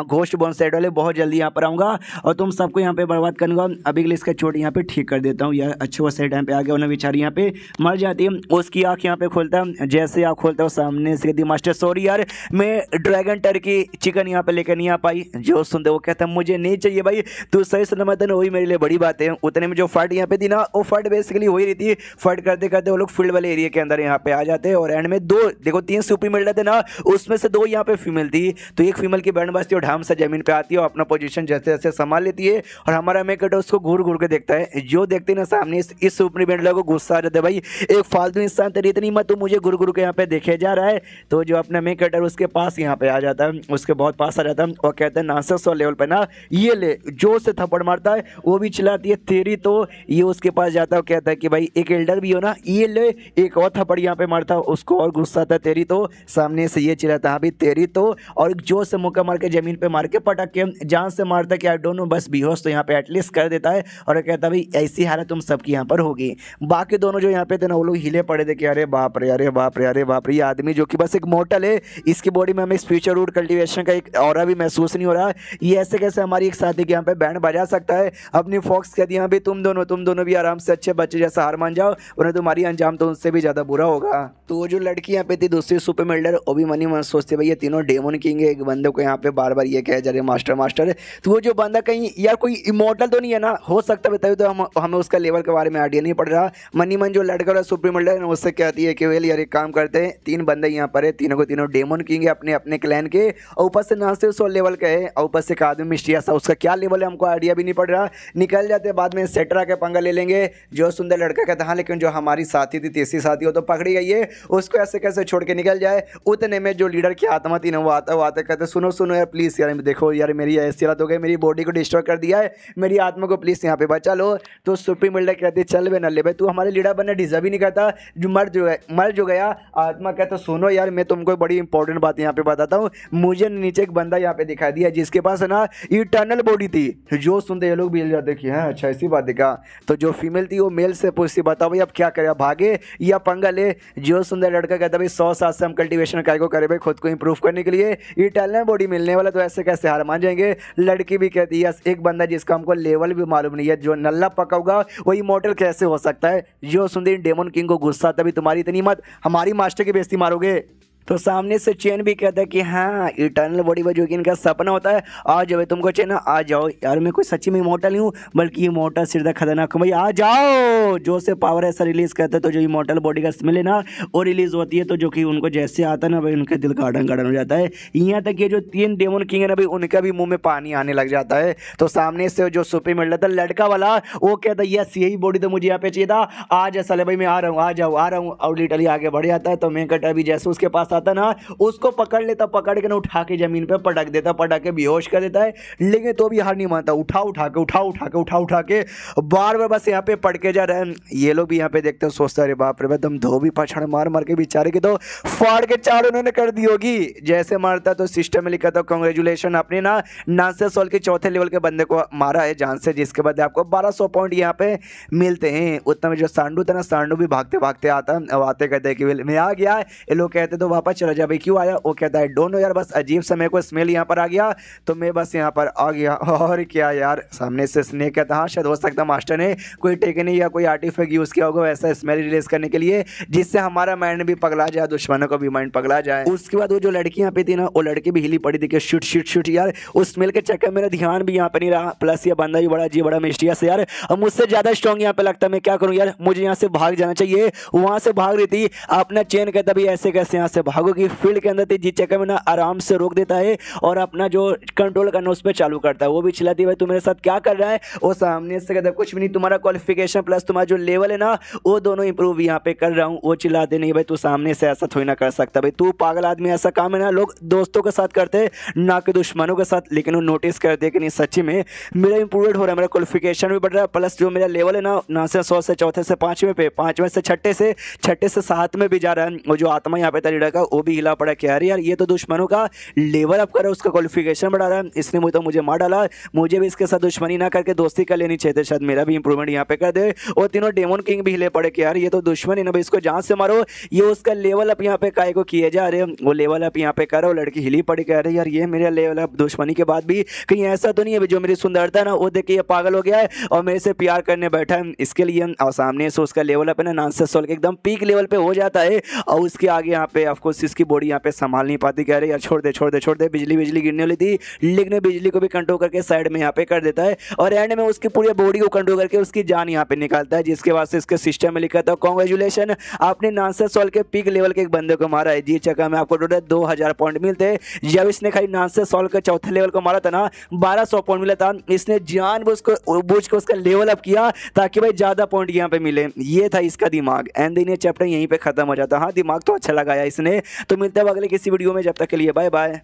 घोस्ट बॉन साइड वाले बहुत जल्दी यहाँ पर आऊँगा और तुम सबको यहाँ पे बर्बाद करूँगा। अभी के लिए इसका चोट यहाँ पे ठीक कर देता हूँ यार। अच्छे वो साइड यहाँ पे आ गया, उन्हें बेचारी यहाँ पे मर जाती है। उसकी आँख यहाँ पे खोलता है, जैसे आँख खोलता है सामने से मास्टर सॉरी यार मैं ड्रैगन टर्की चिकन यहाँ पे लेकर नहीं आ पाई। जो सुनते वो कहता है मुझे नहीं चाहिए भाई, तू सही सलामत है ना, वही मेरे लिए बड़ी बात है। उतने में जो फाइट यहाँ पे थी ना वो फाइट बेसिकली हो ही रही थी। फाइट करते करते वो लोग फील्ड वाले एरिया के अंदर यहाँ पे आ जाते हैं और एंड में दो देखो 3 सुपी मिल रहे थे ना, उसमें से 2 यहाँ पे फीमेल थी। तो एक फीमेल की बैंड बजती है और ढाम से जमीन पे आती है और अपना पोजीशन जैसे जैसे संभाल लेती है और हमारा मेकट उसको घूर घूर के देखता है। जो देखते ना सामने इस सुपरी बैंड को गुस्सा आ जाता है, भाई एक फालतू इंसान तेरी इतनी मत, तो मुझे घूर घूर के यहाँ पे देखे जा रहा है। तो जो अपना मेकटर उसके पास यहाँ पे आ जाता है, उसके बहुत पास आ जाता है और कहता है नासस लेवल पे ना ये ले, जोर से थप्पड़ मारता है। वो भी चिल्लाती है तेरी तो। ये उसके पास जाता है और कहता है कि भाई एक एल्डर भी हो ना, ये ले, एक और थप्पड़ यहाँ पे मारता है। उसको और गुस्सा आता है तेरी तो। सामने से ये चिल्लाता है भी तेरी तो, और जोर से मुक्का मार के जमीन पे मार के पटक के जान से मारता है कि आई डोंट नो, बस बेहोश तो यहाँ पे एटलीस्ट कर देता है। और कहता है भाई ऐसी हालत तुम सबकी यहाँ पर होगी। बाकी दोनों जो यहाँ पे थे ना वो लोग हिले पड़े थे कि अरे बाप रे, अरे बाप रे, अरे बाप रे, ये आदमी जो कि बस एक मोर्टल है, इसकी बॉडी में हमें स्पीचर रूट कल्टीवेशन का एक ऑरा भी महसूस नहीं हो रहा। ये ऐसे कैसे हमारी एक साथी के यहाँ पे बैंड बजा सकता है? अपनी फॉक्स कह दिया भी तुम दोनों भी आराम से अच्छे बच्चे जैसा हार मान जाओ, वरना तुम्हारी अंजाम तो उनसे भी ज़्यादा बुरा होगा। तो वो जो लड़की यहाँ पे थी दूसरी सुपर मिल्डर, वो भी मनी मन सोचते भाई ये तीनों डेमन किंग है। एक बंदे को यहाँ पे बार बार ये कह जा रहे मास्टर मास्टर। तो वो जो बंदा कहीं यार कोई इमोर्टल तो नहीं है ना, हो सकता है तो हमें उसका लेवल के बारे में आइडिया नहीं पड़ रहा। मनी मन जो लड़का वाला सुपर मिल्डर है उससे कहती है कि वेल यार एक काम करते हैं, 3 बंदे यहाँ पर है, तीनों को तीनों डेमन किंग है अपने अपने क्लैन के, और ऊपर से नास्ते 100 लेवल का है, और ऊपर से एक आदमी मिस्टीरियस, उसका क्या लेवल है हमको आइडिया भी नहीं पड़ रहा। निकल जाते बाद में सेटरा के पंगा ले लेंगे। जो सुंदर लड़का कहता हाँ लेकिन जो हमारी साथी थी, तीसरी साथी, वो तो पकड़ी गई है, उसको ऐसे कैसे छोड़ के निकल जाए। उतने में जो लीडर की आत्मा थी ना वो आते कहते सुनो सुनो यार प्लीज़ यार, देखो यार मेरी ऐसी हालत हो गई, मेरी बॉडी को डिस्ट्रॉय कर दिया है, मेरी आत्मा को प्लीज़ यहाँ पे बचा लो। तो सुप्रीम मिल्डर कहते चल बे नल्ले भाई, तू हमारे लीडर बनने डिजर्व ही नहीं करता, जो मर जो गया। आत्मा कहता सुनो यार मैं तुमको बड़ी इंपॉर्टेंट बात यहाँ पे बताता हूँ। मुझे नीचे एक बंदा यहाँ पे दिखाई दिया जिसके पास है ना इटर्नल बॉडी थी। जो सुनते ये लोग भी हिल जाते कि हाँ अच्छा ऐसी बात देखा। तो जो फीमेल थी वो मेल से पूछती बताओ भाई अब क्या करे, भागे या पंगा ले। जो सुंदर लड़का कहता भाई 100 साल से हम कल्टीवेशन काय को करे भाई खुद को इंप्रूव करने के लिए, इटर्नल बॉडी मिलने वाला तो ऐसे कैसे हार मान जाएंगे। लड़की भी कहती है एक बंदा जिसका हमको लेवल भी मालूम नहीं है, जो नल्ला पका होगा वही इमॉर्टल कैसे हो सकता है। जो सुंदर डेमन किंग को गुस्सा आता भी तुम्हारी इतनी मत, हमारी मास्टर की बेइज्जती मारोगे। तो सामने से चैन भी कहता है कि हाँ इटर्नल बॉडी में जो कि इनका सपना होता है, आ जाओ तुमको चैन आ जाओ। यार मैं कोई सच्ची में इमॉर्टल नहीं हूँ बल्कि इमॉर्टल सिर्फ खतरनाक भाई, आ जाओ। जो से पावर ऐसा रिलीज करता है तो जो इमॉर्टल बॉडी का स्मेल है ना वो रिलीज होती है। तो जो कि उनको जैसे आता है ना भाई उनका दिल गार्डन गार्डन हो जाता है। यहाँ तक ये जो 3 डेमन किंग है ना भाई उनका भी मुँह में पानी आने लग जाता है। तो सामने से जो सुपी मिल रहा था लड़का वाला वो कहता है यस यही बॉडी तो मुझे यहाँ पे चाहिए था, आज ऐसा भाई मैं आ रहा हूँ, आ जाओ। और लिटरली आगे बढ़ जाता है। तो मैं कटा भी जैसे उसके पास आता ना उसको पकड़ लेता, पकड़ के ना उठा के जमीन पे पटक देता, पटक के बेहोश कर देता है। लेकिन तो भी हार नहीं मानता, उठा के बार बार बस यहाँ पे पड़ के जा रहा है। ये लोग भी यहाँ पे देखते हैं सोचते अरे बाप रे तुम धोबी पछाड़ मार के बेचारे की तो फाड़ के चाड़ उन्होंने कर दी होगी। जैसे मारता तो सिस्टम में लिखा था कांग्रेचुलेशन आपने ना नासे सोल के 4थे लेवल के बंदे को मारा है जान से, जिसके बाद आपको 1200 पॉइंट यहाँ पे मिलते हैं। उतना में जो सांडू था ना सांडू भी भागते भागते आता, अब आते कहते हैं कि मैं आ गया। ये लोग कहते तो वापस पर चला जा भाई, क्यों आया? वो कहता है डोंट नो यार, बस अजीब सा मेरे को स्मेल यहाँ पर आ गया तो मैं बस यहाँ पर आ गया। और क्या यार, सामने से स्नेक कहता हाँ शायद हो सकता मास्टर ने कोई टेक्निक या कोई आर्टिफैक्ट यूज़ किया होगा वैसा स्मेल रिलीज करने के लिए, जिससे हमारा माइंड भी पगला जाए, दुश्मनों का भी माइंड पगला जाए। उसके बाद वो जो लड़की यहाँ पे थी ना, वो लड़की भी हिली पड़ी थी कि शूट शूट शूट यार, उस स्मेल के चक्कर मेरा ध्यान भी यहाँ पे नहीं रहा। प्लस ये बंदा भी बड़ा जी बड़ा मिस्टीरियस है यार, अब मुझसे ज्यादा स्ट्रॉन्ग यहाँ पे लगता है। मैं क्या करूँ यार, मुझे यहाँ से भाग जाना चाहिए। वहां से भाग रही थी, अपना चेन कहता भी ऐसे कैसे यहाँ से भागोगी, फील्ड के अंदर थी, जी चक्कर में ना आराम से रोक देता है और अपना जो कंट्रोल करना उस पर चालू करता है। वो भी चिल्लाती है भाई तू मेरे साथ क्या कर रहा है? वो सामने से कहता है कुछ भी नहीं, तुम्हारा क्वालिफिकेशन प्लस तुम्हारा जो लेवल है ना वो दोनों इंप्रूव यहाँ पे कर रहा हूँ। वो चिल्लाते नहीं भाई तू सामने से ऐसा थोड़ी ना कर सकता भाई, तू पागल आदमी, ऐसा काम है ना लोग दोस्तों के साथ करते ना कि दुश्मनों के साथ। लेकिन वो नोटिस करते कि नहीं सच्ची में मेरा इंप्रूवमेंट हो रहा है, मेरा क्वालिफिकेशन भी बढ़ रहा है, प्लस जो मेरा लेवल है ना से 100 से चौथे से पाँचवें पे, पाँचवें से छठे से सात में भी जा रहा है। वो जो आत्मा यहाँ पे था लीडर का वो भी हिला पड़ा कि यार ये तो दुश्मनों का लेवल अप कर रहा है, उसका क्वालिफिकेशन बढ़ा रहा है, इसने मुझे मार डाला, मुझे भी इसके साथ दुश्मनी ना करके दोस्ती कर लेनी चाहिए, शायद मेरा भी इंप्रूवमेंट यहाँ पे कर दे। और तीनों डेमन किंग भी हिले पड़े कि यार ये तो दुश्मन है ना भाई, इसको जान से मारो, ये उसका लेवल अप यहाँ पे काय को किए जा रहे हैं, वो लेवल अप यहाँ पे करो। लड़की हिली पड़ी कह रही यार ये मेरा लेवल अप दुश्मनी के बाद भी कहीं ऐसा तो नहीं है जो मेरी सुंदरता ना वो देख के ये पागल हो गया है और मेरे से प्यार करने बैठा है इसके लिए। और सामने से उसका लेवल अप है ना नानसेंस सोल के एकदम पीक लेवल पे हो जाता है और उसके आगे यहाँ पे ऑफकोर्स इसकी बॉडी यहाँ पे संभाल नहीं पाती, कह रही यार छोड़ दे। बिजली गिरने वाली थी लेकिन बिजली को भी कंट्रोल करके साइड में यहाँ पे कर देता है और एंड में उसकी पूरी बॉडी को कंट्रोल करके उसकी जान यहाँ पे निकालता है, जिसके बाद से इसके सिस्टम में लिखा था कांग्रेचुलेशन, आपने नानसेंस सोल के पीक लेवल के एक बंदे को मारा है। जी चक्का में आपको टोटल 2000 पॉइंट मिलते, जब इसने खाली नानसेंस सोल के चौथे लेवल को मारा था ना 1200 पॉइंट मिला था। इसने जानबूझ के उसका लेवल अप किया ताकि भाई ज्यादा पॉइंट यहाँ पे मिले, ये था इसका दिमाग। एंड ये चैप्टर यहीं पे खत्म हो जाता। हाँ दिमाग तो अच्छा लगाया इसने। तो मिलते हैं अगले किसी वीडियो में, जब तक के लिए बाय बाय।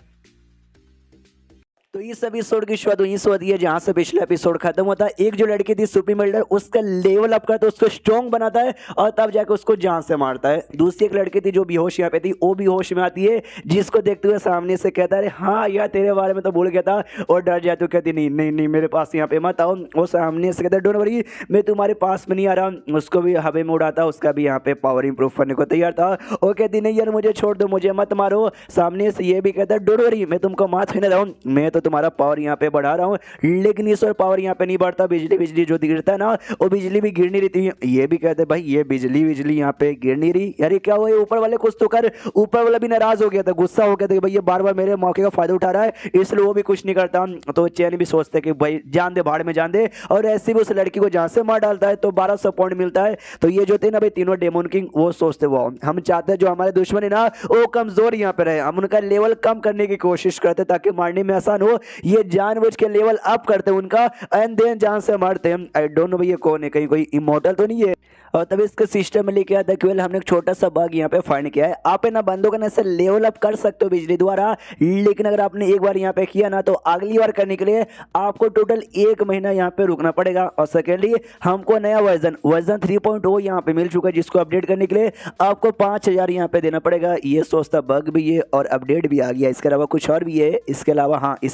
तो इस एपिसोड की शुरुआत वहीं से होती है जहां से पिछला एपिसोड खत्म होता है। एक जो लड़की थी सुप्रीम बिल्डर, उसका लेवल अप करता है, उसको स्ट्रॉन्ग बनाता है और तब जाकर उसको जान से मारता है। दूसरी एक लड़की थी जो बेहोश यहाँ पे थी, वो भी होश में आती है, जिसको देखते हुए सामने से कहता है हाँ यार तेरे बारे में तो भूल गया था, और डर जाती, कहती नहीं मेरे पास यहाँ पे मत आओ। वो सामने से कहता है डोंट वरी मैं तुम्हारे पास में नहीं आ रहा। उसको भी हवे में उड़ाता, उसका भी यहाँ पे पावर इंप्रूव करने को तैयार था। वो कहती नहीं यार मुझे छोड़ दो, मुझे मत मारो। सामने से ये भी कहता है डोंट वरी मैं तुमको मार नहीं रहा हूँ, मैं तो तुम्हारा पावर यहाँ पे बढ़ा रहा हूँ। लेकिन इस और पावर यहाँ पे नहीं बढ़ता, बिजली जो गिरता है ना वो बिजली भी गिर नहीं रही थी। ये भी कहते भाई ये बिजली यहाँ पे गिर नहीं रही, यार ये क्या हुआ, ऊपर वाले कुछ तो कर। ऊपर वाला भी नाराज हो गया था, गुस्सा हो गया था कि भाई ये बार बार मेरे मौके का फायदा उठा रहा है, इसलिए वो भी कुछ नहीं करता। तो चैन भी सोचते कि भाई जान दे, भाड़ में जान दे, और ऐसे भी उस लड़की को जहां से मार डालता है तो 1200 पॉइंट मिलता है। तो ये जो थे ना भाई तीनों डेमन किंग, वो सोचते वो हम चाहते हैं जो हमारे दुश्मन है ना वो कमजोर यहाँ पे रहे, हम उनका लेवल कम करने की कोशिश करते ताकि मारने में आसान हो। ये जानबूझ के लेवल अप करते हैं उनका एंड देन जान से मारते हैं। आई डोंट नो भाई ये कौन है, कहीं कोई इमोर्टल तो नहीं है। और तभी इसके सिस्टम में लेके आता है कि हमने एक छोटा सा बग यहाँ पे फाइंड किया है। आप ना बंदों का ऐसे लेवल अप कर सकते हो बिजली द्वारा, लेकिन अगर आपने एक बार यहाँ पे किया ना तो अगली बार करने के लिए आपको टोटल 1 महीना यहाँ पे रुकना पड़ेगा। और सेकेंडली हमको नया वर्जन 3.0 यहाँ पे मिल चुका है, जिसको अपडेट करने के लिए आपको 5000 यहाँ पे देना पड़ेगा। ये सोचता बग भी है और अपडेट भी आ गया। इसके अलावा कुछ और भी है, इसके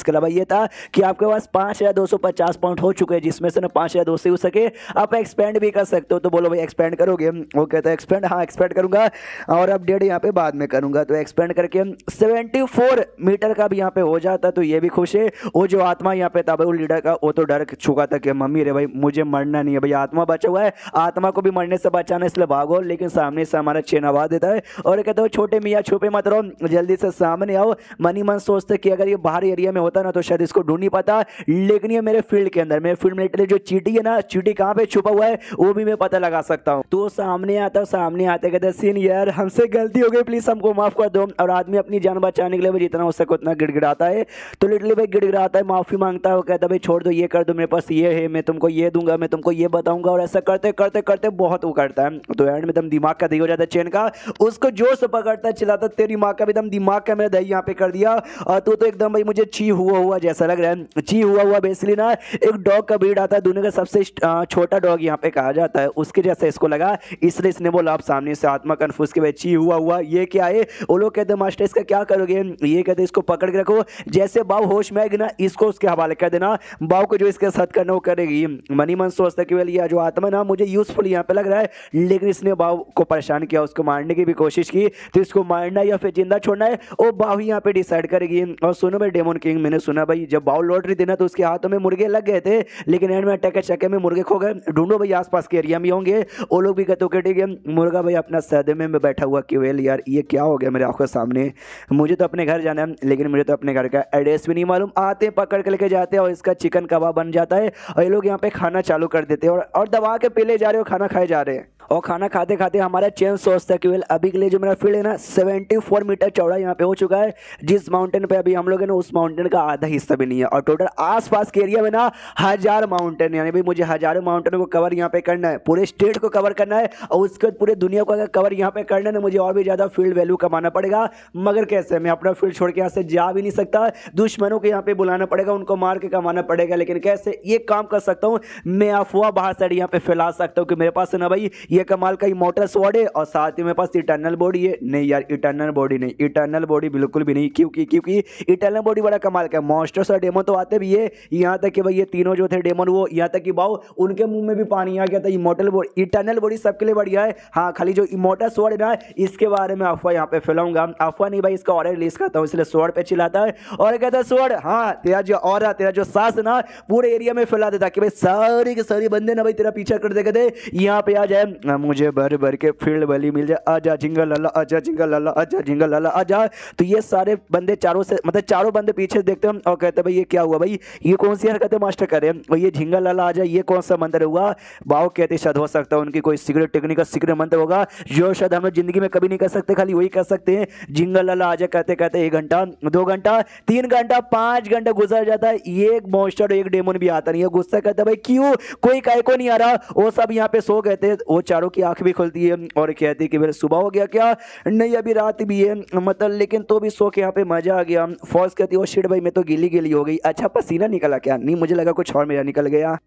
अलावा ये था कि आपके पास 5250 पॉइंट हो चुके हैं, जिसमें से ना 5200 हो सके आप एक्सपेंड भी कर सकते हो। तो बोलो भाई एक्सपेंड करोगे? वो कहता है एक्सपेंड, हाँ एक्सपेंड करूंगा और अपडेट यहाँ पे बाद में करूंगा। तो एक्सपेंड करके 74 मीटर का भी यहाँ पे हो जाता, तो ये भी खुश है। वो जो आत्मा यहाँ पे था भाई वो लीडर का, वो तो डर चुका था कि मम्मी रे भाई मुझे मरना नहीं है, भाई आत्मा बचा हुआ है, आत्मा को भी मरने से बचाना इसलिए भागो। लेकिन सामने से हमारा चेन आवाज देता है और कहता है छोटे मियाँ छुपे मत रहो, जल्दी से सामने आओ। मनी मन सोचते कि अगर ये बाहरी एरिया में होता ना तो शायद इसको ढूंढ नहीं पाता, लेकिन ये मेरे फील्ड के अंदर, मेरे फील्ड में जो चीटी है ना, चीटी कहाँ पे छुपा हुआ है वो भी मैं पता लगा सकता हूँ। तो सामने आता, सामने आते कहते सीन यार हमसे गलती हो गई, प्लीज हमको माफ कर दो। और आदमी अपनी जान बचाने के लिए भाई जितना हो सके उतना गिड़गिड़ाता है। तो लिटरली भाई गिड़गिड़ाता है, माफी मांगता है, वो कहता है भाई छोड़ दो, ये कर दो, मेरे पास ये है, मैं तुमको ये दूंगा, मैं तुमको ये बताऊंगा। और ऐसा करते करते करते बहुत वो करता है। तो एंड में दम दिमाग का दही हो जाता है चेन का, उसको जोर से पकड़ता है, चिल्लाता तेरी माँ का भी दम दिमाग का मेरा दही यहाँ पे कर दिया और तू तो एकदम भाई मुझे छी हुआ हुआ जैसा लग रहा है। ची हुआ बेसिकली ना एक डॉग का ब्रीड आता है, दुनिया का सबसे छोटा डॉग यहाँ पे कहा जाता है, उसके जैसा इसको लगा, इसलिए इसने बोला आप सामने से आत्मा कन्फ्यूज के ची हुआ ये क्या है। वो लोग कहते हैं मास्टर इसका क्या करोगे, ये कहते इसको पकड़ के रखो, जैसे बाव होश में आएगी ना इसको उसके हवाले कर देना, बाव को जो इसके साथ करना वो करेगी। मनी मन सोचता कि वेल ये जो आत्मा ना मुझे यूजफुल यहाँ पे लग रहा है, लेकिन इसने बाव को परेशान किया, उसको मारने की भी कोशिश की, तो इसको मारना या फिर जिंदा छोड़ना है वो बाव यहाँ पे डिसाइड करेगी। और सुनो भाई डेमन किंग, मैंने सुना भाई जब बाव लौट रही थी ना तो उसके हाथों में मुर्गे लग गए थे, लेकिन एंड में अटैक के चक्कर में मुर्गे खो गए। ढूंढो भाई आसपास के एरिया में होंगे, वो लोग भी कहते हो ठीक है। मुर्गा भाई अपना सदमे में बैठा हुआ कि वेल यार ये क्या हो गया मेरे आंखों के सामने, मुझे तो अपने घर जाना है, लेकिन मुझे तो अपने घर का एड्रेस भी नहीं मालूम। आते हैं पकड़ के लेके जाते हैं और इसका चिकन कबाब बन जाता है और ये लोग यहाँ पे खाना चालू कर देते हैं और दबा के पीले जा रहे हो, खाना खाए जा रहे हैं। और खाना खाते खाते हमारा चैन सोचता है कि वेल अभी के लिए जो मेरा फील्ड है ना 74 मीटर चौड़ा यहाँ पे हो चुका है, जिस माउंटेन पे अभी हम लोग है ना उस माउंटेन का आधा हिस्सा भी नहीं है, और टोटल आसपास के एरिया में ना 1000 माउंटेन, यानी भाई मुझे हजारों माउंटेन को कवर यहाँ पे करना है, पूरे स्टेट को कवर करना है, और उसके बाद पूरे दुनिया को अगर कवर यहाँ पे करना है ना मुझे और भी ज्यादा फील्ड वैल्यू कमाना पड़ेगा। मगर कैसे, मैं अपना फील्ड छोड़ के यहाँ से जा भी नहीं सकता, दुश्मनों को यहाँ पे बुलाना पड़ेगा, उनको मार के कमाना पड़ेगा। लेकिन कैसे ये काम कर सकता हूँ, मैं अफवाह बाहर साइड यहाँ पे फैला सकता हूँ कि मेरे पास है ना भाई ये कमाल का इमॉर्टल स्वॉर्ड है, और साथ ही मेरे पास इटर्नल बॉडी है। नहीं यार इटर्नल बॉडी नहीं, इटर्नल बॉडी बिल्कुल भी नहीं, क्योंकि इटर्नल बॉडी बड़ा कमाल का, मॉन्स्टर्स और डेमन तो आते भी है, यहाँ तक कि भाई ये तीनों जो थे डेमन वो यहाँ तक कि बाओ उनके मुंह में भी पानी आ गया था। इमॉर्टल बॉडी इटर्नल बॉडी सबके लिए बढ़िया है, हाँ खाली जो इमॉर्टल स्वॉर्ड है ना इसके बारे में अफवाह यहाँ पे फैलाऊंगा। अफवाह नहीं भाई, इसका ऑर्डर रिलीज करता हूँ, इसलिए स्वॉर्ड पे चिल्लाता है और कहता है स्वॉर्ड हाँ तेरा जो ऑरा तेरा जो सांस ना पूरे एरिया में फैला देता कि भाई सारे के सारे बंदे ना भाई तेरा पीछा कर देते थे, यहाँ पे आ जाए मुझे भर भर के फील्ड वाली मिल जाए, आजा जिंगल लाला आजा जिंगल लाला आजा जिंगल लाला आजा। तो ये सारे बंदे चारों से मतलब चारों बंदे पीछे देखते हैं और कहते हैं भाई ये क्या हुआ भाई, ये कौन सी हरकतें मास्टर करे, और ये झिंगल लाला आजा ये कौन सा मंत्र हुआ। बाव कहते शायद हो सकता है उनकी कोई सीक्रेट टेक्निक का सीक्रेट मंत्र होगा जो शायद हम लोग जिंदगी में कभी नहीं कर सकते, खाली वही कर सकते हैं। जिंगल लाला आजा कहते कहते 1 घंटा 2 घंटा 3 घंटा 5 घंटा गुजर जाता है, एक मॉन्स्टर एक डेमन भी आता नहीं है। गुस्सा करता है भाई क्यों कोई काय को नहीं आ रहा, वो सब यहाँ पे सो गए थे। वो चारों की आंख भी खुलती है और कहती है कि मेरे सुबह हो गया क्या, नहीं अभी रात भी है मतलब, लेकिन तो भी सो के यहाँ पे मजा आ गया। फौज कहती है ओ शिट भाई मैं तो गीली गीली हो गई, अच्छा पसीना निकला क्या, नहीं मुझे लगा कुछ और मेरा निकल गया।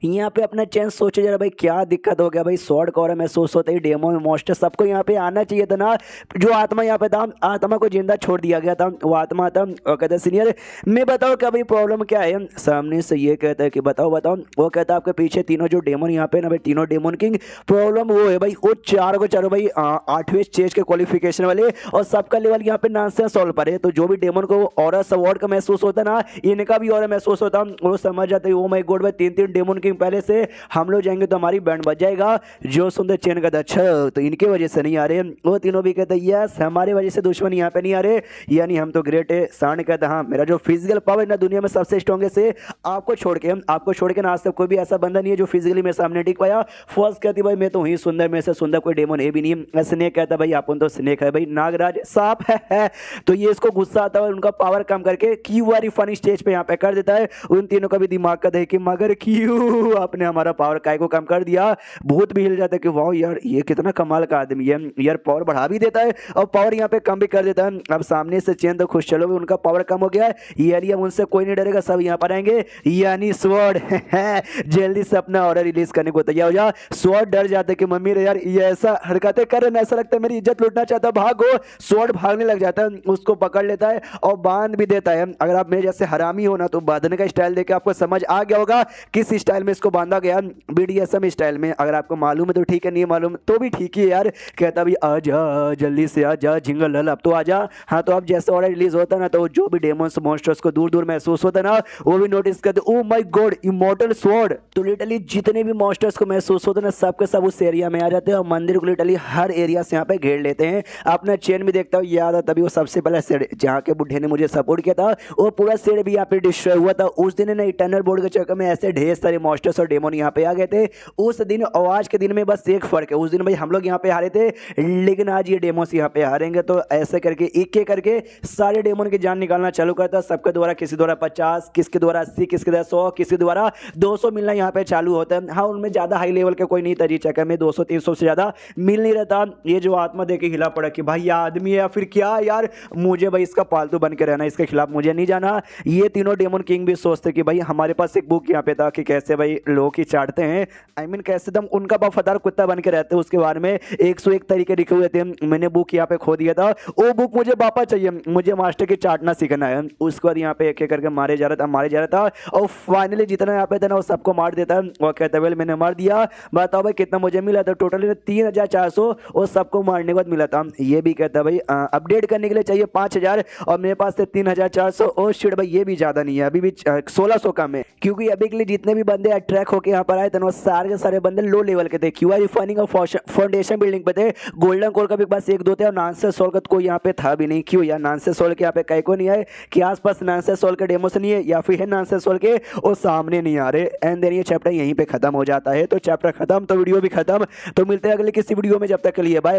यहाँ पे अपना चैन सोचे जरा भाई क्या दिक्कत हो गया भाई, स्वॉर्ड कौर महसूस होता है डेमो मॉन्स्टर सबको यहाँ पे आना चाहिए था ना। जो आत्मा यहाँ पे था आत्मा को जिंदा छोड़ दिया गया था, वो आत्मा था और कहता है सीनियर मैं बताओ क्या भाई प्रॉब्लम क्या है। सामने से ये कहता है कि बताओ बताओ, वो कहता है आपके पीछे तीनों जो डेमन यहाँ पे ना भाई तीनों डेमन किंग, प्रॉब्लम वो है भाई वो चारों भाई 8वें स्टेज के क्वालिफिकेशन वाले और सबका लेवल यहाँ पे 9 से 16 पर है। तो जो भी डेमन को ऑरा स्वॉर्ड का महसूस होता ना इनका भी ऑरा महसूस होता, वो समझ जाते ओ माय गॉड भाई 3 डेमन किंग पहले से हम लोग जाएंगे तो हमारी बैंड बज जाएगा। जो सुंदर चैन कहता अच्छा तो इनके वजह से नहीं आ रहे, वो तीनों भी कहते यस हमारे वजह से दुश्मन यहाँ पे नहीं आ रहे, यानी हम तो ग्रेट है। सांड कहता हाँ मेरा जो फिजिकल पावर ना दुनिया में सबसे स्ट्रॉन्गेस्ट है, आपको छोड़ के ना आज तक कोई भी ऐसा बंदा नहीं है जो फिजिकली मेरे सामने टिक पाया। फर्स्ट कहती भाई मैं तो ही सुंदर, में से सुंदर कोई डेमन है भी नहीं। स्नेक कहता भाई अपन तो स्नेक है भाई, नागराज सांप है। तो ये इसको गुस्सा आता है, उनका पावर कम करके क्यू वाली फनी स्टेज पे यहाँ पे कर देता है। उन तीनों का भी दिमाग का देख कि मगर क्यों आपने हमारा पावर काय को कम कर दिया। भूत भी हिल जाता है कि वाह यार ये कितना कमाल का आदमी है, यार पावर बढ़ा भी देता है और पावर यहाँ पे कम भी कर देता है। अब सामने से चैन तो खुश चलो उनका पावर कम हो गया है, यानी अब उनसे कोई नहीं डरेगा, सब यहाँ पर आएंगे। यानी स्वॉर्ड जल्दी से अपना ऑर्डर रिलीज करने को तैयार हो जा। स्वॉर्ड डर जाते कि मम्मी रे यार ये ऐसा हरकतें कर रहे हैं, ऐसा लगता है मेरी इज्जत लूटना चाहता है, भागो। स्वॉर्ड भागने लग जाता है, उसको पकड़ लेता है और बांध भी देता है। अगर आप मेरे जैसे हरामी हो ना तो बांधने का स्टाइल देकर आपको समझ आ गया होगा किस स्टाइल में इसको बांधा गया, बीडीएसएम स्टाइल में। अगर आपको मालूम है तो ठीक है, नहीं मालूम तो भी ठीक है यार। कहता भी आजा जल्दी से आजा जिंगल लल अब तो आजा। हाँ तो अब जैसे ऑर्डर रिलीज होता है ना तो जो भी डेमोन्स मॉन्स्टर्स को दूर दूर महसूस होता है ना वो भी नोटिस करते oh my God immortal sword. तो लिटरली जितने भी मॉन्स्टर्स को महसूस होते हैं ना सबके सब उस एरिया में आ जाते हैं और मंदिर को लिटरली हर एरिया से यहाँ पे घेर लेते हैं। अपना चेन भी देखता हूँ याद है तभी वो सबसे पहले सेड जहाँ के बुढ़े ने मुझे सपोर्ट किया था वो पूरा सेड भी यहाँ पे डिस्ट्रॉय हुआ था। उस दिन ना इटर्नल बोर्ड के चक्कर में ऐसे ढेर सारे मॉन्स्टर्स और डेमन यहाँ पे आ गए थे उस दिन, और आज के दिन में बस एक फर्क है, उस दिन भाई हम लोग यहाँ पे हारे थे लेकिन आज ये डेमोस यहाँ पे हारेंगे। तो ऐसे करके एक एक करके सारे डेमन की जान निकालना चालू करता, सबके द्वारा किसी द्वारा 50, किसके द्वारा 80, किसके द्वारा 100, किसी द्वारा 200 मिलना यहाँ पे चालू होता है। हाँ, उनमें ज़्यादा हाई लेवल के कोई नहीं था जी, चक्कर में 200-300 से ज़्यादा मिल नहीं रहता। ये जो आत्मा देके हिला पड़ा कि भाई ये आदमी है या फिर क्या यार, मुझे भाई इसका पालतू बन के रहना, इसके खिलाफ मुझे नहीं जाना। ये तीनों डेमन किंग भी सोचते कि भाई हमारे पास एक बुक यहाँ पे था कि कैसे भाई लोग ही चाटते हैं, आई मीन कैसे दम उनका वफादार कुत्ता बन के रहते हैं, उसके बारे में 101 तरीके लिखे हुए थे। मैंने बुक यहाँ पे खो दिया था, वो बुक मुझे वापस चाहिए, मुझे मास्टर की चाटना सीखना है। उसके बाद यहाँ पे एक एक करके मारे जा रहा था और फाइनली जितना यहाँ पे था ना वो सबको मार देता है और कहता है मैंने मार दिया, बताओ भाई कितना मुझे मिला था, टोटली 3400 और सबको मारने के बाद मिला था। ये भी कहता है भाई अपडेट करने के लिए चाहिए 5000 और मेरे पास थे 3400। और शिट भाई ये भी ज्यादा नहीं है, अभी भी 1600 कम है, क्योंकि अभी के लिए जितने भी बंदे अट्रैक्ट होकर यहाँ पर आए थे वो सारे के सारे बंदे लो लेवल के थे, क्यूआई रिफाइनिंग और फाउंडेशन बिल्डिंग पे थे। गोल्डन कोर का भी बस 1-2 थे और नानसे सोल का कोई यहाँ पे था भी नहीं। क्यों यार, नानसे सोल के यहाँ पे कई को नहीं आए कि आसपास नानसे सोल के डेमो से नहीं है या फिर है नानसे सोल के वो सामने नहीं आ रहे। एंड देन ये चैप्टर यहीं पे खत्म हो जाता है। तो चैप्टर खत्म तो वीडियो भी खत्म। तो मिलते हैं अगले किसी वीडियो में, जब तक के लिए बाय।